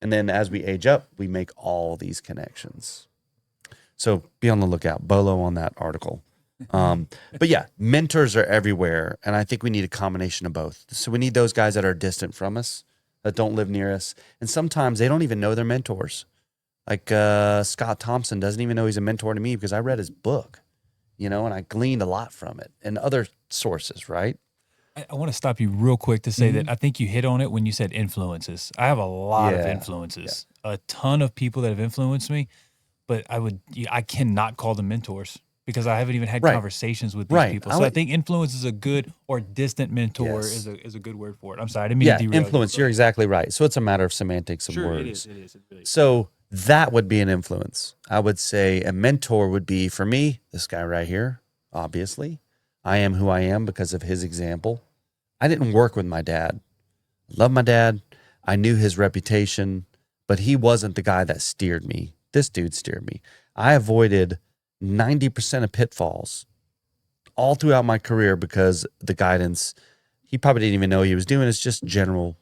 And then as we age up, we make all these connections. So be on the lookout, Bolo, on that article. But yeah, mentors are everywhere. And I think we need a combination of both. So we need those guys that are distant from us, that don't live near us. And sometimes they don't even know they're mentors. Like Scott Thompson doesn't even know he's a mentor to me because I read his book, and I gleaned a lot from it and other sources, right? I want to stop you real quick to say that I think you hit on it when you said influences. I have a lot of influences, a ton of people that have influenced me, but I cannot call them mentors because I haven't even had conversations with these people. So I think influence is a good, or distant mentor is a good word for it. I'm sorry, I didn't mean to derail influence. You're exactly right. So it's a matter of semantics of words. It is. It really is. So that would be an influence. I would say a mentor would be, for me, this guy right here, obviously. I am who I am because of his example. I didn't work with my dad. I love my dad. I knew his reputation, but he wasn't the guy that steered me. This dude steered me. I avoided 90% of pitfalls all throughout my career because the guidance, he probably didn't even know he was doing. It's just general,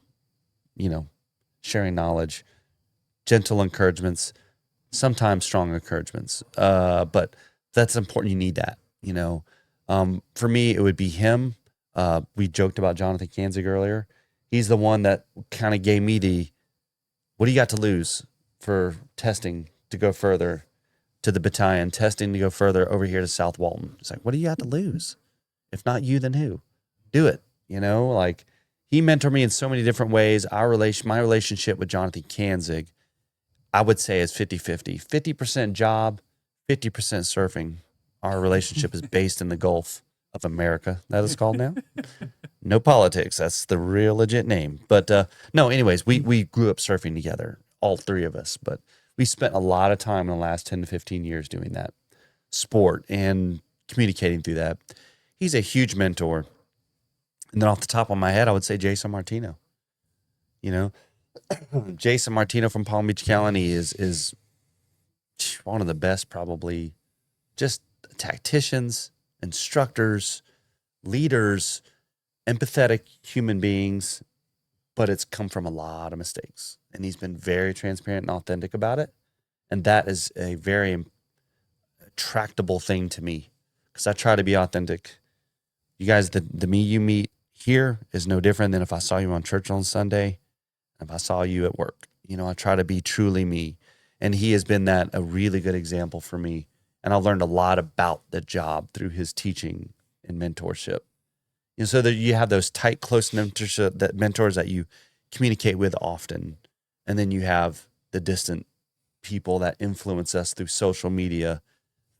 sharing knowledge, gentle encouragements, sometimes strong encouragements. But that's important. You need that, For me, it would be him. We joked about Jonathan Kanzig earlier. He's the one that kind of gave me what do you got to lose for testing to go further to the battalion, testing to go further over here to South Walton. It's like, what do you got to lose? If not you, then who? Do it. He mentored me in so many different ways. My relationship with Jonathan Kanzig, I would say is 50-50. 50% job, 50% surfing. Our relationship is based in the Gulf of America, that is called now. No politics. That's the real legit name. But no, anyways, we grew up surfing together, all three of us. But we spent a lot of time in the last 10 to 15 years doing that sport and communicating through that. He's a huge mentor. And then off the top of my head, I would say Jason Martino. Jason Martino from Palm Beach County is one of the best, probably, just tacticians, instructors, leaders, empathetic human beings, but it's come from a lot of mistakes. And he's been very transparent and authentic about it. And that is a very tractable thing to me because I try to be authentic. You guys, the me you meet here is no different than if I saw you on church on Sunday, if I saw you at work. I try to be truly me. And he has been a really good example for me. And I learned a lot about the job through his teaching and mentorship. So that you have those tight, close mentors that you communicate with often. And then you have the distant people that influence us through social media,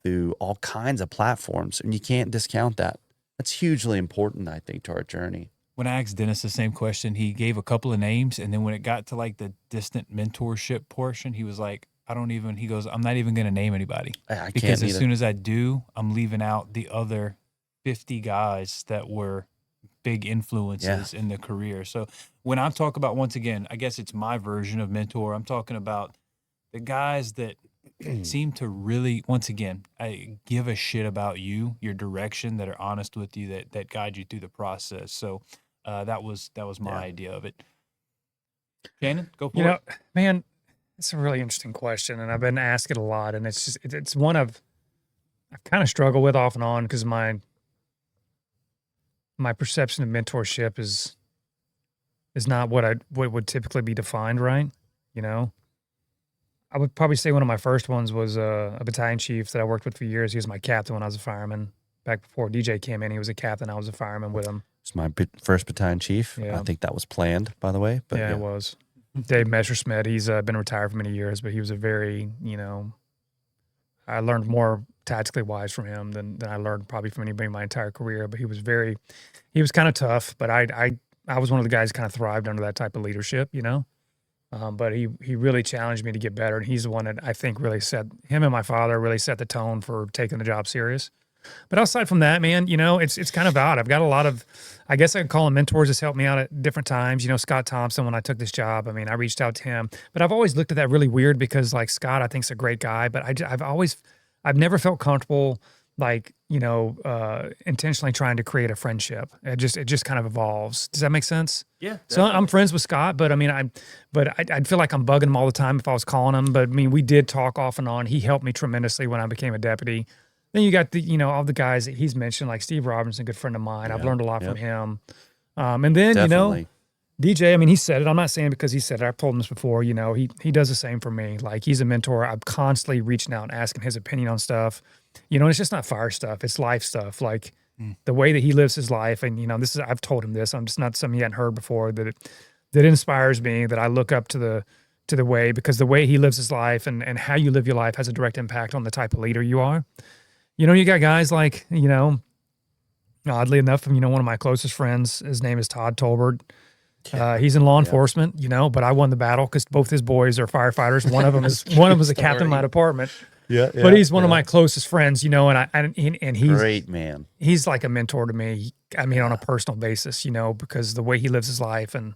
through all kinds of platforms. And you can't discount that. That's hugely important, I think, to our journey. When I asked Dennis the same question, he gave a couple of names. And then when it got to the distant mentorship portion, he was like, he goes, I'm not even going to name anybody. Because as soon as I do, I'm leaving out the other 50 guys that were big influences in the career. So when I talk about, once again, I guess it's my version of mentor, I'm talking about the guys that seem to really, once again, give a shit about you, your direction, that are honest with you, that guide you through the process. So that was my idea of it. Shannon, go for it. Man, it's a really interesting question, and I've been asked it a lot, and it's one I've kind of struggled with off and on because my perception of mentorship is not what would typically be defined, right? I would probably say one of my first ones was a battalion chief that I worked with for years. He was my captain when I was a fireman. Back before DJ came in, he was a captain. I was a fireman with him. It's my first battalion chief. Yeah. I think that was planned, by the way. But it was. Dave Messerschmidt, he's been retired for many years, but he was a very, I learned more tactically wise from him than I learned probably from anybody in my entire career. But he was kind of tough, but I was one of the guys who kind of thrived under that type of leadership, But he really challenged me to get better, and he's the one that I think really him and my father really set the tone for taking the job serious. But outside from that, man, it's kind of odd. I've got a lot of, I guess I could call them mentors that's helped me out at different times. Scott Thompson, when I took this job, I mean, I reached out to him, but I've always looked at that really weird because like Scott, I think is a great guy, but I've never felt comfortable like, intentionally trying to create a friendship. It just kind of evolves. Does that make sense? Yeah. So I'm friends with Scott, but I mean, I'd feel like I'm bugging him all the time if I was calling him. But I mean, we did talk off and on. He helped me tremendously when I became a deputy. Then you got all the guys that he's mentioned, like Steve Robinson, a good friend of mine. I've learned a lot from him. And then, Definitely. DJ, I mean, he said it. I'm not saying because he said it. I've told him this before. He does the same for me. Like, he's a mentor. I'm constantly reaching out and asking his opinion on stuff. And it's just not fire stuff. It's life stuff. Like the way that he lives his life. And, I've told him this. I'm just not something he hadn't heard before that inspires me, that I look up to the way, because the way he lives his life and how you live your life has a direct impact on the type of leader you are. You got guys like, oddly enough, one of my closest friends, his name is Todd Tolbert. He's in law enforcement, but I won the battle because both his boys are firefighters. One of them is a captain in my department. Yeah, But he's one of my closest friends, and he's great man. He's like a mentor to me. I mean, on a personal basis, because the way he lives his life. And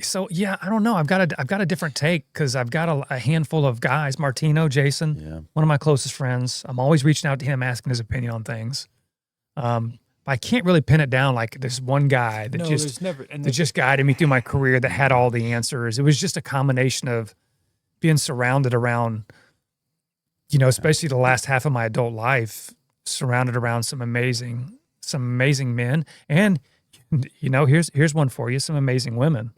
so, yeah, I don't know. I've got a different take because I've got a handful of guys. Martino, Jason, one of my closest friends. I'm always reaching out to him, asking his opinion on things. I can't really pin it down like there's one guy that just guided me through my career that had all the answers. It was just a combination of being surrounded around, especially the last half of my adult life, surrounded around some amazing men. And, here's one for you, some amazing women.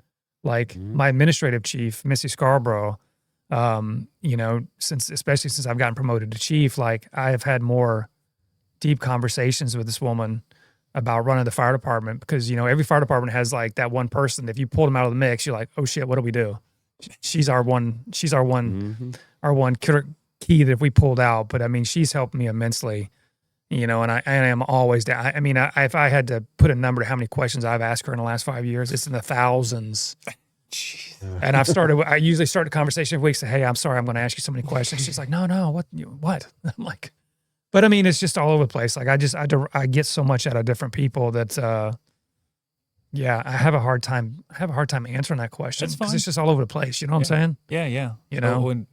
Like my administrative chief, Missy Scarborough, especially since I've gotten promoted to chief, like I have had more deep conversations with this woman about running the fire department because, every fire department has like that one person. If you pull them out of the mix, you're like, oh shit, what do we do? She's our one key that if we pulled out. But I mean, she's helped me immensely, and I am always down. I mean, if I had to put a number to how many questions I've asked her in the last 5 years, it's in the thousands. And I usually start the conversation every week, say, hey, I'm sorry, I'm going to ask you so many questions. She's like, no, what? I'm like, but I mean, it's just all over the place. Like I get so much out of different people that, I have a hard time answering that question because it's just all over the place. You know what I'm saying? Yeah.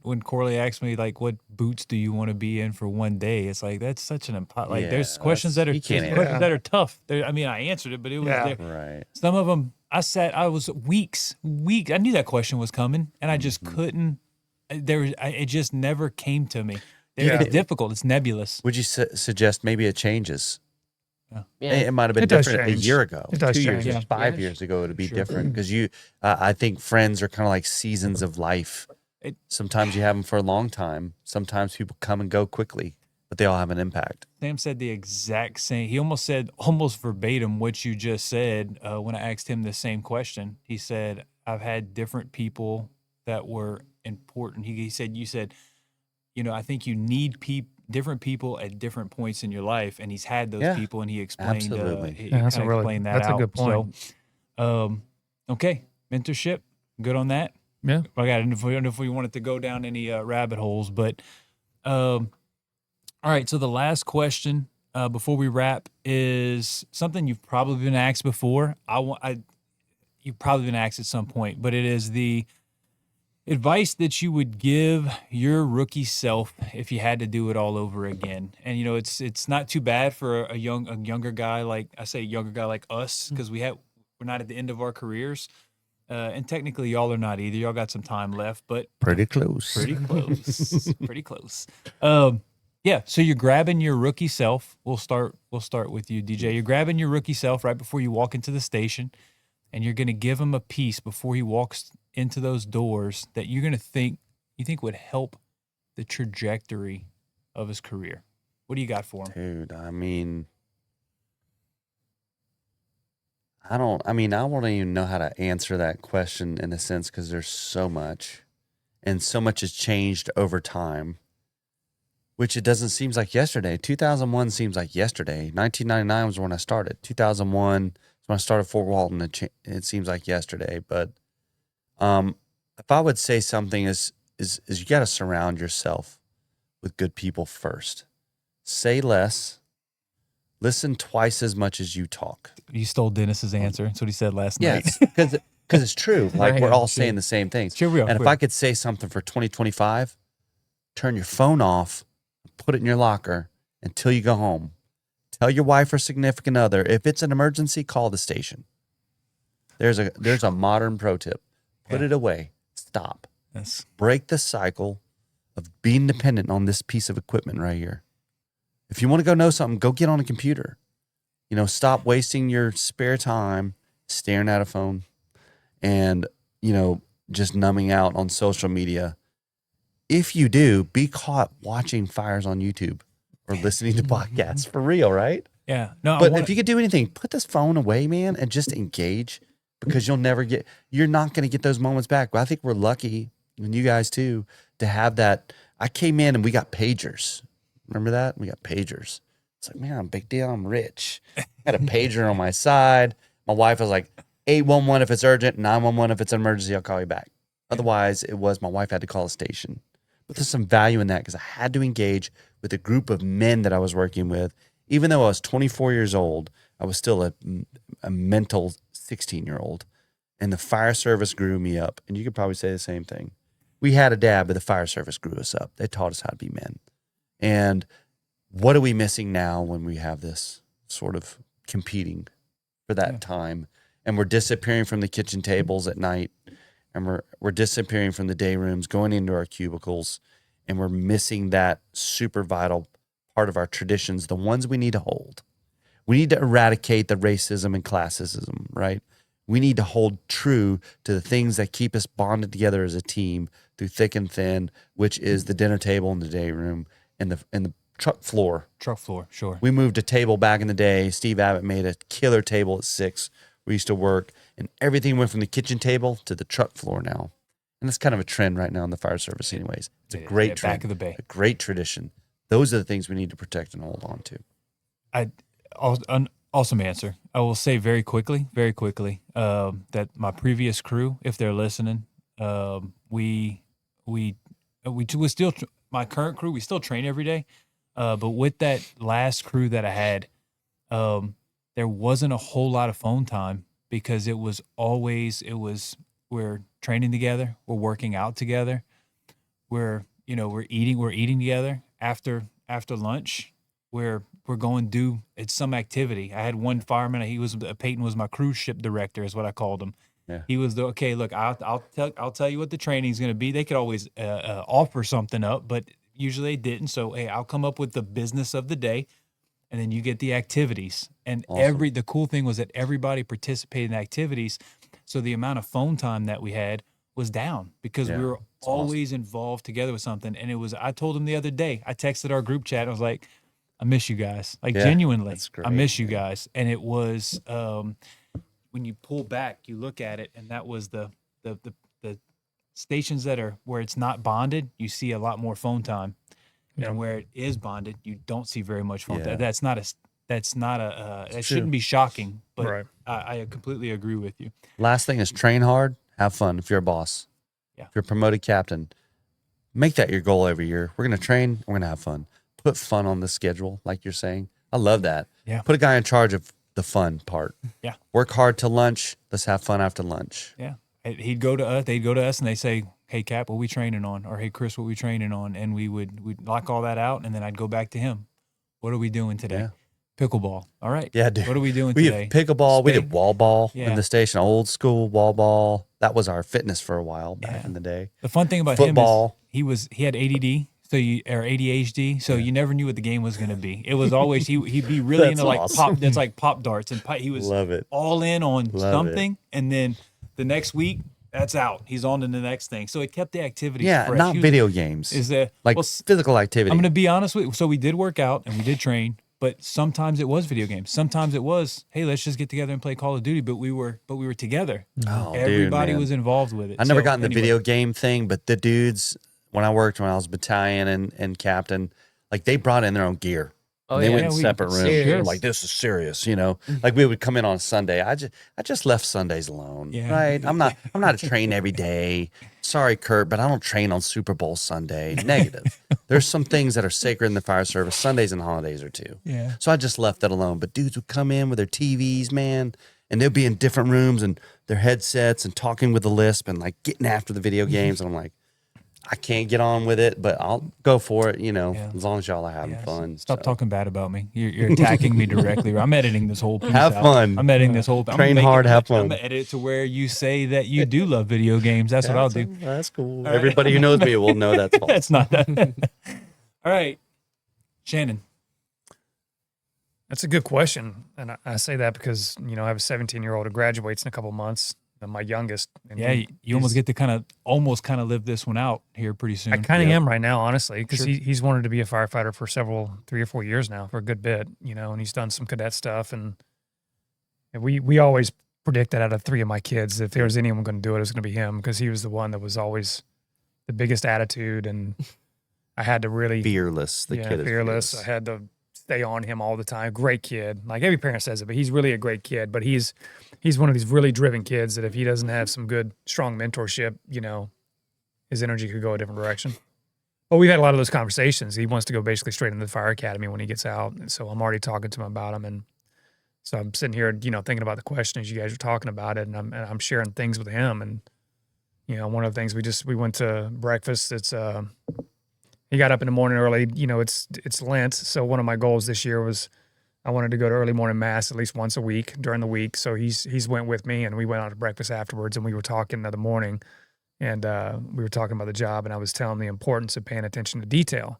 When Corley asked me like, what boots do you want to be in for one day? It's like, that's such an there's questions that are tough. I mean, I answered it, but it was Right. Some of them I was weeks. I knew that question was coming and I just couldn't, it just never came to me. It's difficult. It's nebulous. Would you suggest maybe it changes? Yeah. It might have been different a year ago, It does 2 years, change. 5 years ago. It'd be different because I think friends are kind of like seasons of life. Sometimes you have them for a long time. Sometimes people come and go quickly, but they all have an impact. Sam said the exact same. He almost said almost verbatim what you just said when I asked him the same question. He said, I've had different people that were important. He said, you said, I think you need different people at different points in your life, and he's had those people, and he explained. Absolutely. That's a good point. So, okay, mentorship, good on that. Yeah, I don't know if we wanted to go down any rabbit holes, but all right. So the last question before we wrap is something you've probably been asked before. You've probably been asked at some point, but it is the advice that you would give your rookie self if you had to do it all over again. And it's not too bad for a younger guy like us, because we're not at the end of our careers, and technically y'all are not either. Y'all got some time left, but Pretty close. pretty close. Yeah. So you're grabbing your rookie self. We'll start with you, DJ. You're grabbing your rookie self right before you walk into the station, and you're going to give him a piece before he walks into those doors that you're going to think would help the trajectory of his career. What do you got for him? Dude, I mean, I don't even know how to answer that question in a sense because there's so much, and so much has changed over time, which it doesn't seem like yesterday. 2001 seems like yesterday. 1999 was when I started. 2001 is when I started Fort Walton. It seems like yesterday, but if I would say something is you got to surround yourself with good people first. Say less. Listen twice as much as you talk. You stole Dennis's answer. That's what he said last night. Yes, because it's true. Like Right. we're all Sure. saying the same things. Sure we are. And if I could say something for 2025, turn your phone off, put it in your locker until you go home. Tell your wife or significant other, if it's an emergency, call the station. There's a modern pro tip. Put it away. Stop. Yes. Break the cycle of being dependent on this piece of equipment right here. If you want to go know something, go get on a computer. Stop wasting your spare time staring at a phone and, just numbing out on social media. If you do, be caught watching fires on YouTube or listening to podcasts for real, right? Yeah. No, But if you could do anything, put this phone away, man, and just engage, because you're not going to get those moments back. But I think we're lucky, and you guys too, to have that. I came in and we got pagers. Remember that? We got pagers. It's like, man, big deal. I'm rich. I had a pager on my side. My wife was like, 811 if it's urgent, 911 if it's an emergency, I'll call you back. Otherwise, my wife had to call a station. But there's some value in that because I had to engage with a group of men that I was working with. Even though I was 24 years old, I was still a mental 16-year-old. And the fire service grew me up. And you could probably say the same thing. We had a dad, but the fire service grew us up. They taught us how to be men. And what are we missing now when we have this sort of competing for that time? And we're disappearing from the kitchen tables at night. And we're disappearing from the day rooms, going into our cubicles. And we're missing that super vital part of our traditions, the ones we need to hold. We need to eradicate the racism and classism, right? We need to hold true to the things that keep us bonded together as a team through thick and thin, which is the dinner table and the day room and the truck floor. Truck floor, sure. We moved a table back in the day. Steve Abbott made a killer table at 6. We used to work, and everything went from the kitchen table to the truck floor now. And that's kind of a trend right now in the fire service anyways. It's a great trend. Back of the bay. A great tradition. Those are the things we need to protect and hold on to. Awesome answer. I will say very quickly, that my previous crew, if they're listening, we still, my current crew, we still train every day. But with that last crew that I had, there wasn't a whole lot of phone time because we're training together, we're working out together, we're eating together after lunch. We're going to do some activity. I had one fireman. Peyton was my cruise ship director, is what I called him. Yeah. He was look, I'll tell you what the training's going to be. They could always offer something up, but usually they didn't. So hey, I'll come up with the business of the day, and then you get the activities. And Awesome. the cool thing was that everybody participated in activities, so the amount of phone time that we had was down because we were always involved together with something. And I told him the other day, I texted our group chat. I was like, I miss you guys. Like genuinely, that's great, I miss you guys. And it was when you pull back, you look at it, and that was the stations where it's not bonded, you see a lot more phone time, and where it is bonded, you don't see very much phone time. That shouldn't be shocking, but Right. I completely agree with you. Last thing is train hard, have fun if you're a boss. Yeah. If you're a promoted captain, make that your goal every year. We're going to train, we're going to have fun. Put fun on the schedule, like you're saying. I love that. Yeah. Put a guy in charge of the fun part. Yeah. Work hard till lunch. Let's have fun after lunch. Yeah. They'd go to us and they say, hey, Cap, what we training on? Or hey, Chris, what we training on? And we'd lock all that out, and then I'd go back to him. What are we doing today? Yeah. Pickleball. All right. Yeah, dude. What are we doing We today? did pickleball. We Spade. did wall ball Yeah. in the station, old school wall ball. That was our fitness for a while back Yeah. in the day. The fun thing about Football. him is he had ADD, or ADHD, so you never knew what the game was going to be. It was always he'd be really That's into like awesome. that's like pop darts, and he was Love it. all in on Love something, and then the next week that's out. He's on to the next thing. So it kept the activities Yeah, fresh. not He was- video games. Is there like well, physical activity. I'm going to be honest with you. So we did work out and we did train, but sometimes it was video games. Sometimes it was, hey, let's just get together and play Call of Duty. But we were together. Oh, dude, Everybody man. was involved with it. I never So, got in the anyway. video game thing, but the dudes, when I was battalion and captain, like they brought in their own gear. Oh, And they yeah. went in Yeah, separate rooms. serious. I'm like, this is serious, you know. Like we would come in on Sunday. I just left Sundays alone. Yeah. Right. I'm not a train every day. Sorry, Kurt, but I don't train on Super Bowl Sunday. Negative. There's some things that are sacred in the fire service. Sundays and holidays are too. Yeah. So I just left that alone. But dudes would come in with their TVs, man, and they'd be in different rooms and their headsets and talking with the lisp and like getting after the video games. And I'm like, I can't get on with it, but I'll go for it, you know, Yeah. as long as y'all are having Yeah, fun. Stop so. talking bad about me. You're attacking me directly. I'm editing this whole piece Have out. fun. I'm editing this whole. I'm Train making hard, have I'm fun. gonna edit it to where you say that you do love video games. That's what I'll do. That's cool. All right. Everybody who knows me will know that's false. That's not that. All right, Shannon. That's a good question. And I say that because, you know, I have a 17-year-old who graduates in a couple months, and my youngest. And Yeah, you almost get to kind of live this one out here pretty soon. I kind of Yep. am right now, honestly, because Sure. he's wanted to be a firefighter for 3 or 4 years now, for a good bit, you know, and he's done some cadet stuff. And we always predicted out of 3 of my kids, if there was anyone going to do it, it was going to be him, because he was the one that was always the biggest attitude. And I had to really Fearless. The kid is fearless. I had to stay on him all the time. Great kid. Like every parent says it, but he's really a great kid. But he's one of these really driven kids that if he doesn't have some good, strong mentorship, you know, his energy could go a different direction. But we've had a lot of those conversations. He wants to go basically straight into the fire academy when he gets out. And so I'm already talking to him about him. And so I'm sitting here, you know, thinking about the question as you guys are talking about it. And I'm sharing things with him. And, you know, one of the things we went to breakfast. It's, he got up in the morning early. You know, it's Lent. So one of my goals this year was I wanted to go to early morning mass at least once a week during the week. So he's went with me, and we went out to breakfast afterwards, and we were talking the morning, and we were talking about the job, and I was telling him the importance of paying attention to detail,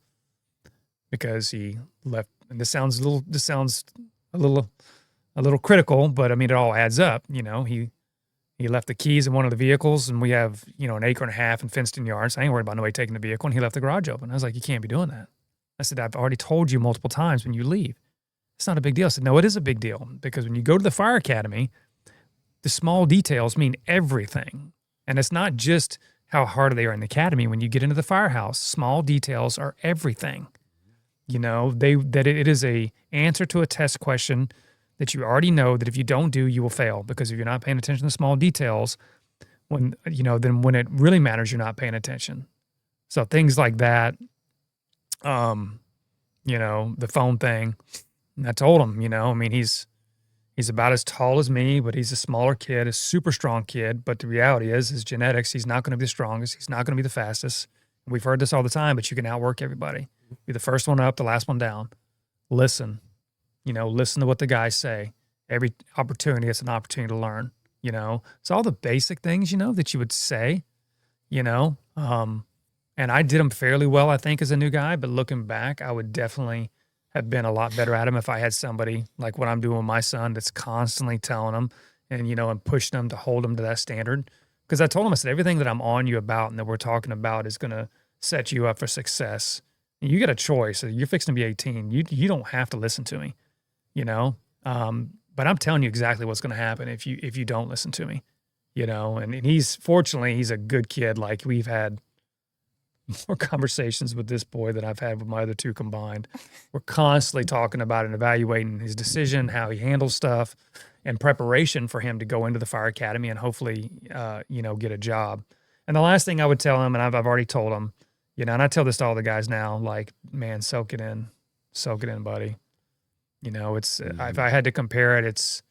because he left. And this sounds a little critical, but I mean, it all adds up. You know, he left the keys in one of the vehicles, and we have, you know, 1.5 acres and fenced-in yards. I ain't worried about nobody taking the vehicle, and he left the garage open. I was like, you can't be doing that. I said, I've already told you multiple times when you leave. It's not a big deal. I said, no, it is a big deal, because when you go to the fire academy, the small details mean everything. And it's not just how hard they are in the academy. When you get into the firehouse, small details are everything. You know, it is a answer to a test question that you already know that if you don't do, you will fail, because if you're not paying attention to small details, then when it really matters, you're not paying attention. So things like that, you know, the phone thing, and I told him, you know, I mean, he's about as tall as me, but he's a smaller kid, a super strong kid. But the reality is his genetics, he's not going to be the strongest. He's not going to be the fastest. We've heard this all the time, but you can outwork everybody. Be the first one up, the last one down. Listen. You know, listen to what the guys say. Every opportunity, it's an opportunity to learn, you know. It's all the basic things, you know, that you would say, you know. And I did them fairly well, I think, as a new guy. But looking back, I would definitely have been a lot better at them if I had somebody like what I'm doing with my son that's constantly telling them and, you know, and pushing them to hold them to that standard. Because I told him, I said, everything that I'm on you about and that we're talking about is going to set you up for success. And you get a choice. You're fixing to be 18. You don't have to listen to me. You know, but I'm telling you exactly what's going to happen if you don't listen to me, you know. And he's a good kid. Like, we've had more conversations with this boy than I've had with my other 2 combined. We're constantly talking about and evaluating his decision, how he handles stuff, and preparation for him to go into the fire academy and hopefully, you know, get a job. And the last thing I would tell him, and I've already told him, you know, and I tell this to all the guys now, like, man, soak it in, buddy. You know, it's if I had to compare it, it's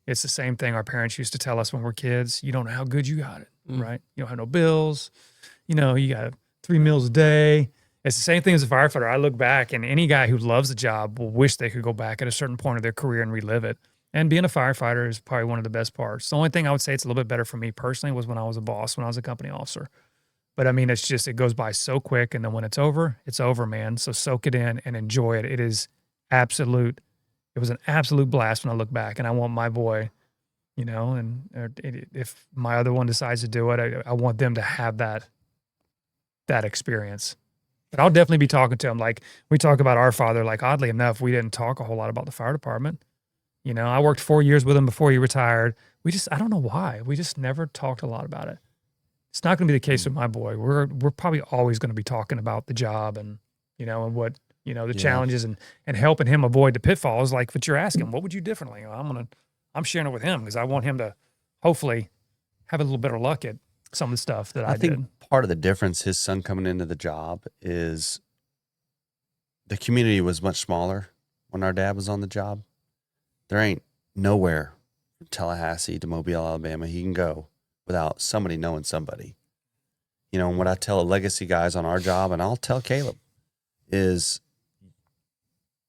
the same thing our parents used to tell us when we're kids. You don't know how good you got it, right? You don't have no bills. You know, you got 3 meals a day. It's the same thing as a firefighter. I look back, and any guy who loves the job will wish they could go back at a certain point of their career and relive it. And being a firefighter is probably one of the best parts. The only thing I would say it's a little bit better for me personally was when I was a boss, when I was a company officer. But I mean, it's just, it goes by so quick. And then when it's over, man. So soak it in and enjoy it. It was an absolute blast when I look back. And I want my boy, you know, and if my other one decides to do it, I want them to have that experience. But I'll definitely be talking to him. Like, we talk about our father, like, oddly enough, we didn't talk a whole lot about the fire department. You know, I worked 4 years with him before he retired. I don't know why. We just never talked a lot about it. It's not going to be the case with my boy. We're probably always going to be talking about the job and, you know, and what you know, the Yeah. challenges and helping him avoid the pitfalls. Like what you're asking, what would you differently? I'm sharing it with him because I want him to hopefully have a little better luck at some of the stuff that I think did. part of the difference, his son coming into the job, is the community was much smaller when our dad was on the job. There ain't nowhere from Tallahassee to Mobile, Alabama he can go without somebody knowing somebody. You know, and what I tell legacy guys on our job, and I'll tell Caleb, is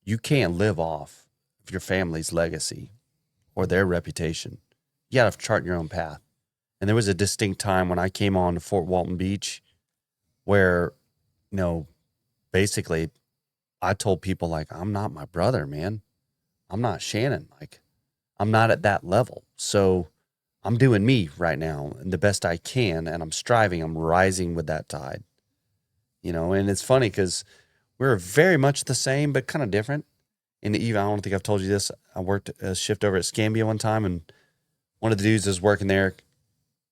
you can't live off of your family's legacy or their reputation. You got to chart your own path. And there was a distinct time when I came on to Fort Walton Beach where, you know, basically I told people, like, I'm not my brother, man. I'm not Shannon. Like, I'm not at that level. So I'm doing me right now and the best I can, and I'm striving. I'm rising with that tide. You know, and it's funny because we're very much the same, but kind of different. And even, I don't think I've told you this, I worked a shift over at Scambia one time, and one of the dudes is working there.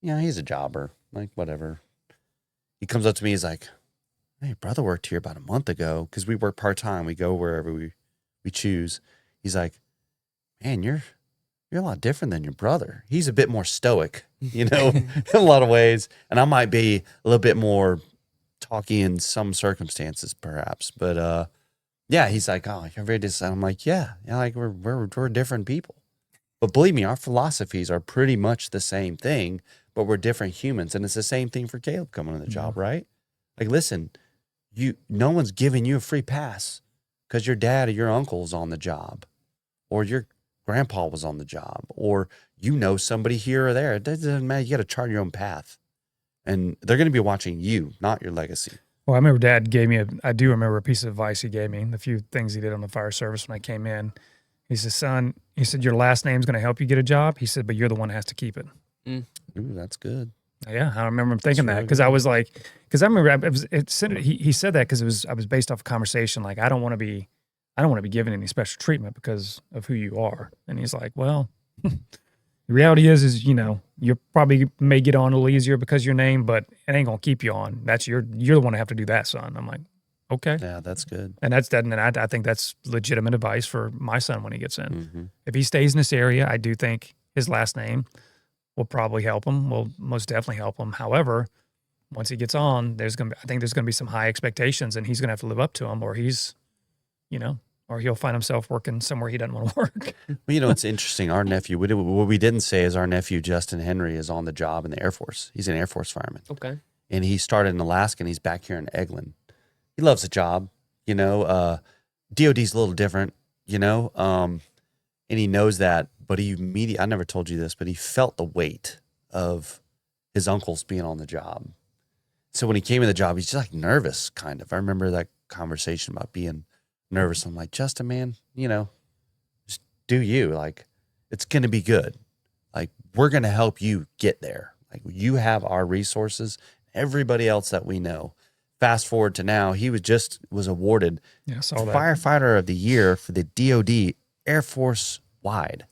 You know, he's a jobber, like whatever. He comes up to me, he's like, hey, brother worked here about a month ago, because we work part-time. We go wherever we choose. He's like, man, you're a lot different than your brother. He's a bit more stoic, you know, in a lot of ways. And I might be a little bit more talky in some circumstances, perhaps. But yeah, he's like, oh, you're very distant. I'm like, yeah, like we're different people. But believe me, our philosophies are pretty much the same thing, but we're different humans. And it's the same thing for Caleb coming on the job, right? Like, listen, no one's giving you a free pass because your dad or your uncle's on the job, or your grandpa was on the job, or you know somebody here or there. It doesn't matter. You got to chart your own path. And they're going to be watching you, not your legacy. Well, I remember Dad gave me I do remember a piece of advice he gave me, the few things he did on the fire service when I came in. He said, son, he said, your last name's going to help you get a job. He said, but you're the one that has to keep it. Ooh, that's good. Yeah, I remember him thinking That's that really because good. I was like, because I remember he said that because I was based off a conversation like I don't want to be given any special treatment because of who you are. And he's like, well, the reality is you know you probably may get on a little easier because of your name, but it ain't gonna keep you on. That's you're the one to have to do that, son. I'm like, okay, Yeah, that's good. and that's that. And I think that's legitimate advice for my son when he gets in. Mm-hmm. If he stays in this area, I do think his last name will probably help him. Will most definitely help him. However, once he gets on, I think there's gonna be some high expectations, and he's gonna have to live up to them, or he's, you know, or he'll find himself working somewhere he doesn't want to work. Well, you know, it's interesting. Our nephew, what we didn't say is our nephew, Justin Henry, is on the job in the Air Force. He's an Air Force fireman. Okay. And he started in Alaska, and he's back here in Eglin. He loves the job, you know. DOD's a little different, you know, and he knows that. But I never told you this, but he felt the weight of his uncles being on the job. So when he came in the job, he's just like nervous, kind of. I remember that conversation about being nervous. I'm like, Justin, man, you know, just do you. Like, it's going to be good. Like, we're going to help you get there. Like, you have our resources, everybody else that we know. Fast forward to now, he was awarded Firefighter of the Year for the DOD Air Force wide.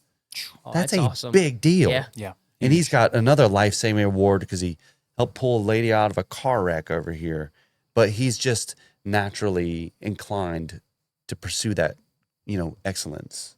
Oh, That's a awesome. big deal. Yeah. Yeah. And he's got another life-saving award because he helped pull a lady out of a car wreck over here. But he's just naturally inclined to pursue that, you know, excellence.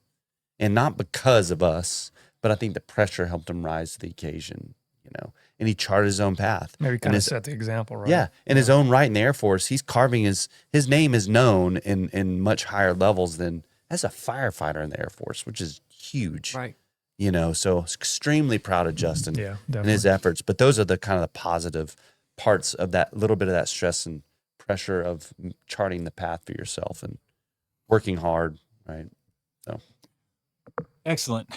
And not because of us, but I think the pressure helped him rise to the occasion, you know. And he charted his own path. Maybe kind of set the example, right? Yeah. In his own right in the Air Force, he's carving his name is known in much higher levels than as a firefighter in the Air Force, which is huge. Right. You know, so extremely proud of Justin Yeah, and definitely. his efforts. But those are the kind of the positive parts of that little bit of that stress and pressure of charting the path for yourself and working hard, right? So Excellent.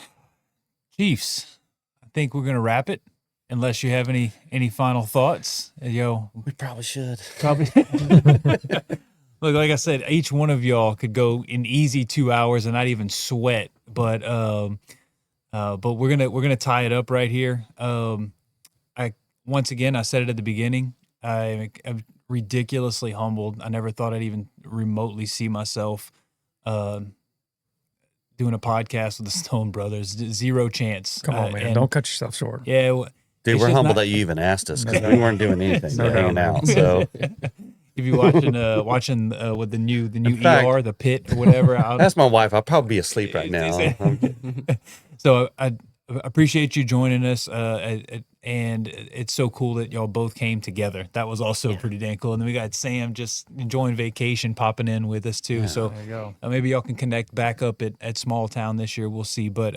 Chiefs, I think we're going to wrap it unless you have any final thoughts. Yo, we probably should. probably. Look, like I said, each one of y'all could go in easy 2 hours and not even sweat, but we're gonna tie it up right here. Once again, I said it at the beginning. I'm ridiculously humbled. I never thought I'd even remotely see myself doing a podcast with the Stone Brothers. Zero chance. Come on, man. and- Don't cut yourself short. Yeah, Dude, it's we're just humbled not- that you even asked us because we weren't doing anything No but hanging doubt. out. So if you watching with the new In fact, ER, the pit or whatever. That's my wife. I'll probably be asleep right now. I'm kidding. So I appreciate you joining us, and it's so cool that y'all both came together. That was also pretty dang cool. And then we got Sam just enjoying vacation, popping in with us too. So There you go. maybe y'all can connect back up at Small Town this year. We'll see. But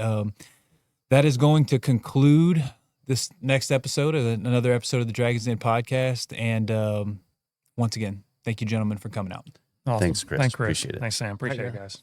that is going to conclude this next episode of another episode of the Dragons Den podcast. And once again, thank you, gentlemen, for coming out. Awesome. Thanks, Chris. Thanks, Chris. Appreciate it. Thanks, Sam. Appreciate it, Okay. guys.